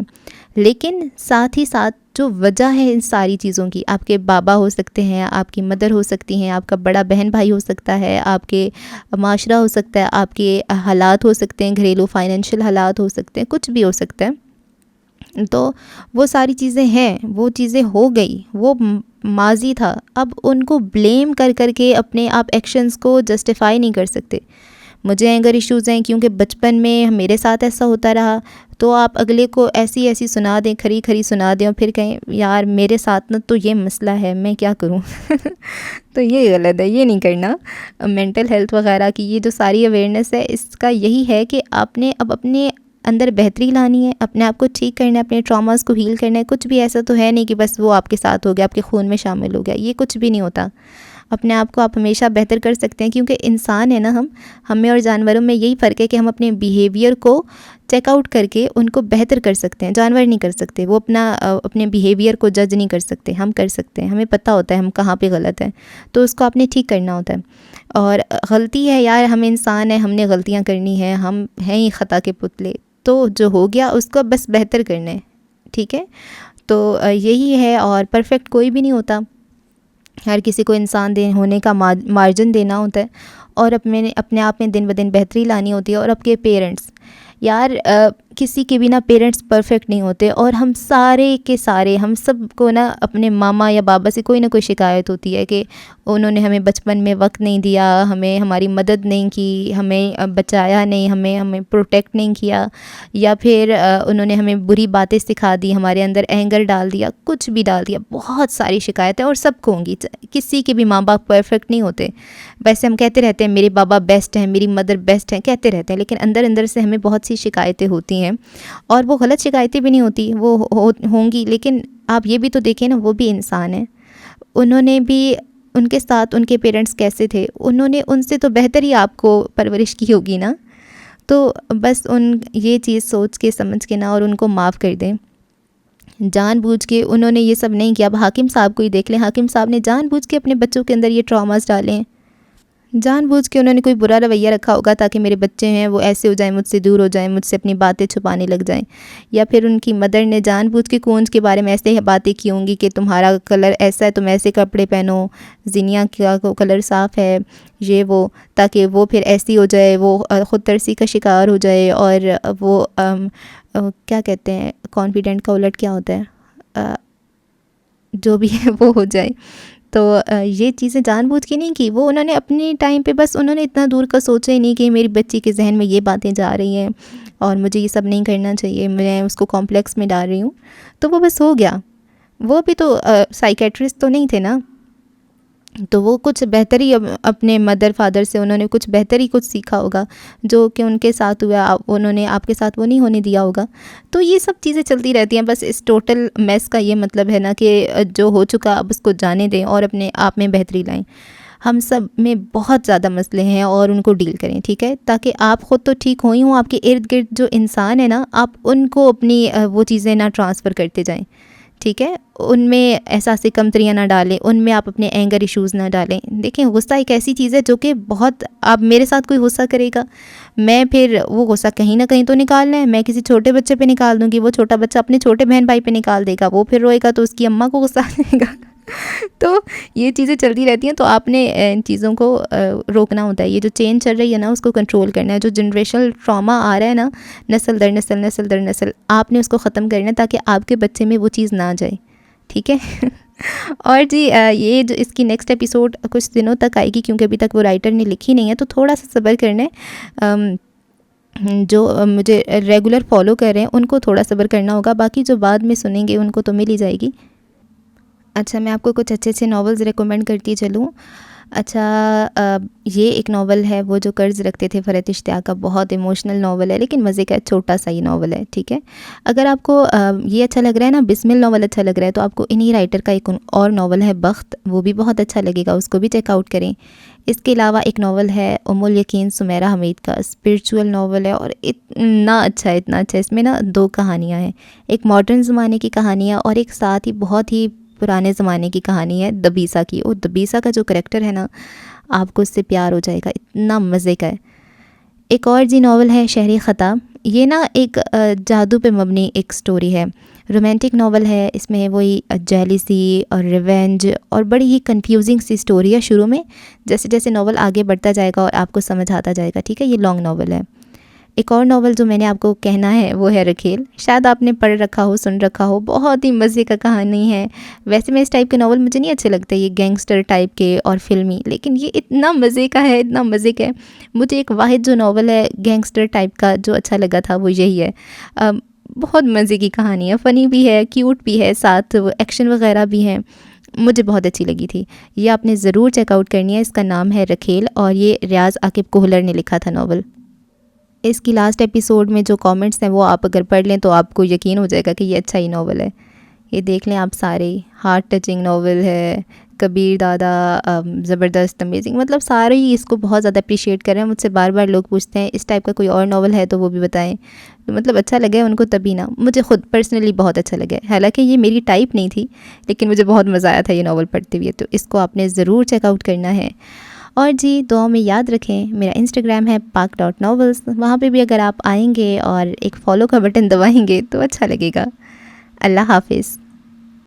لیکن ساتھ ہی ساتھ جو وجہ ہے ان ساری چیزوں کی، آپ کے بابا ہو سکتے ہیں، آپ کی مدر ہو سکتی ہیں، آپ کا بڑا بہن بھائی ہو سکتا ہے، آپ کے معاشرہ ہو سکتا ہے، آپ کے حالات ہو سکتے ہیں، گھریلو فائنینشیل حالات ہو سکتے ہیں، کچھ بھی ہو سکتا ہے۔ تو وہ ساری چیزیں ہیں، وہ چیزیں ہو گئی، وہ ماضی تھا۔ اب ان کو بلیم کر کے اپنے آپ ایکشنز کو جسٹیفائی نہیں کر سکتے۔ مجھے اینگر ایشوز ہیں کیونکہ بچپن میں میرے ساتھ ایسا ہوتا رہا، تو آپ اگلے کو ایسی سنا دیں، کھری سنا دیں، اور پھر کہیں یار میرے ساتھ نا تو یہ مسئلہ ہے، میں کیا کروں؟ تو یہ غلط ہے، یہ نہیں کرنا۔ مینٹل ہیلتھ وغیرہ کی یہ جو ساری اویئرنیس ہے، اس کا یہی ہے کہ آپ نے اب اپنے اندر بہتری لانی ہے، اپنے آپ کو ٹھیک کرنا ہے، اپنے ٹراماز کو ہیل کرنا ہے۔ کچھ بھی ایسا تو ہے نہیں کہ بس وہ آپ کے ساتھ ہو گیا، آپ کے خون میں شامل ہو گیا، یہ کچھ بھی نہیں ہوتا۔ اپنے آپ کو آپ ہمیشہ بہتر کر سکتے ہیں، کیونکہ انسان ہے نا، ہمیں اور جانوروں میں یہی فرق ہے کہ ہم اپنے بیہیویئر کو چیک آؤٹ کر کے ان کو بہتر کر سکتے ہیں۔ جانور نہیں کر سکتے، وہ اپنے بیہیویئر کو جج نہیں کر سکتے، ہم کر سکتے ہیں، ہمیں پتہ ہوتا ہے ہم کہاں پہ غلط ہیں، تو اس کو آپ نے ٹھیک کرنا ہوتا ہے۔ اور غلطی ہے یار، ہم انسان ہیں، ہم نے غلطیاں کرنی ہیں، ہم ہیں ہی خطا کے پتلے، تو جو ہو گیا اس کو بس بہتر کرنا ہے، ٹھیک ہے۔ تو یہی ہے، اور پرفیکٹ کوئی بھی نہیں ہوتا، ہر کسی کو انسان ہونے کا مارجن دینا ہوتا ہے، اور اپنے آپ میں دن بدن بہتری لانی ہوتی ہے۔ اور آپ کے پیرنٹس، یار کسی کے بھی نا پیرنٹس پرفیکٹ نہیں ہوتے، اور ہم سارے کے سارے، ہم سب کو نا اپنے ماما یا بابا سے کوئی نہ کوئی شکایت ہوتی ہے کہ انہوں نے ہمیں بچپن میں وقت نہیں دیا، ہمیں ہماری مدد نہیں کی، ہمیں بچایا نہیں، ہمیں پروٹیکٹ نہیں کیا، یا پھر انہوں نے ہمیں بری باتیں سکھا دی، ہمارے اندر اینگر ڈال دیا، کچھ بھی ڈال دیا. بہت ساری شکایتیں اور سب کو ہوں گی، کسی کے بھی ماں باپ پرفیکٹ نہیں ہوتے. ویسے ہم کہتے رہتے ہیں میرے بابا بیسٹ ہیں، میری مدر بیسٹ ہیں، کہتے رہتے ہیں، لیکن اندر اندر سے ہمیں بہت سی شکایتیں ہوتی ہیں، اور وہ غلط شکایتیں بھی نہیں ہوتی، وہ ہوں گی. لیکن آپ یہ بھی تو دیکھیں نا، وہ بھی انسان ہیں، انہوں نے بھی، ان کے ساتھ ان کے پیرنٹس کیسے تھے، انہوں نے ان سے تو بہتر ہی آپ کو پرورش کی ہوگی نا. تو بس یہ چیز سوچ کے سمجھ کے نا، اور ان کو معاف کر دیں. جان بوجھ کے انہوں نے یہ سب نہیں کیا. اب حاکم صاحب کو ہی دیکھ لیں، حاکم صاحب نے جان بوجھ کے اپنے بچوں کے اندر یہ ٹراماز ڈالے ہیں، جان بوجھ کے انہوں نے کوئی برا رویہ رکھا ہوگا تاکہ میرے بچے ہیں وہ ایسے ہو جائیں، مجھ سے دور ہو جائیں، مجھ سے اپنی باتیں چھپانے لگ جائیں. یا پھر ان کی مدر نے جان بوجھ کے کونج کے بارے میں ایسے باتیں کی ہوں گی کہ تمہارا کلر ایسا ہے، تم ایسے کپڑے پہنو، زینیا کا کلر صاف ہے، یہ وہ، تاکہ وہ پھر ایسی ہو جائے، وہ خود ترسی کا شکار ہو جائے، اور وہ کیا کہتے ہیں، کانفیڈنٹ کا الٹ کیا ہوتا ہے، جو بھی ہے وہ ہو جائے. تو یہ چیزیں جان بوجھ کے نہیں کی، وہ انہوں نے اپنی ٹائم پہ بس انہوں نے اتنا دور کا سوچا ہی نہیں کہ میری بچی کے ذہن میں یہ باتیں جا رہی ہیں اور مجھے یہ سب نہیں کرنا چاہیے، میں اس کو کمپلیکس میں ڈال رہی ہوں. تو وہ بس ہو گیا. وہ بھی تو سائیکیٹرسٹ تو نہیں تھے نا، تو وہ کچھ بہتر ہی اپنے مدر فادر سے انہوں نے کچھ بہتر ہی کچھ سیکھا ہوگا، جو کہ ان کے ساتھ ہوا، انہوں نے آپ کے ساتھ وہ نہیں ہونے دیا ہوگا. تو یہ سب چیزیں چلتی رہتی ہیں. بس اس ٹوٹل میس کا یہ مطلب ہے نا کہ جو ہو چکا اب اس کو جانے دیں اور اپنے آپ میں بہتری لائیں. ہم سب میں بہت زیادہ مسئلے ہیں اور ان کو ڈیل کریں، ٹھیک ہے، تاکہ آپ خود تو ٹھیک ہوئی ہوں، آپ کے ارد گرد جو انسان ہے نا، آپ ان کو اپنی وہ چیزیں نہ ٹرانسفر کرتے جائیں، ٹھیک ہے. ان میں احساس کمتریاں نہ ڈالیں، ان میں آپ اپنے اینگر ایشوز نہ ڈالیں. دیکھیں غصہ ایک ایسی چیز ہے جو کہ بہت، آپ میرے ساتھ کوئی غصہ کرے گا، میں پھر وہ غصہ کہیں نہ کہیں تو نکالنا ہے. میں کسی چھوٹے بچے پہ نکال دوں گی، وہ چھوٹا بچہ اپنے چھوٹے بہن بھائی پہ نکال دے گا، وہ پھر روئے گا تو اس کی اماں کو غصہ آئے گا. تو یہ چیزیں چلتی رہتی ہیں. تو آپ نے ان چیزوں کو روکنا ہوتا ہے. یہ جو چینج چل رہی ہے نا، اس کو کنٹرول کرنا ہے. جو جنریشنل ٹراما آ رہا ہے نا، نسل در نسل، نسل در نسل، آپ نے اس کو ختم کرنا ہے تاکہ آپ کے بچے میں وہ چیز نہ جائے، ٹھیک ہے. اور جی یہ جو اس کی نیکسٹ ایپیسوڈ کچھ دنوں تک آئے گی، کیونکہ ابھی تک وہ رائٹر نے لکھی نہیں ہے، تو تھوڑا سا صبر کرنا ہے. جو مجھے ریگولر فالو کر رہے ہیں ان کو تھوڑا صبر کرنا ہوگا، باقی جو بعد میں سنیں گے ان کو تو مل ہی جائے گی. اچھا، میں آپ کو کچھ اچھے اچھے ناولز ریکمینڈ کرتی چلوں. اچھا، یہ ایک ناول ہے، وہ جو قرض رکھتے تھے، فرحت اشتیاق کا، بہت ایموشنل ناول ہے، لیکن مزے کا چھوٹا سا ہی ناول ہے، ٹھیک ہے. اگر آپ کو یہ اچھا لگ رہا ہے نا، بسمل ناول اچھا لگ رہا ہے، تو آپ کو انہی رائٹر کا ایک اور ناول ہے بخت، وہ بھی بہت اچھا لگے گا، اس کو بھی چیک آؤٹ کریں. اس کے علاوہ ایک ناول ہے ام الیقین سمیرہ حمید کا، اسپریچول ناول ہے، اور اتنا اچھا ہے، اتنا اچھا ہے. اس میں نا 2 کہانیاں ہیں، ایک ماڈرن زمانے کی کہانی ہے اور ایک ساتھ ہی بہت ہی پرانے زمانے کی کہانی ہے دبیسا کی. اور دبیسا کا جو کریکٹر ہے نا، آپ کو اس سے پیار ہو جائے گا، اتنا مزے کا ہے. ایک اور جی ناول ہے شہری خطا. یہ نا ایک جادو پہ مبنی ایک سٹوری ہے، رومانٹک ناول ہے. اس میں وہی جیلیسی اور ریونج اور بڑی ہی کنفیوزنگ سی سٹوری ہے شروع میں، جیسے جیسے ناول آگے بڑھتا جائے گا اور آپ کو سمجھ آتا جائے گا، ٹھیک ہے. یہ لانگ ناول ہے. ایک اور ناول جو میں نے آپ کو کہنا ہے وہ ہے رکھیل. شاید آپ نے پڑھ رکھا ہو، سن رکھا ہو، بہت ہی مزے کا کہانی ہے. ویسے میں اس ٹائپ کے ناول مجھے نہیں اچھے لگتے، یہ گینگسٹر ٹائپ کے اور فلمی، لیکن یہ اتنا مزے کا ہے، اتنا مزے کا ہے. مجھے ایک واحد جو ناول ہے گینگسٹر ٹائپ کا جو اچھا لگا تھا وہ یہی ہے. بہت مزے کی کہانی ہے، فنی بھی ہے، کیوٹ بھی ہے، ساتھ ایکشن وغیرہ بھی ہیں. مجھے بہت اچھی لگی تھی. یہ آپ نے ضرور چیک آؤٹ کرنی ہے. اس کا نام ہے رکھیل اور یہ ریاض عاقب کوہلر نے لکھا تھا ناول. اس کی لاسٹ ایپیسوڈ میں جو کامنٹس ہیں وہ آپ اگر پڑھ لیں تو آپ کو یقین ہو جائے گا کہ یہ اچھا ہی ناول ہے. یہ دیکھ لیں آپ سارے. ہارٹ ٹچنگ ناول ہے، کبیر دادا زبردست، امیزنگ، مطلب سارے ہی اس کو بہت زیادہ اپریشیٹ کر رہے ہیں. مجھ سے بار بار لوگ پوچھتے ہیں اس ٹائپ کا کوئی اور ناول ہے تو وہ بھی بتائیں. مطلب اچھا لگا ان کو تبھی نا. مجھے خود پرسنلی بہت اچھا لگا ہے، حالانکہ یہ میری ٹائپ نہیں تھی، لیکن مجھے بہت مزہ آیا تھا یہ ناول پڑھتے ہوئے. تو اس کو آپ نے ضرور چیک آؤٹ کرنا ہے. اور جی دعاؤں میں یاد رکھیں میرا انسٹاگرام ہے pak.novels. وہاں پہ بھی اگر آپ آئیں گے اور ایک فالو کا بٹن دبائیں گے تو اچھا لگے گا. اللہ حافظ.